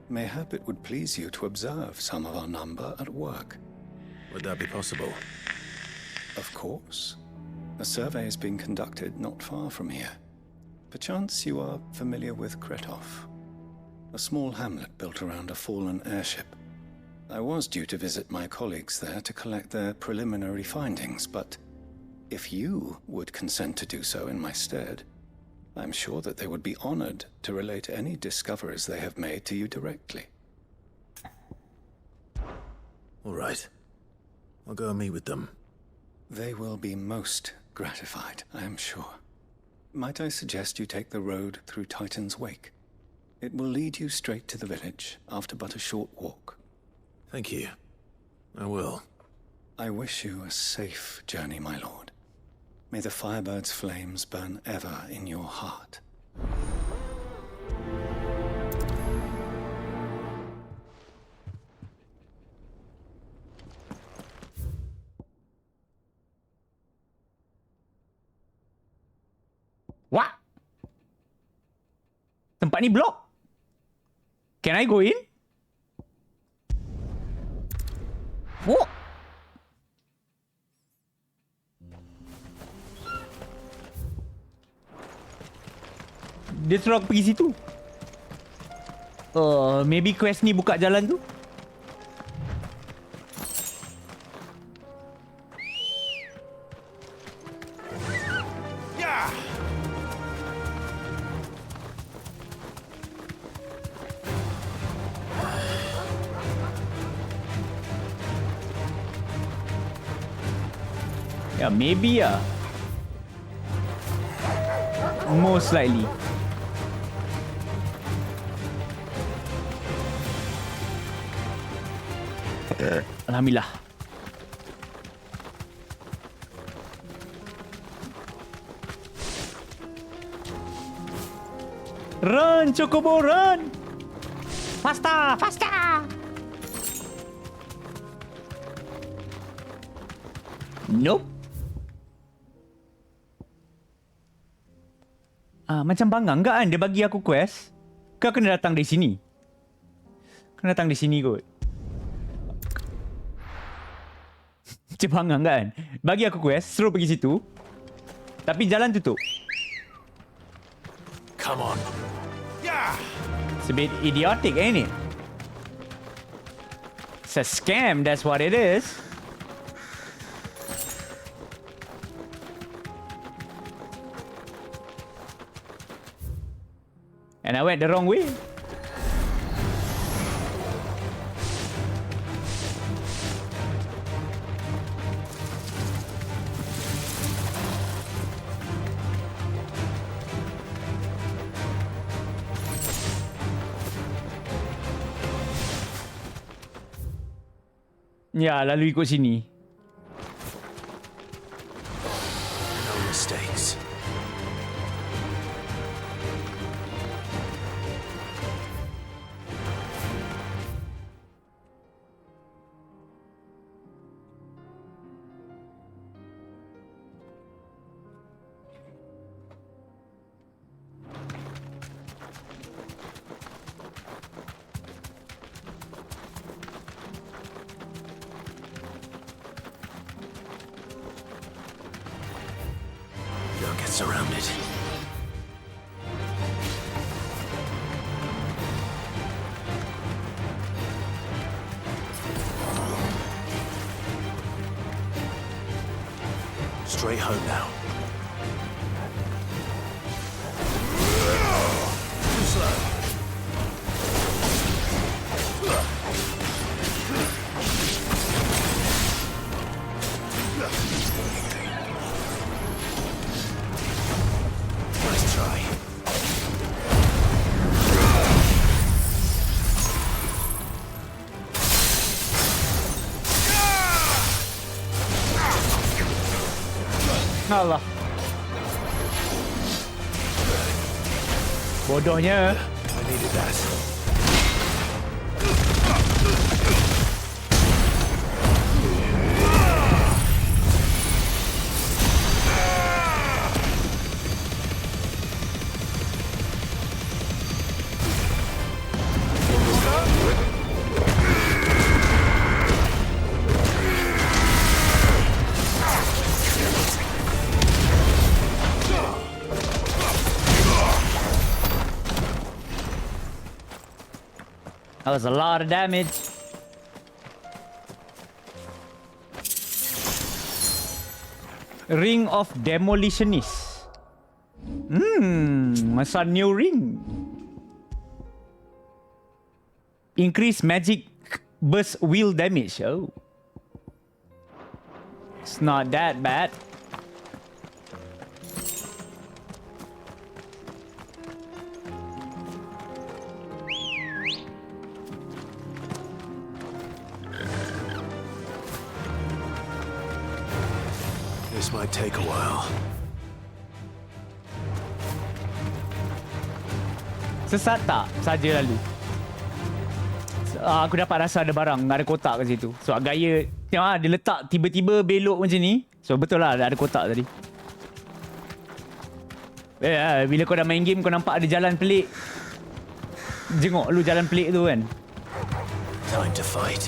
mayhap it would please you to observe some of our number at work. Would that be possible? Of course. A survey is being conducted not far from here. Perchance you are familiar with Kretov, a small hamlet built around a fallen airship. I was due to visit my colleagues there to collect their preliminary findings, but if you would consent to do so in my stead, I'm sure that they would be honored to relate any discoveries they have made to you directly. All right. I'll go and meet with them. They will be most gratified, I am sure. Might I suggest you take the road through Titan's Wake? It will lead you straight to the village after but a short walk. Thank you. I will. I wish you a safe journey, my lord. May the Firebird's flames burn ever in your heart. What? Tempat ni block. Can I go in? What? Dia suruh aku pergi situ. Maybe quest ni buka jalan tu. Yeah, maybe most likely. Alhamdulillah. Run, Chocobo, run! Faster, faster! Nope. Macam bangang ke kan dia bagi aku quest? Kau kena datang dari sini. Kena datang dari sini kot. Macam bangang kan? Bagi aku quest, suruh pergi situ. Tapi jalan tutup. Come on. It's a bit idiotic, ain't it? It's a scam, that's what it is. And I went the wrong way. Ya, lalu ikut sini. No mistakes. surrounded. Straight home now. Too slow. Nice try. Allah. Bodohnya. I needed that. That was a lot of damage. Ring of Demolitionist. Masa new ring. Increase magic burst wheel damage. Oh. It's not that bad. This might take a while. Sesat tak saja lalu? Aku dapat rasa ada barang, ada kotak kat situ. So gaya tengok dia letak tiba-tiba belok macam ni. So betul lah ada kotak tadi. Bila kau dah main game kau nampak ada jalan pelik. Jengok lu jalan pelik tu kan. Time to fight.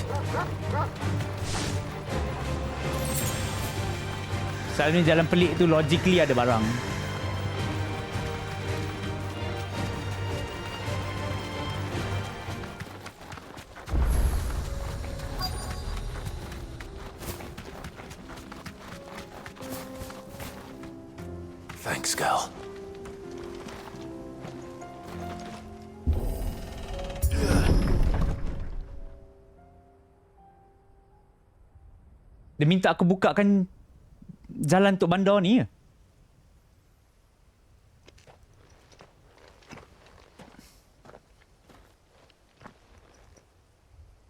Selalunya jalan pelik tu logically ada barang. Thanks, girl. Dia minta aku bukakan jalan untuk bandar ni ya?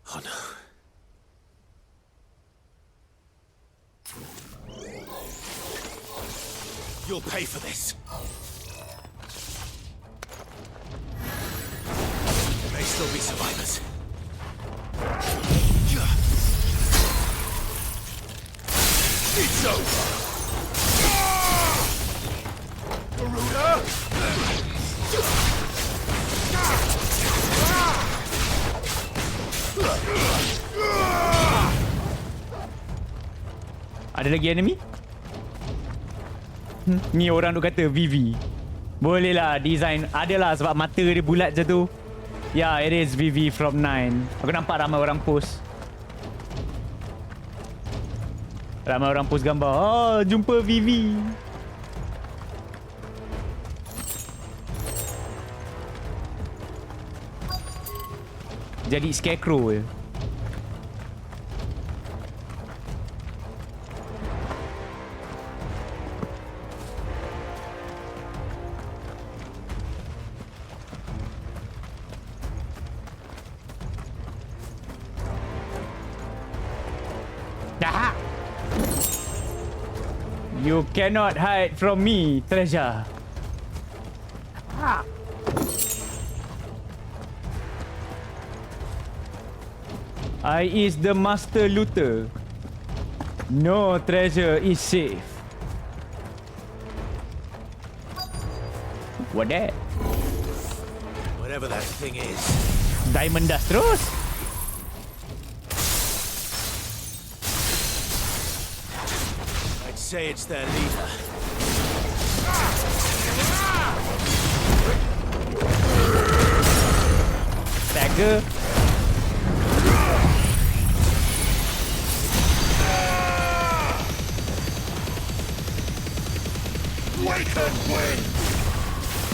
Oh no. You'll pay for this. There may still be survivors. It's over. Garuda! Ada lagi enemy? Ni orang tu kata VV. Boleh lah design. Adalah sebab mata dia bulat je tu. Yeah, it is VV from 9. Aku nampak ramai orang post. Ramai orang post gambar. Oh, jumpa VV. Jadi scarecrow je. Dah. You cannot hide from me, treasure. I is the master looter. No treasure is safe. What that? Whatever that thing is. Diamond dust terus. I'd say it's their leader. Stagger. Wake and win!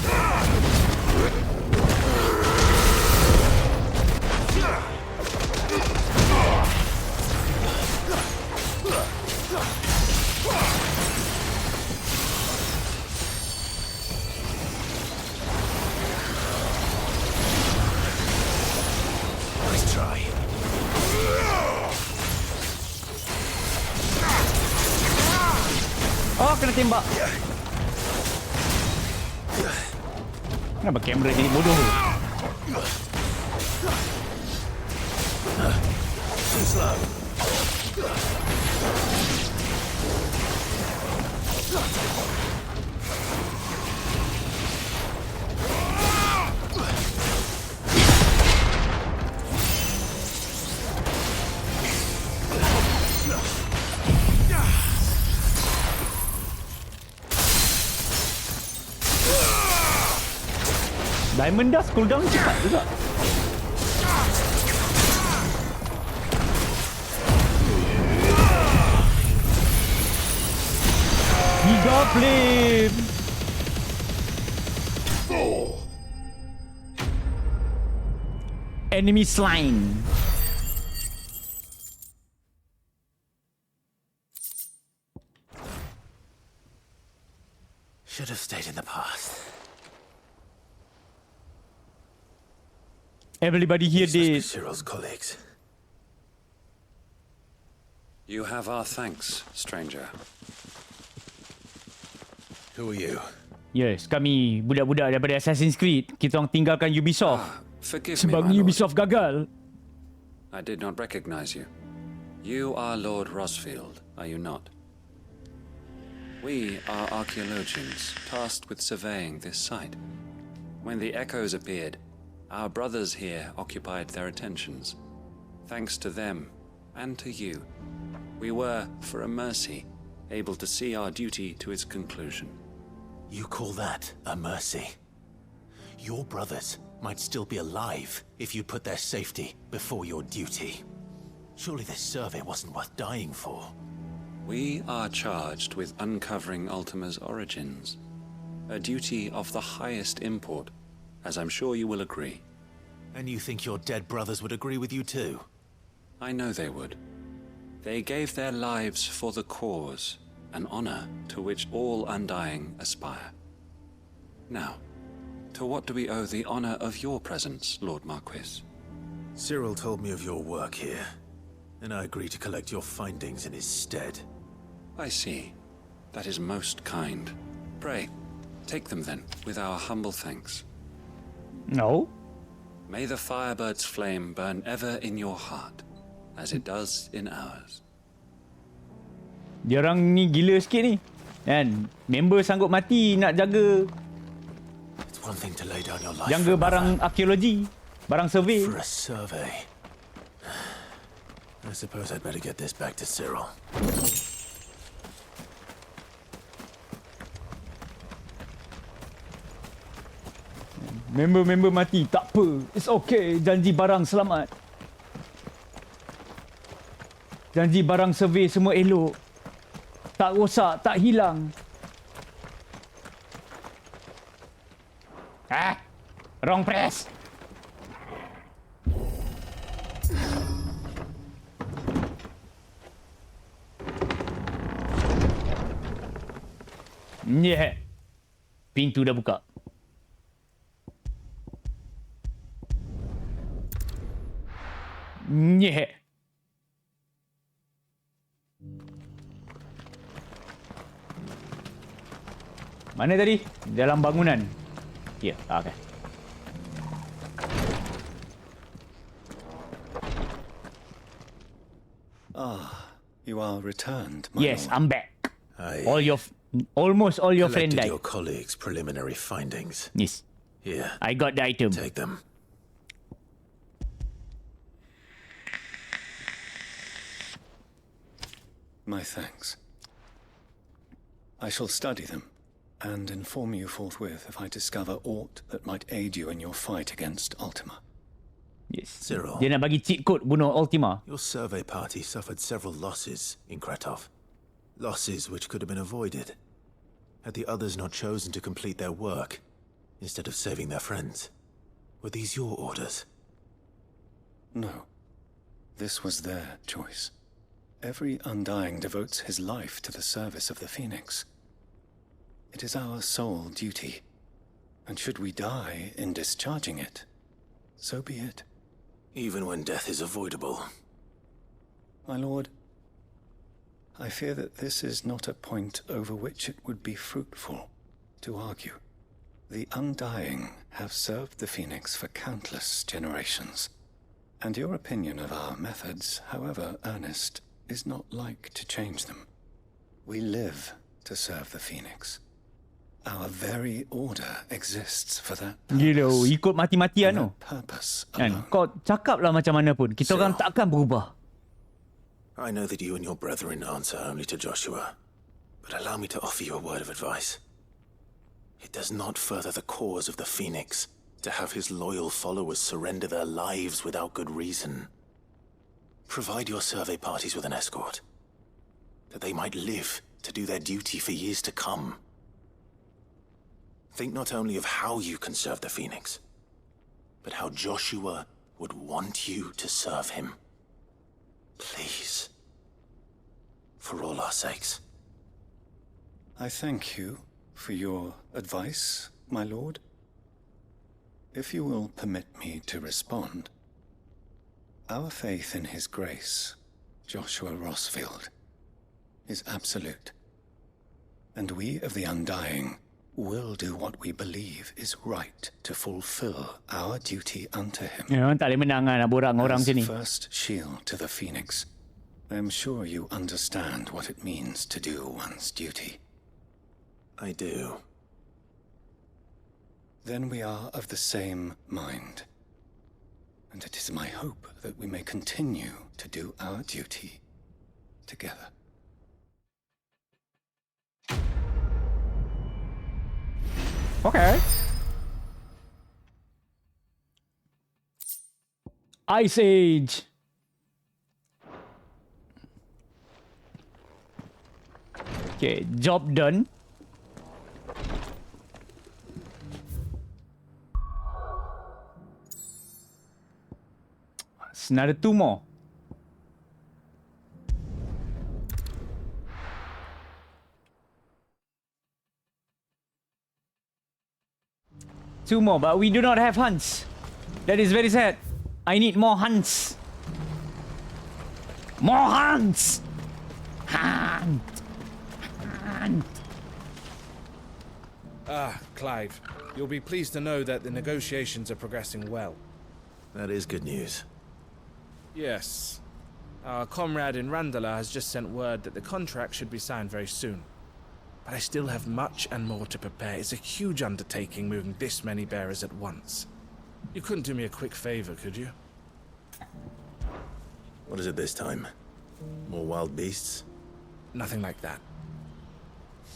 Nice try. Oh, kena tembak. Kenapa kamera jadi bodoh? Too slow. Diamond Dust cooldown cepat juga. Giga Flame. Enemy slain. Should have stayed in the past. Everybody here did. Cyril's colleagues. You have our thanks, stranger. Who are you? Yes, kami budak-budak daripada Assassin's Creed. Kita orang tinggalkan Ubisoft. Forgive me, Sebab my lord. Ubisoft gagal. I did not recognize you. You are Lord Rosfield, are you not? We are archaeologians tasked with surveying this site. When the echoes appeared, our brothers here occupied their attentions. Thanks to them, and to you, we were, for a mercy, able to see our duty to its conclusion. You call that a mercy? Your brothers might still be alive if you put their safety before your duty. Surely this survey wasn't worth dying for. We are charged with uncovering Ultima's origins, a duty of the highest import, as I'm sure you will agree. And you think your dead brothers would agree with you too? I know they would. They gave their lives for the cause, an honor to which all undying aspire. Now, to what do we owe the honor of your presence, Lord Marquis? Cyril told me of your work here, and I agreed to collect your findings in his stead. I see. That is most kind. Pray, take them then, with our humble thanks. No. May the Firebird's flame burn ever in your heart, as it does in ours. Dia orang ni gila sikit ni. Kan? Member sanggup mati nak jaga It's one thing to lay down your life jaga for barang another. arkeologi, barang survey. For a survey. I suppose I'd better get this back to Cyril. Member mati, tak apa. It's okay, janji barang selamat. Janji barang survey semua elok. Tak rosak, tak hilang. Wrong press. Yeah. Pintu dah buka. Yeah. Mana tadi? Dalam bangunan. Ya, yeah, okey. Ah, you are returned, my Yes, lord. I'm back. I Almost all your friends collected died. your colleagues' preliminary findings. Yes. Here. I got the item. Take them. My thanks. I shall study them. and inform you forthwith if I discover aught that might aid you in your fight against Ultima. Yes. Cyril. Dia nak bagi cheat code bunuh Ultima. Your survey party suffered several losses in Kretov. Losses which could have been avoided had the others not chosen to complete their work instead of saving their friends. Were these your orders? No. This was their choice. Every Undying devotes his life to the service of the Phoenix. It is our sole duty, and should we die in discharging it, so be it. Even when death is avoidable. My lord, I fear that this is not a point over which it would be fruitful to argue. The Undying have served the Phoenix for countless generations, and your opinion of our methods, however earnest, is not like to change them. We live to serve the Phoenix. Our very order exists for that purpose. Gila, ikut mati-matian tu. Purpose Kan? Kau cakaplah macam mana pun, kita orang takkan berubah. I know that you and your brethren answer only to Joshua, but allow me to offer you a word of advice. It does not further the cause of the Phoenix to have his loyal followers surrender their lives without good reason. Provide your survey parties with an escort, that they might live to do their duty for years to come. Think not only of how you can serve the Phoenix, but how Joshua would want you to serve him. Please. For all our sakes. I thank you for your advice, my lord. If you will permit me to respond, our faith in his grace, Joshua Rossfield, is absolute. And we of the Undying will do what we believe is right to fulfill our duty unto him. Ya, tak boleh menang nak borang orang macam ni. As first shield to the Phoenix, I am sure you understand what it means to do one's duty. I do. Then we are of the same mind. And it is my hope that we may continue to do our duty together. Okay. Ice Age. Okay, job done. It's another 2 more. Two more, but we do not have hunts. That is very sad. I need more hunts. More hunts! Hunt! Hunt! Ah, Clive. You'll be pleased to know that the negotiations are progressing well. That is good news. Yes. Our comrade in Randala has just sent word that the contract should be signed very soon. But I still have much and more to prepare. It's a huge undertaking moving this many bearers at once. You couldn't do me a quick favor, could you? What is it this time? More wild beasts? Nothing like that.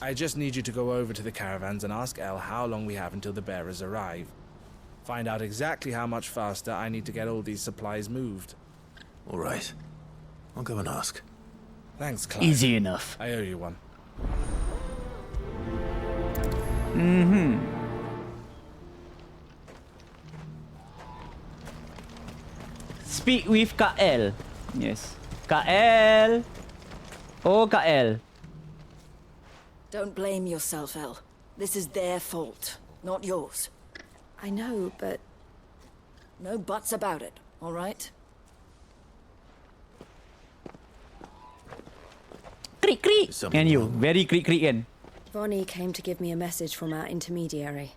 I just need you to go over to the caravans and ask El how long we have until the bearers arrive. Find out exactly how much faster I need to get all these supplies moved. All right. I'll go and ask. Thanks, Clive. Easy enough. I owe you one. Mm-hmm. Speak with KL. Yes. KL. Oh, KL. Don't blame yourself, El. This is their fault, not yours. I know, but... No buts about it, all right? Creak, creak. And you, very creak, creak in. Vonnie came to give me a message from our intermediary.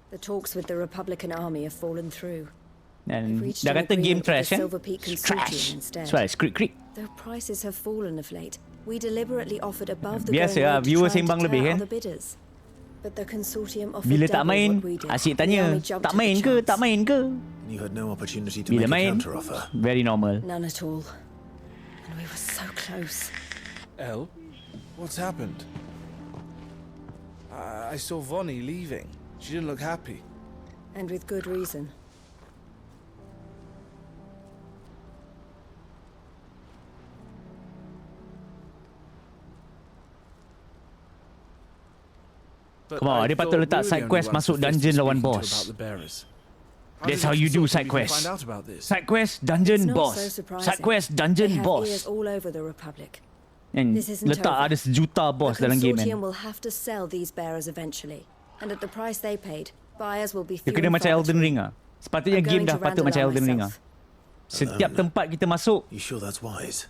The talks with the Republican army have fallen through. Dan dah kata game trash kan? Trash. That's why it's creak, creak. Though prices have fallen of late, we deliberately offered above the Biasa going lah, rate to viewer try and sembang deter lebih kan? other bidders. But the consortium offered Bila tak double main, what we did. asyik The tanya, army jumped tak at the main ke, chance. tak main ke? You had no opportunity to Bila make a main, counteroffer. very normal. None at all. And we were so close. El, what's happened? I saw Vonnie leaving. She didn't look happy. And with good reason. Come on, dia patut letak side quest masuk dungeon lawan boss. That's how you do side quest. Side quest, dungeon, boss. Side quest, dungeon, boss. All over the Republic. And This isn't letak over. ada sejuta boss The dalam game consortium kan. will have to sell these bearers eventually, and at the price they paid, buyers will be Dia few kena and macam far Elden between. Ring ah. Sepatutnya I'm game going dah to patut macam Randall Elden Ring ah. myself. Setiap tempat kita masuk, You sure that's wise?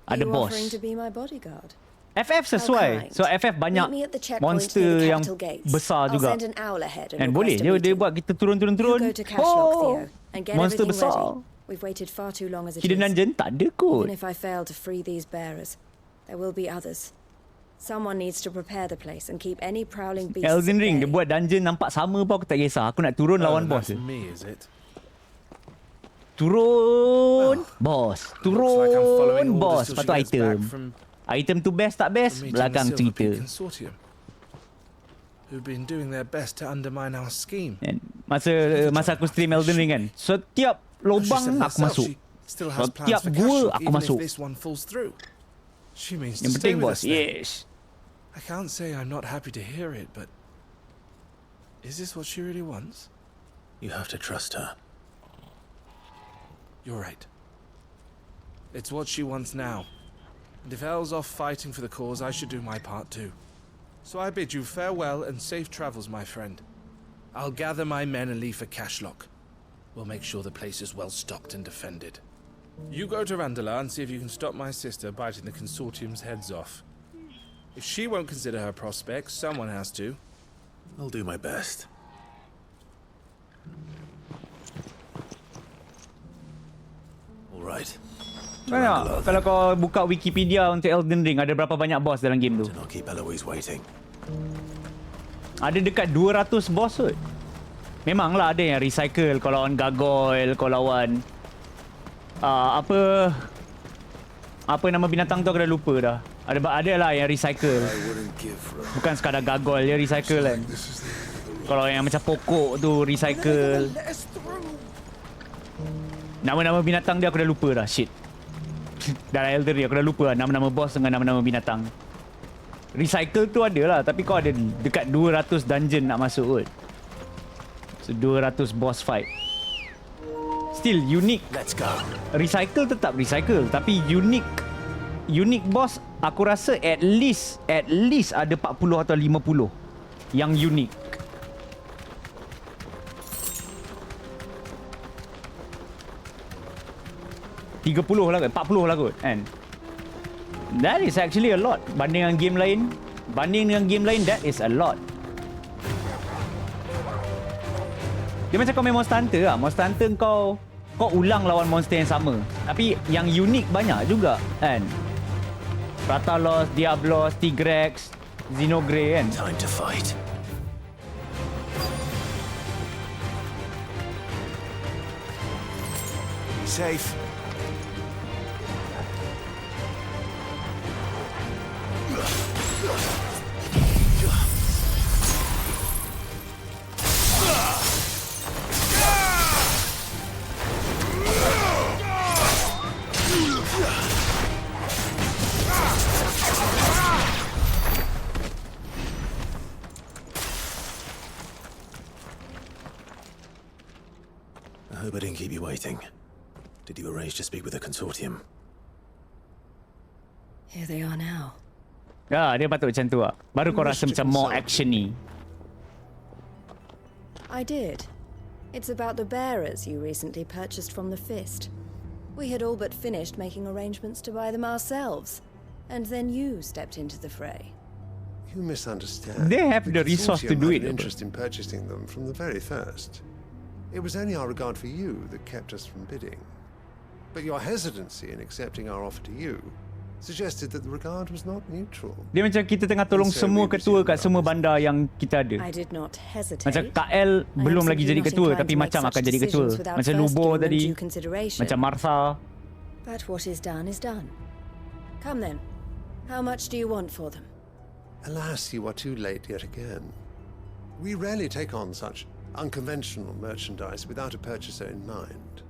ada You boss. offering to be my bodyguard? FF sesuai. So FF banyak Meet me at the checkpoint monster near the yang capital gates. besar I'll juga. send an owl ahead and And request boleh a dia meeting. buat kita turun. You go to Cashlock, Theo, and get monster everything besar. ready. We've waited far too long as it Hidden is. dungeon tak ada kot. Even if I fail to free these bearers, there will be others. Someone needs to prepare the place and keep any prowling beasts Elden at Ring bay. dia buat dungeon nampak sama pun aku tak kisah. Aku nak turun lawan boss je. Me, is it? Turun boss. like I'm following Turun boss. orders till Lepas she tu gets back item. from- Item tu best tak best, Meeting belakang the Silver Peak cerita. Consortium, who've been doing their best to undermine our scheme. And masa aku stream Elden Ring kan, setiap lubang aku masuk. Still has plans Setiap for gua Cashlock, aku even masuk. if this one falls through. She means Yang to stay penting with boss, us then. yes. I can't say I'm not happy to hear it, but is this what she really wants? You have to trust her. You're right. It's what she wants now. And if Elle's off fighting for the cause, I should do my part too. So I bid you farewell and safe travels, my friend. I'll gather my men and leave for Cashlock. We'll make sure the place is well stocked and defended. You go to Randala and see if you can stop my sister biting the consortium's heads off. If she won't consider her prospects, someone has to. I'll do my best. All right. Banyak. Kalau kau buka Wikipedia untuk Elden Ring, ada berapa banyak boss dalam game tu? Do not keep Eloise waiting. Ada dekat 200 boss kot. Memanglah ada yang recycle kalau lawan gargoyle, kalau lawan apa nama binatang tu aku dah lupa dah. Ada lah yang recycle. Bukan sekadar gargoyle, dia recycle kan. Kalau yang macam pokok tu recycle. Nama-nama binatang dia aku dah lupa dah. Shit. Dalam Elden Ring aku dah lupa lah nama-nama boss dengan nama-nama binatang. Recycle tu ada lah, tapi kau ada dekat 200 dungeon nak masuk kot. So 200 boss fight. Still unique. Let's go. Recycle tetap recycle, tapi unique boss aku rasa at least ada 40 atau 50 yang unique. lah kot, 40 lah kot kan. That is actually a lot banding dengan game lain. That is a lot. Dia macam kau main Monster Hunter lah. Monster Hunter kau ulang lawan monster yang sama. Tapi yang unik banyak juga kan. Ratalos, Diablos, Tigrex, Xenogray kan. Time to fight. Be safe. I hope I didn't keep you waiting. Did you arrange to speak with the consortium? Here they are now. Ya, dia patut macam tu lah. Baru kau rasa macam more action ni. I did. It's about the bearers you recently purchased from the Fist. We had all but finished making arrangements to buy them ourselves, and then you stepped into the fray. You misunderstand. They have the resource to consortium do had it, an but- interest in purchasing them from the very first. It was only our regard for you that kept us from bidding. But your hesitancy in accepting our offer to you suggested that the regard was not neutral. Dia macam kita tengah tolong semua ketua kat semua bandar yang kita ada. I did not hesitate. Macam KL belum lagi jadi ketua tapi macam akan jadi ketua. Macam Lubo tadi. Macam Martha. But what is done is done. Come then. How much do you want for them? Alas, you are too late yet again. We rarely take on such unconventional merchandise without a purchaser in mind.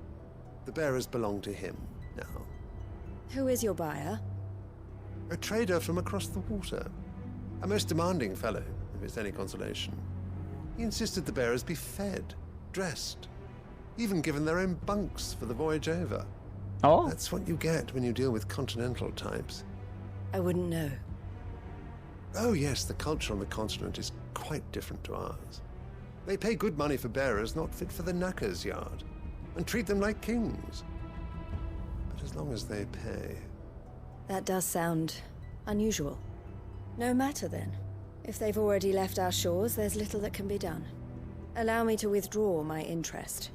The bearers belong to him now. Who is your buyer? A trader from across the water. A most demanding fellow, if it's any consolation. He insisted the bearers be fed, dressed, even given their own bunks for the voyage over. Oh. That's what you get when you deal with continental types. I wouldn't know. Oh yes, the culture on the continent is quite different to ours. They pay good money for bearers not fit for the knacker's yard, and treat them like kings. But as long as they pay... That does sound unusual. No matter then. If they've already left our shores, there's little that can be done. Allow me to withdraw my interest.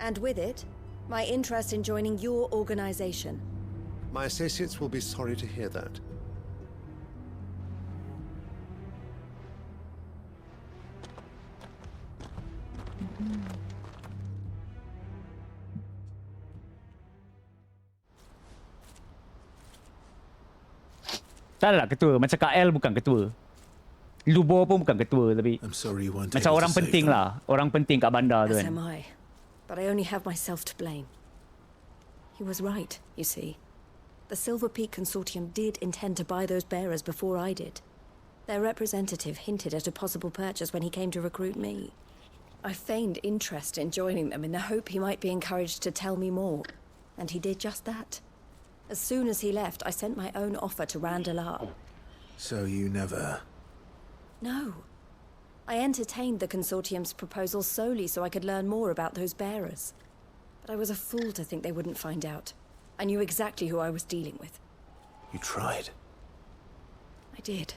And with it, my interest in joining your organization. My associates will be sorry to hear that. Salah ketua. Macam KL bukan ketua. Lubo pun bukan ketua tapi I'm sorry you weren't macam able orang to save penting them. lah. Orang penting kat bandar tu As kan. am I. But I only have myself to blame. He was right, you see. The Silver Peak Consortium did intend to buy those bearers before I did. Their representative hinted at a possible purchase when he came to recruit me. I feigned interest in joining them in the hope he might be encouraged to tell me more. And he did just that. As soon as he left, I sent my own offer to Randalar. So you never... No. I entertained the Consortium's proposal solely so I could learn more about those bearers. But I was a fool to think they wouldn't find out. I knew exactly who I was dealing with. You tried. I did.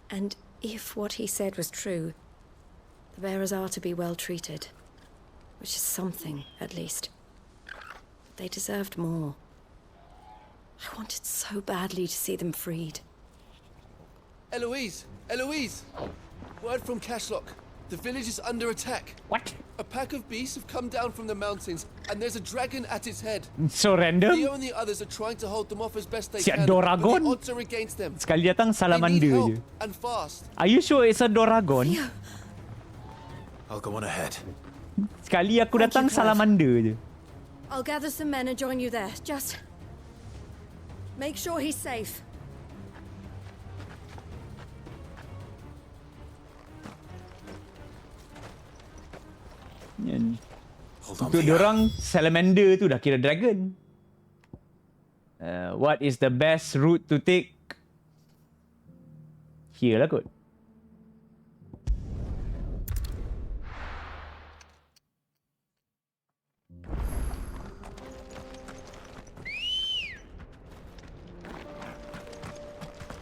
And if what he said was true, the bearers are to be well treated. Which is something, at least. They deserved more. I wanted so badly to see them freed. Eloise! Eloise! Word from Cashlock. The village is under attack. What? A pack of beasts have come down from the mountains, and there's a dragon at its head. So random. Theo and the others are trying to hold them off as best they Siap can, but Doragon. the odds are against them. Sekali datang They need salamander help, je. and fast. Are you sure it's a Doragon? I'll go on ahead. Sekali aku datang salamander je. I'll gather some men and join you there. Just... make sure he's safe. Untuk diorang salamander tu dah kira dragon. What is the best route to take? Here lah kot.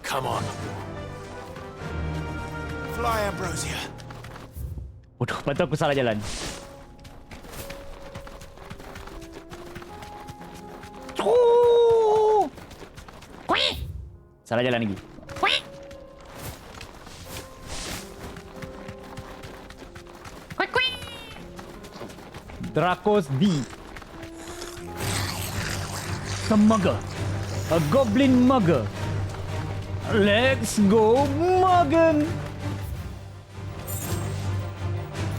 Come on. Fly, Ambrosia. Waduh, patut aku salah jalan. Oh! Salah jalan lagi. Draco's D. A mugger. A goblin mugger. Let's go mugging.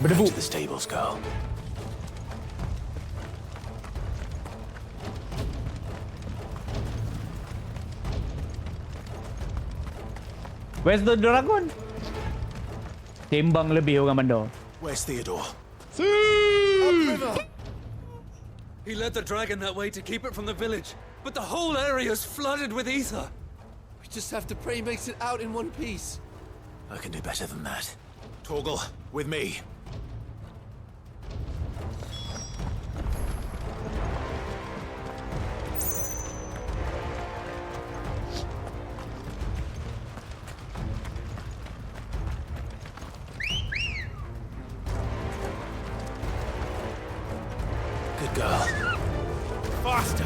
Back to the stables, girl. Where's the dragon? Timbang lebih orang bandar. Where's Theodore? Upriver! He led the dragon that way to keep it from the village, but the whole area's flooded with ether. We just have to pray he makes it out in one piece. I can do better than that. Torgal, with me. Good girl. Faster!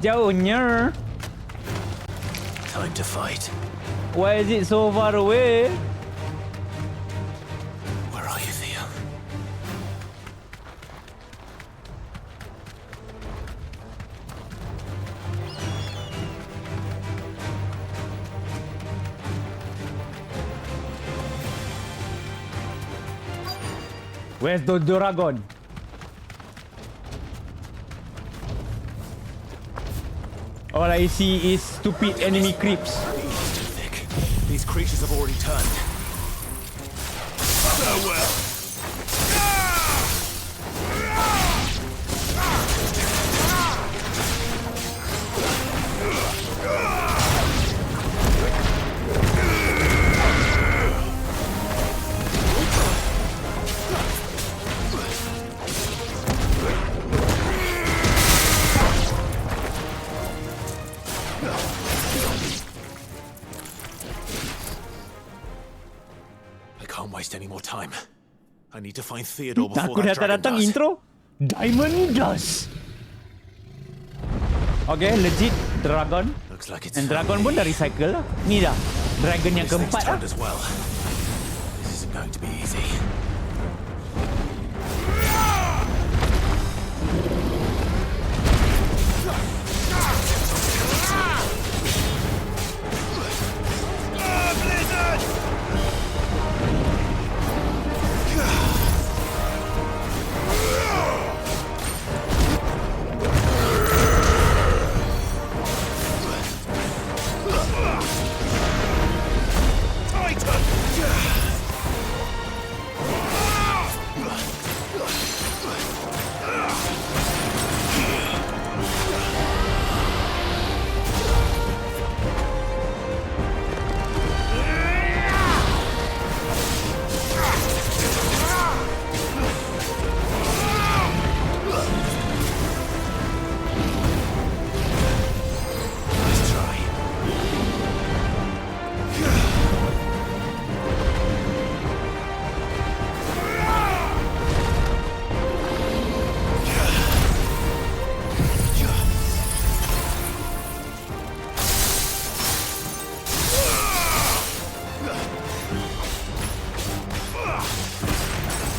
Jauhnya. Time to fight. Why is it so far away? Where are you, Theo? Where's the dragon? All I see is stupid enemy creeps. These creatures have already turned. Farewell. I can't waste any more time. I need to find Theodore before Aku that dragon datang does. intro Diamond Dust. Okay, legit dragon. Looks like it's And dragon pun dah recycle lah. Ni dah dragon yang This thing's keempat lah. turned as well. This isn't going to be easy.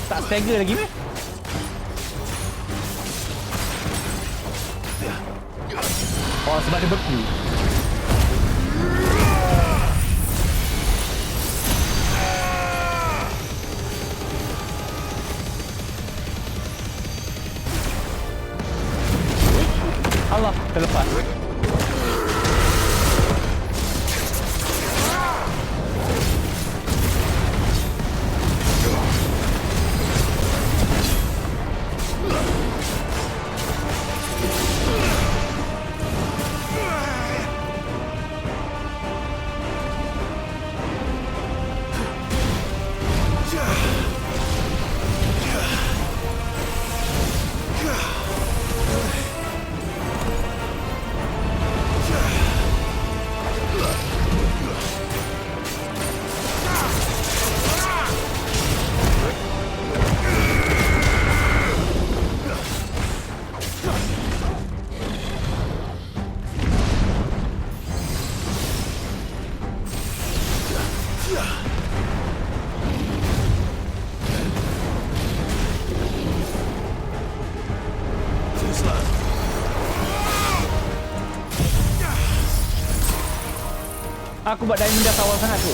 Tak stagger lagi meh? Oh, sebab dia beku. Allah, terlepas. Aku buat diamond dah awal sangat tu.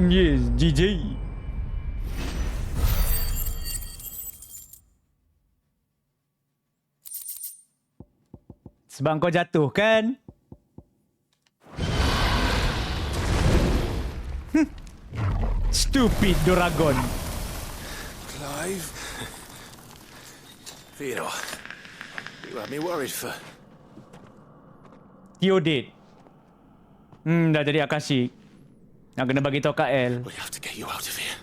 Yes, GG. Sebab kau jatuh kan? Stupid dragon. Clive? Theodore, you had me worried for... Theodate. Dah jadi Akashic. Nak kena bagi tahu Kak El. We have to get you out of here.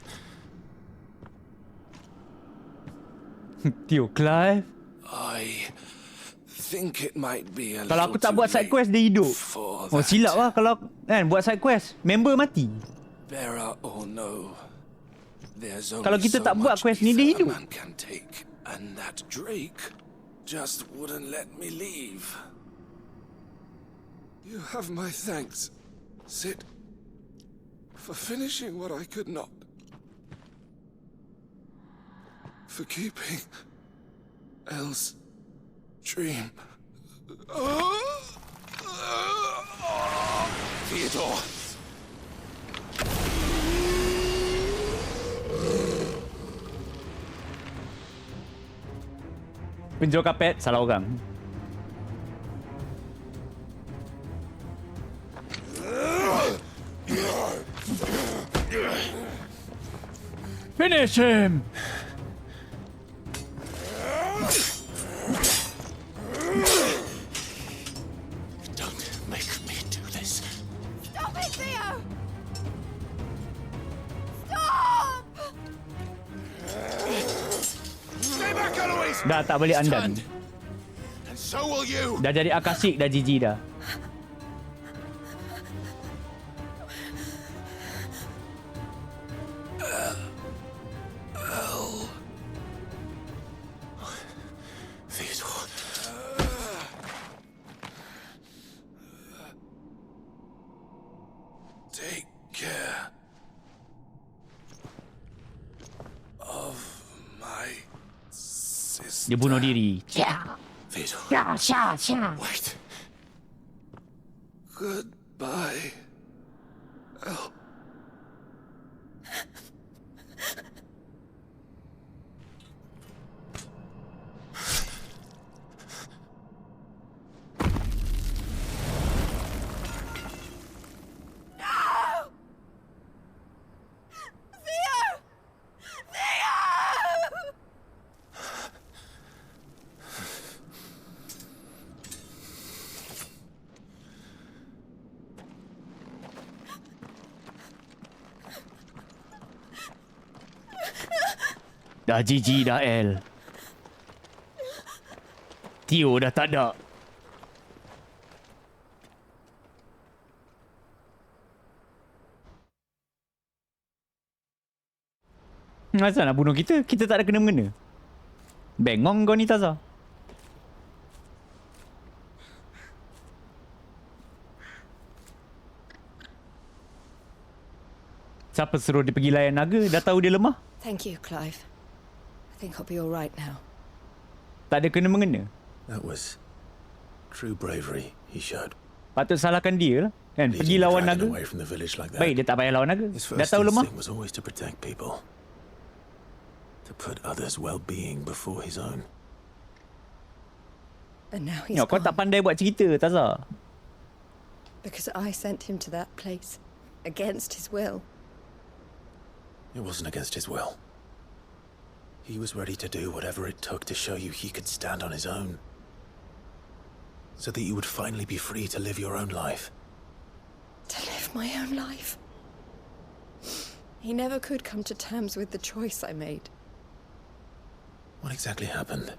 Tio Clive. I think it might be a Kalau aku little tak too buat side late quest dia hidup. for Oh that. silap lah kalau kan buat side quest member mati. Bearer or no, there's Kalau only kita so tak buat much quest ni, dia ether a hidup. man can take, and that Drake just wouldn't let me leave. You have my thanks, Sid, for finishing what I could not. For keeping Elle's dream. Theodore! Penjual kapet, salah orang. Finish him! Don't make me do this. Stop it, Theo! Stop! Stay back, Eloise! Dah tak boleh andan. And so will you! Dah jadi akasik, dah jijik dah. Theodore. Take care of my sister. Dia bunuh diri. Theodore. Wait. Goodbye. Elle. Dah jijik dah El. Theo dah tak ada. Asal nak bunuh kita? Kita tak ada kena-mengena. Bengong kau ni, Taza. Siapa suruh dia pergi layan naga? Dah tahu dia lemah. Thank you, Clive. I think I'll be all right now. Tak ada kena-mengena. That was true bravery he showed. Patut salahkan dia lah. Kan? Pergi lawan naga. Away from the village like that. Baik, dia tak payah lawan naga. His Dah first tahu lemah. instinct was always to protect people. To put others' well-being before his own. And now he's Ya, kau gone. tak pandai buat cerita, Taza. Because I sent him to that place. Against his will. It wasn't against his will. He was ready to do whatever it took to show you he could stand on his own. So that you would finally be free to live your own life. To live my own life. He never could come to terms with the choice I made. What exactly happened?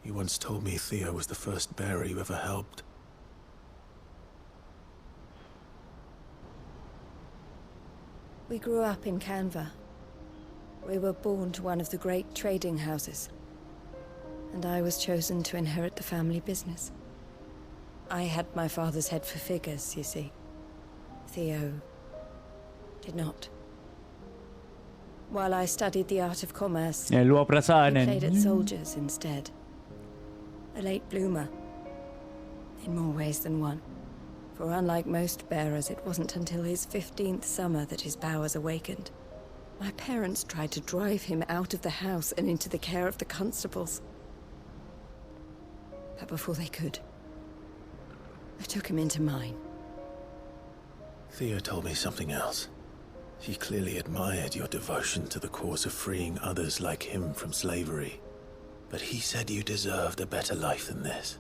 You once told me Theo was the first bearer you ever helped. We grew up in Canva. We were born to one of the great trading houses. And I was chosen to inherit the family business. I had my father's head for figures, you see. Theo did not. While I studied the art of commerce, Ya, luar perasaan he kan. played at soldiers instead. A late bloomer. In more ways than one. For unlike most bearers, it wasn't until his 15th summer that his powers awakened. My parents tried to drive him out of the house and into the care of the constables. But before they could, I took him into mine. Theo told me something else. He clearly admired your devotion to the cause of freeing others like him from slavery. But he said you deserved a better life than this.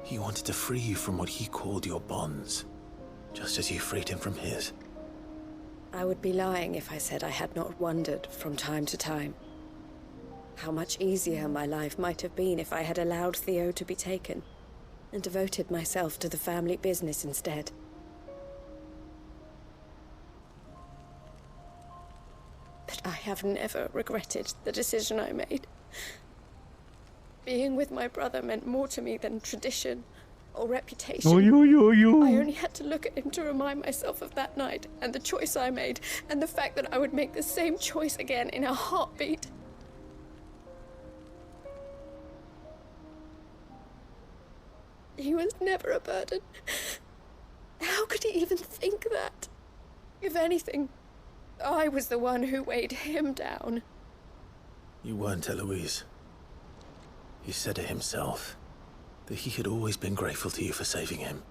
He wanted to free you from what he called your bonds, just as you freed him from his. I would be lying if I said I had not wondered from time to time how much easier my life might have been if I had allowed Theo to be taken and devoted myself to the family business instead. have never regretted the decision I made. Being with my brother meant more to me than tradition or reputation. I only had to look at him to remind myself of that night and the choice I made and the fact that I would make the same choice again in a heartbeat. He was never a burden. How could he even think that? If anything, I was the one who weighed him down. You weren't, Eloise. He said it himself, that he had always been grateful to you for saving him,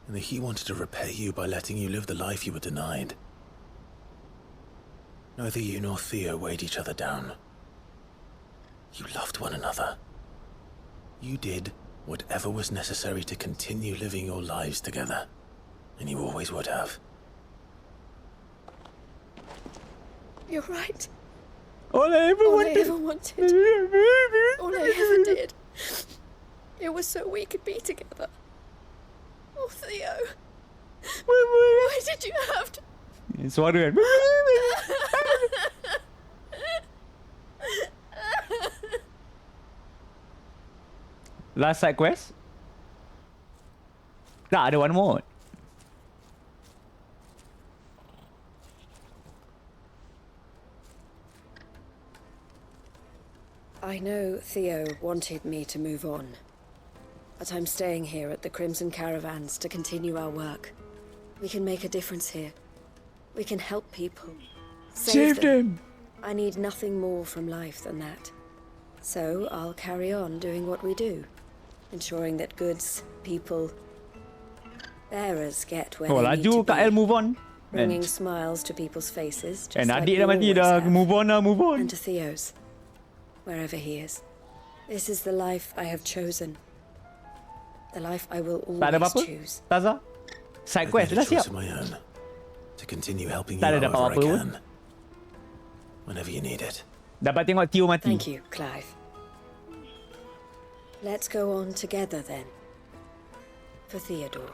and that he wanted to repay you by letting you live the life you were denied. Neither you nor Theo weighed each other down. You loved one another. You did whatever was necessary to continue living your lives together, and you always would have. You're right. All I ever wanted. All I ever did. It was so we could be together. Oh, Theo. Why did you have to... Suara kan. Last side quest? Tak, ada one more. I know Theo wanted me to move on, but I'm staying here at the Crimson Caravans to continue our work. We can make a difference here. We can help people. Save them. I need nothing more from life than that. So I'll carry on doing what we do, ensuring that goods, people, bearers get where they need to laju Kak El be. move on. Bringing smiles to people's faces, just And like adik you dah mati always dah. have. Move on lah, move on. And to Theo's, wherever he is. This is the life I have chosen. The life I will Tak ada always apa-apa? choose. Taza? Side quest I've made dah a choice siap. of my own, to continue helping you Tak ada dapat however I apa-apa pun. can, whenever you need it. Dapat tengok Theo mati. Thank you, Clive. Let's go on together then. For Theodore.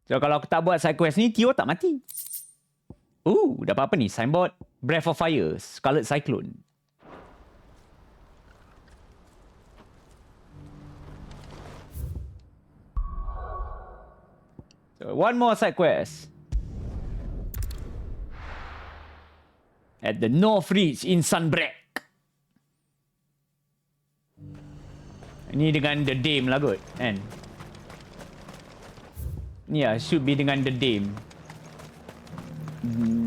So kalau aku tak buat side quest ni, Theo tak mati. Dapat apa ni? Signboard. Breath of Fire. Scarlet Cyclone. So one more side quest. At the North Reach in Sunbreak. Ini dengan The Dame lah kot, kan? Yeah, should be dengan The Dame.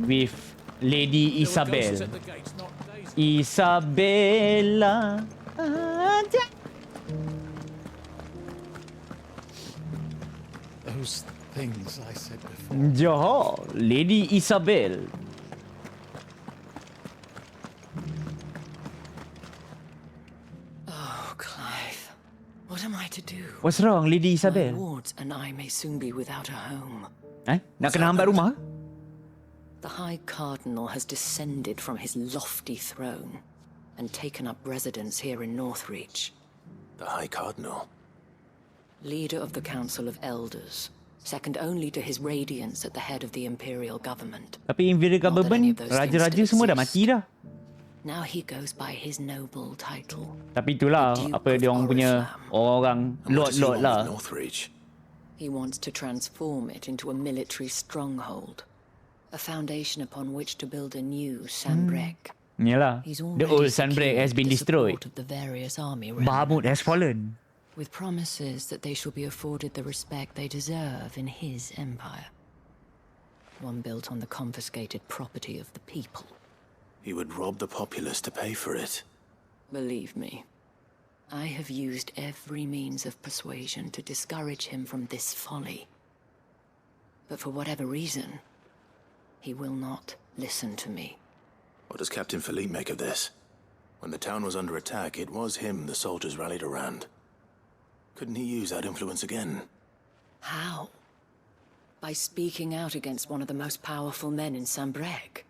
With Lady Isabel. Isabella. Those things I said before. Johor, Lady Isabel. Oh, Clive. What am I to do? What's wrong, Lady My Isabel? wards and I may soon be without a home. Nak kena hambat rumah? The High Cardinal has descended from his lofty throne and taken up residence here in Northreach. The High Cardinal? Leader of the Council of Elders, second only to his radiance at the head of the Imperial government. Tapi Imperial government, raja-raja semua dah mati dah. Now he goes by his noble title. Tapi itulah apa dia orang punya orang lord-lord lah. He wants to transform it into a military stronghold, a foundation upon which to build a new Sanbreque. Yalah, the old Sunbreak has been destroyed. Of the various army Bahamut has fallen. with promises that they shall be afforded the respect they deserve in his empire. One built on the confiscated property of the people. He would rob the populace to pay for it. Believe me, I have used every means of persuasion to discourage him from this folly. But for whatever reason, he will not listen to me. What does Captain Philippe make of this? When the town was under attack, it was him the soldiers rallied around. Couldn't he use that influence again? How? By speaking out against one of the most powerful men in Sanbreque.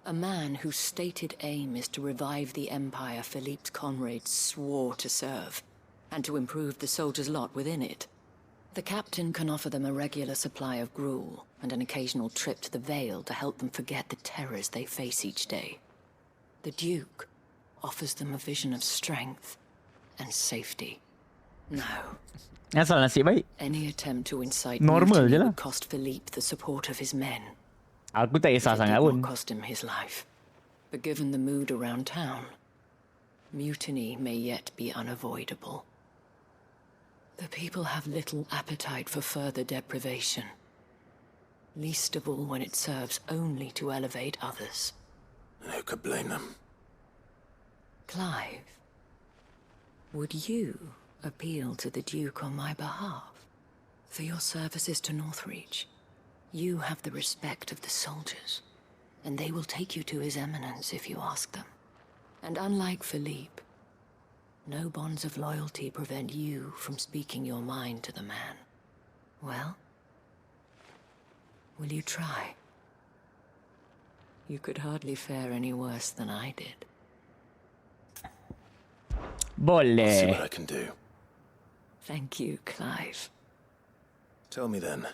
A man whose stated aim is to revive the empire Philippe's comrades swore to serve, and to improve the soldiers' lot within it. The captain can offer them a regular supply of gruel and an occasional trip to the Vale to help them forget the terrors they face each day. The Duke offers them a vision of strength and safety. No. Asal nasib baik. Any attempt to incite Normal je mutiny lah. would cost Philippe the support of his men. Aku tak kisah It sangat did pun. not cost him his life. But given the mood around town, mutiny may yet be unavoidable. The people have little appetite for further deprivation, least of all when it serves only to elevate others. Who could blame them? Clive, would you appeal to the Duke on my behalf? For your services to Northreach, you have the respect of the soldiers, and they will take you to His Eminence if you ask them. And unlike Philippe, no bonds of loyalty prevent you from speaking your mind to the man. Well, will you try? You could hardly fare any worse than I did. Boleh. See what I can do. Thank you, Clive. Tell me then,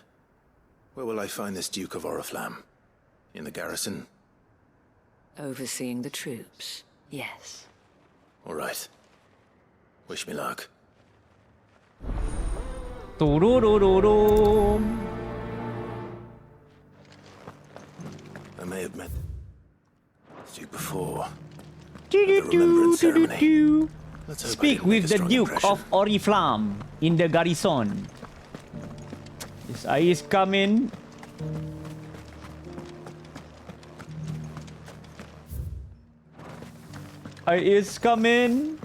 where will I find this Duke of Oriflamme? In the garrison? Overseeing the troops, yes. All right. Wish me luck. Turururum. I may have met this Duke before. At the remembrance ceremony. Let's hope I Speak didn't make with a the strong Duke impression. of Oriflamme in the garrison. This eye is coming. Eye is coming.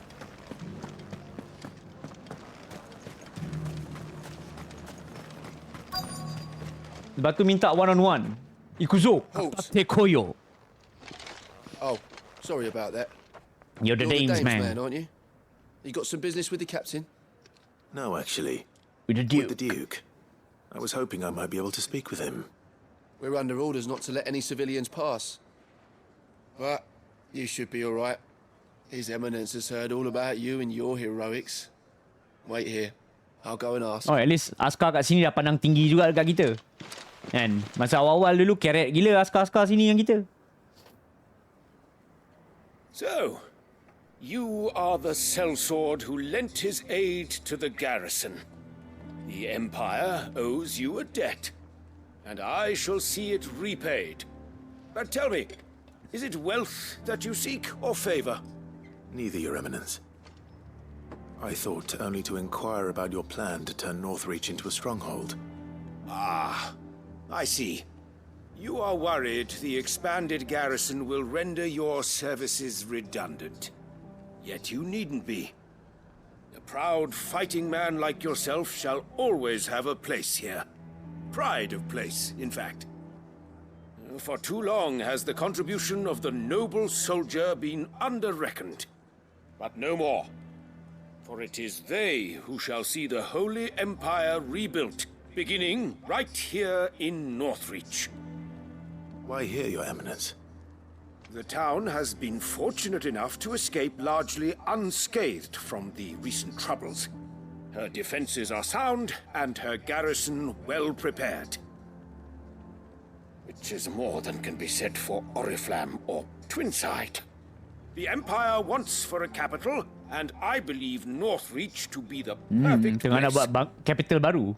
Lepas tu minta one on one. Ikuzo. Halt. Tekoyo. Oh, sorry about that. You're the Danes man. aren't you? You got some business with the captain? No, actually. With the Duke. With the Duke. I was hoping I might be able to speak with him. We're under orders not to let any civilians pass. But you should be all right. His Eminence has heard all about you and your heroics. Wait here. I'll go and ask. Oh, at least askar kat sini dah pandang tinggi juga dekat kita. Kan? Masa awal-awal dulu keret gila askar-askar sini yang kita. So, you are the sellsword who lent his aid to the garrison. The Empire owes you a debt, and I shall see it repaid. But tell me, is it wealth that you seek or favor? Neither, Your Eminence. I thought only to inquire about your plan to turn Northreach into a stronghold. Ah, I see. You are worried the expanded garrison will render your services redundant. Yet you needn't be. A proud fighting man like yourself shall always have a place here. Pride of place, in fact. For too long has the contribution of the noble soldier been under-reckoned. But no more. For it is they who shall see the Holy Empire rebuilt, beginning right here in Northreach. Why here, Your Eminence? The town has been fortunate enough to escape largely unscathed from the recent troubles. Her defenses are sound, and her garrison well prepared. Which is more than can be said for Oriflamme or Twinside. The Empire wants for a capital, and I believe Northreach to be the perfect Tengah nak place. buat capital baru.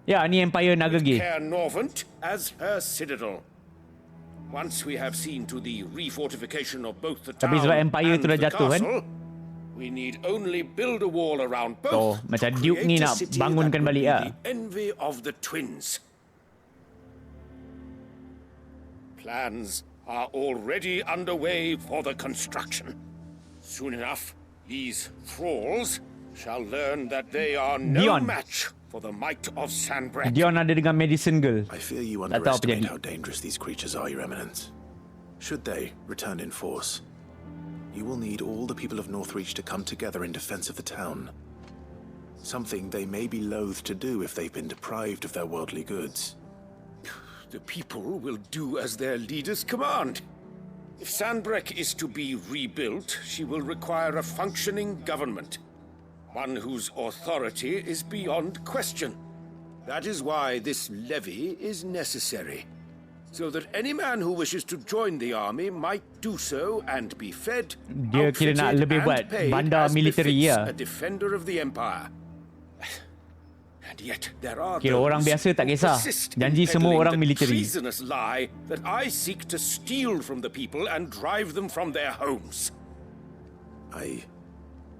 Ya, ni Empire Naga Gate. Care Norvent as her citadel. Once we have seen to the refortification of both the town Tapi sebab Empire and tu dah the jatuh kan? castle, we need only build a wall around both. Oh, macam to Duke ni create a nak city bangunkan that will balik be lah. the envy of the twins. Plans are already underway for the construction. Soon enough, these thralls shall learn that they are no Dion. match for the might of Sanbreque. Dion ada dengan medicine girl. I fear you Tak tahu apa underestimate jadi. how dangerous these creatures are, Your Eminence. Should they return in force, you will need all the people of Northreach to come together in defense of the town. Something they may be loath to do if they've been deprived of their worldly goods. The people will do as their leaders command. If Sanbreque is to be rebuilt, she will require a functioning government. one whose authority is beyond question. That is why this levy is necessary, so that any man who wishes to join the army might do so and be fed, Dia kira nak outfitted, lebih buat and paid bandar as military befits ya. a defender of the empire. And yet there are Kira orang those biasa tak who kisah. persist Janji in semua peddling orang the military. treasonous lie that I seek to steal from the people and drive them from their homes. I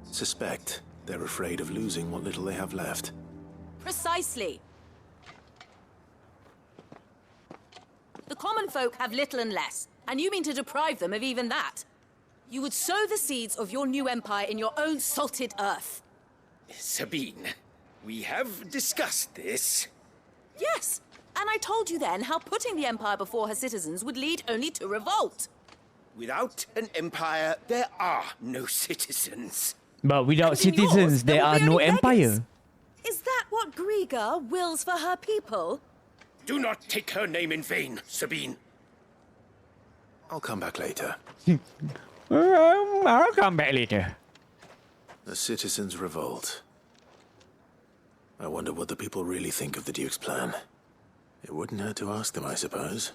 suspect they're afraid of losing what little they have left. Precisely. The common folk have little and less, and you mean to deprive them of even that. You would sow the seeds of your new empire in your own salted earth. Sabine, we have discussed this. Yes, and I told you then how putting the empire before her citizens would lead only to revolt. Without an empire, there are no citizens. But without And in yours, citizens, there will are be no only empire. beggars. Is that what Griga wills for her people? Do not take her name in vain, Sabine. I'll come back later. I'll come back later. The citizens revolt. I wonder what the people really think of the Duke's plan. It wouldn't hurt to ask them, I suppose.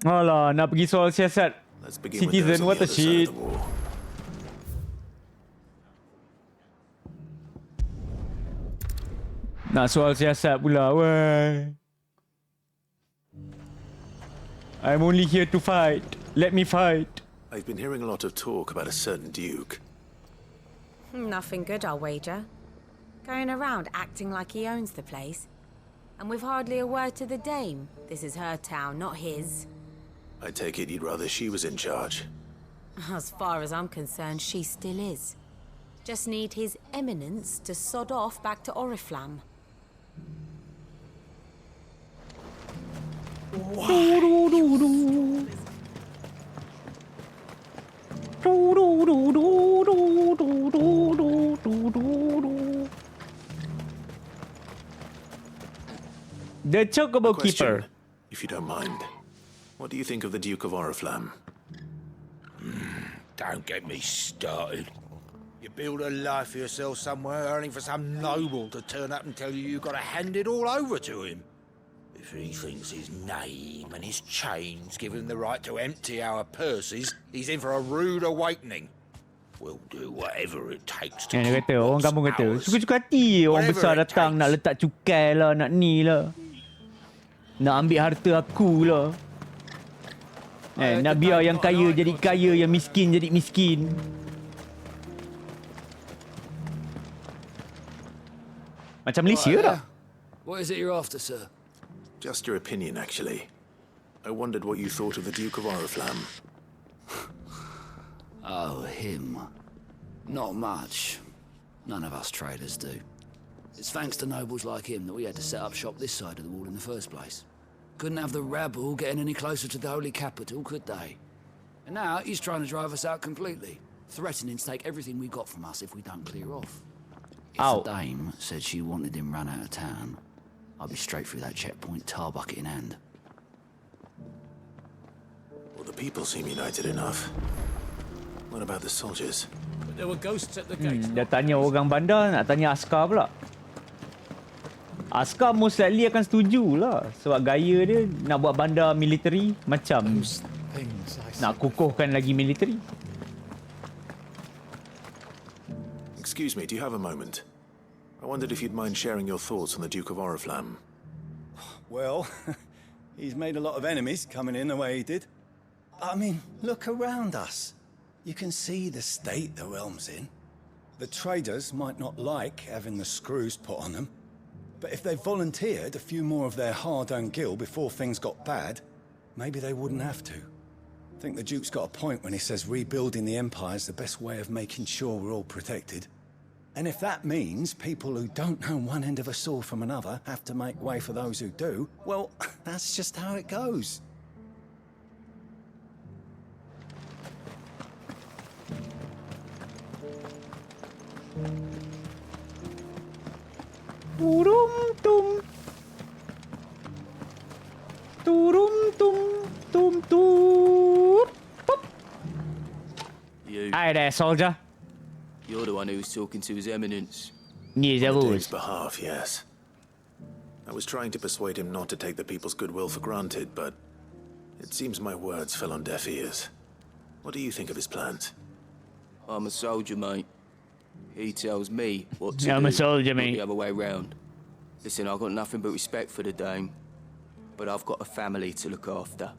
Alah, nak pergi soal siasat. Let's begin with Citizen, those on what the the other side shit. of the wall. Nak soal siasat pula, weh. I'm only here to fight. Let me fight. I've been hearing a lot of talk about a certain Duke. Nothing good, I'll wager. Going around acting like he owns the place. And with hardly a word to the dame. This is her town, not his. I take it you'd rather she was in charge. As far as I'm concerned, she still is. Just need his eminence to sod off back to Oriflamme. The Chocobo Question, Keeper. if you don't mind. What do you think of the Duke of Oriflamme? Don't get me started. You build a life for yourself somewhere, earning for some noble to turn up and tell you you've got to hand it all over to him. If he thinks his name and his chains give him the right to empty our purses, he's in for a rude awakening. We'll do whatever it takes to Dia keep kata, orang what's kampung kata, ours. suka-suka hati orang Whatever besar it datang nak letak cukai lah, nak ni lah. Nak ambil harta aku lah. Nak biar yang kaya jadi kaya, yang miskin jadi miskin. Macam Malaysia tak? What is it you're after, sir? Just your opinion, actually. I wondered what you thought of the Duke of Oriflamme. Oh, him. Not much. None of us traders do. It's thanks to nobles like him that we had to set up shop this side of the wall in the first place. Couldn't have the rabble getting any closer to the holy capital, could they? And now he's trying to drive us out completely, threatening to take everything we got from us if we don't clear off. If the dame said she wanted him run out of town, I'd be straight through that checkpoint, tar bucket in hand. Well, the people seem united enough. What about the soldiers? But there were ghosts at the gate. Dah tanya orang bandar, nak tanya askar pula. Askar most likely akan setuju lah. Sebab gaya dia nak buat bandar military macam nak kukuhkan lagi military. Excuse me, do you have a moment? I wondered if you'd mind sharing your thoughts on the Duke of Oriflamme. Well, he's made a lot of enemies coming in the way he did. I mean, look around us. You can see the state the realm's in. The traders might not like having the screws put on them, but if they volunteered a few more of their hard-earned gil before things got bad, maybe they wouldn't have to. I think the Duke's got a point when he says rebuilding the Empire's the best way of making sure we're all protected. And if that means people who don't know one end of a sword from another have to make way for those who do, well, that's just how it goes. Turum tum. Turum tum tum tum. You. Hi there, soldier. You're the one who was talking to His Eminence. Yes, I On the was. Dame's behalf, yes. I was trying to persuade him not to take the people's goodwill for granted, but it seems my words fell on deaf ears. What do you think of his plans? I'm a soldier, mate. He tells me what to I'm do. a soldier, not mate. the other way round. Listen, I've got nothing but respect for the Dame, but I've got a family to look after.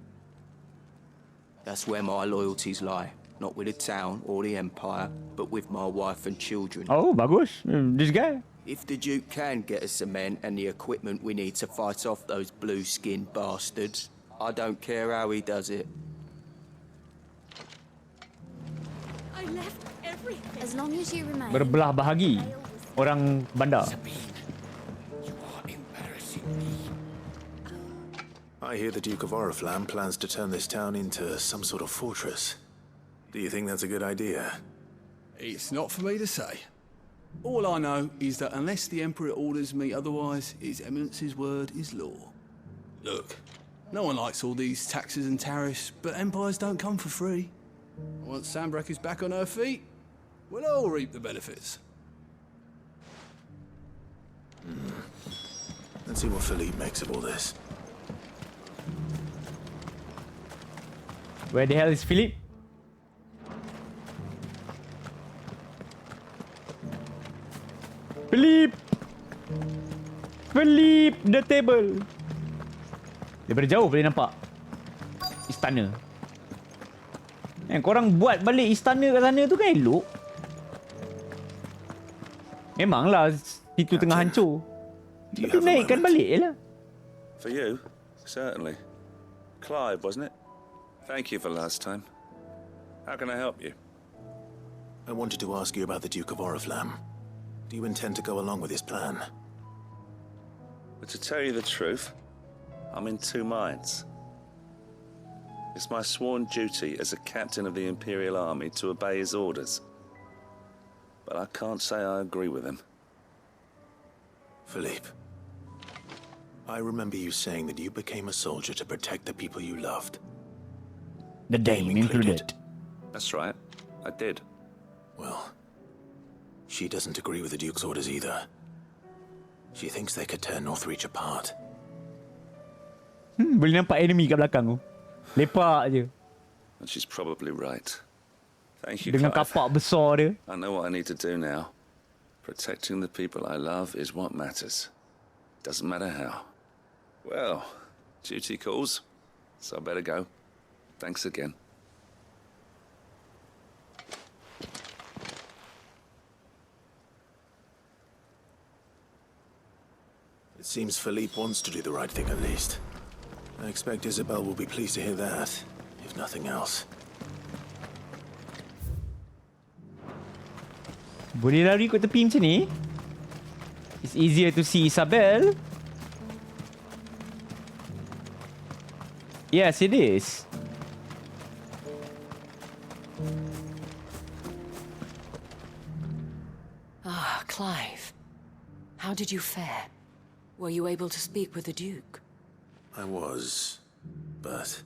That's where my loyalties lie. Not with the town or the Empire, but with my wife and children. Oh, bagus. This guy. If the Duke can get us cement and the equipment we need to fight off those blue-skinned bastards, I don't care how he does it. I left everything. As long as you remain. Berbelah bahagi. Orang bandar. I hear the Duke of Oriflamme plans to turn this town into some sort of fortress. Do you think that's a good idea? It's not for me to say. All I know is that unless the Emperor orders me otherwise, His Eminence's word is law. Look, no one likes all these taxes and tariffs, but empires don't come for free. Once Sanbreque is back on her feet, we'll all reap the benefits. Let's see what Philippe makes of all this. Where the hell is Philip? Philip! Philip, the table. Daripada jauh boleh nampak istana. Korang buat balik istana kat sana tu kan elok. Memanglah situ tengah hancur. Tapi naikkan balik je lah. For you, certainly. Clive, wasn't it? Thank you for last time. How can I help you? I wanted to ask you about the Duke of Oriflamme. Do you intend to go along with his plan? But to tell you the truth, I'm in two minds. It's my sworn duty as a captain of the Imperial Army to obey his orders. But I can't say I agree with him. Philippe, I remember you saying that you became a soldier to protect the people you loved. The Dame included. That's right, I did. Well, she doesn't agree with the Duke's orders either. She thinks they could tear Northreach apart. Boleh nampak enemy kat belakang tu. Lepak je. And she's probably right. Thank you, Dengan Clive. kapak besar dia. I know what I need to do now. Protecting the people I love is what matters. Doesn't matter how. Well, duty calls, so I better go. Thanks again. It seems Philippe wants to do the right thing at least. I expect Isabel will be pleased to hear that, if nothing else. Boleh lari kot tepi macam ni. It's easier to see Isabel. Yes, it is. Ah, Clive. How did you fare? Were you able to speak with the Duke? I was, but...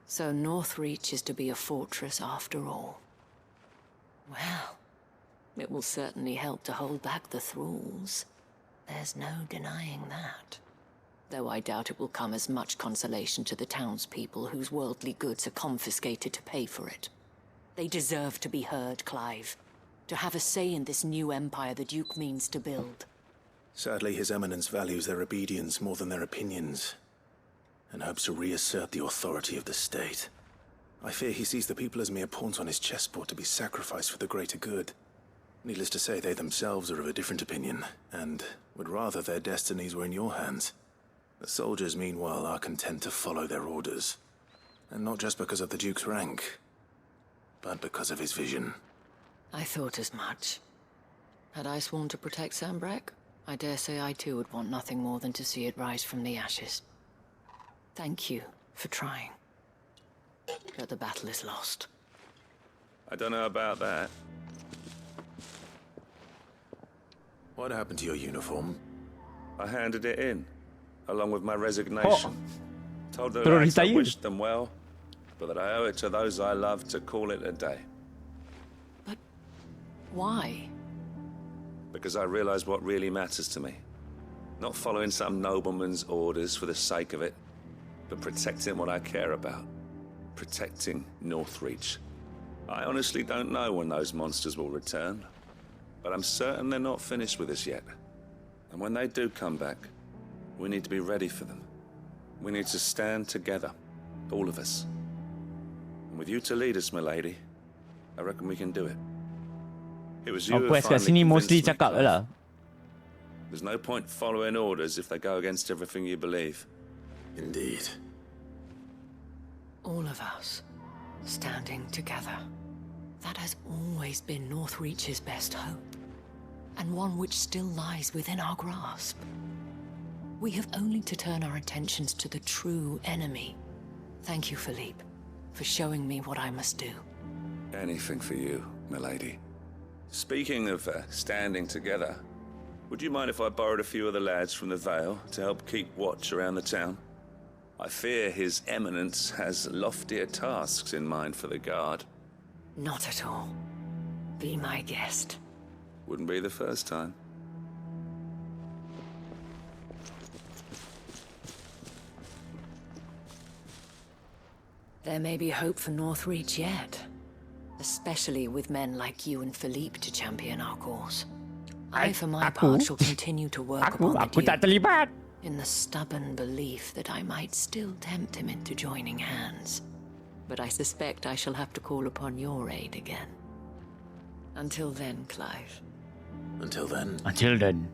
So Northreach is to be a fortress after all. Well, it will certainly help to hold back the thralls. There's no denying that. Though I doubt it will come as much consolation to the townspeople whose worldly goods are confiscated to pay for it. They deserve to be heard, Clive. To have a say in this new empire the Duke means to build. Sadly, His Eminence values their obedience more than their opinions, and hopes to reassert the authority of the state. I fear he sees the people as mere pawns on his chessboard to be sacrificed for the greater good. Needless to say, they themselves are of a different opinion, and would rather their destinies were in your hands. The soldiers, meanwhile, are content to follow their orders. And not just because of the Duke's rank, but because of his vision. I thought as much. Had I sworn to protect Sanbreque, I dare say I too would want nothing more than to see it rise from the ashes. Thank you for trying. But the battle is lost. I don't know about that. What happened to your uniform? I handed it in, along with my resignation. Told the Terus lads I retire. wished them well, but that I owe it to those I love to call it a day. Why? Because I realize what really matters to me. Not following some nobleman's orders for the sake of it, but protecting what I care about. Protecting Northreach. I honestly don't know when those monsters will return, but I'm certain they're not finished with us yet. And when they do come back, we need to be ready for them. We need to stand together, all of us. And with you to lead us, milady, I reckon we can do it. It was you who quest kat finally sini mostly convinced me, cakap Clive. lah. There's no point following orders if they go against everything you believe. Indeed. All of us, standing together. That has always been Northreach's best hope, and one which still lies within our grasp. We have only to turn our attentions to the true enemy. Thank you, Philippe, for showing me what I must do. Anything for you, milady. Speaking of standing together, would you mind if I borrowed a few of the lads from the Vale to help keep watch around the town? I fear His Eminence has loftier tasks in mind for the guard. Not at all. Be my guest. Wouldn't be the first time. There may be hope for Northreach yet. Especially with men like you and Philippe to champion our cause. I, for my part, shall continue to work upon the Aku tak terlibat. in the stubborn belief that I might still tempt him into joining hands. But I suspect I shall have to call upon your aid again. Until then, Clive. Until then. Until then.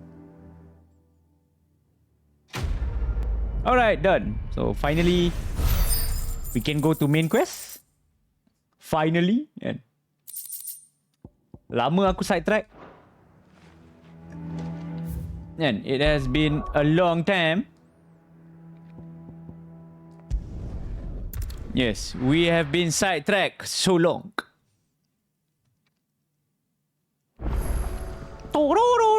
Alright, done. So finally, we can go to main quest. Finally, kan? Lama aku sidetrack. And it has been a long time. Yes, we have been sidetracked so long. Tororo!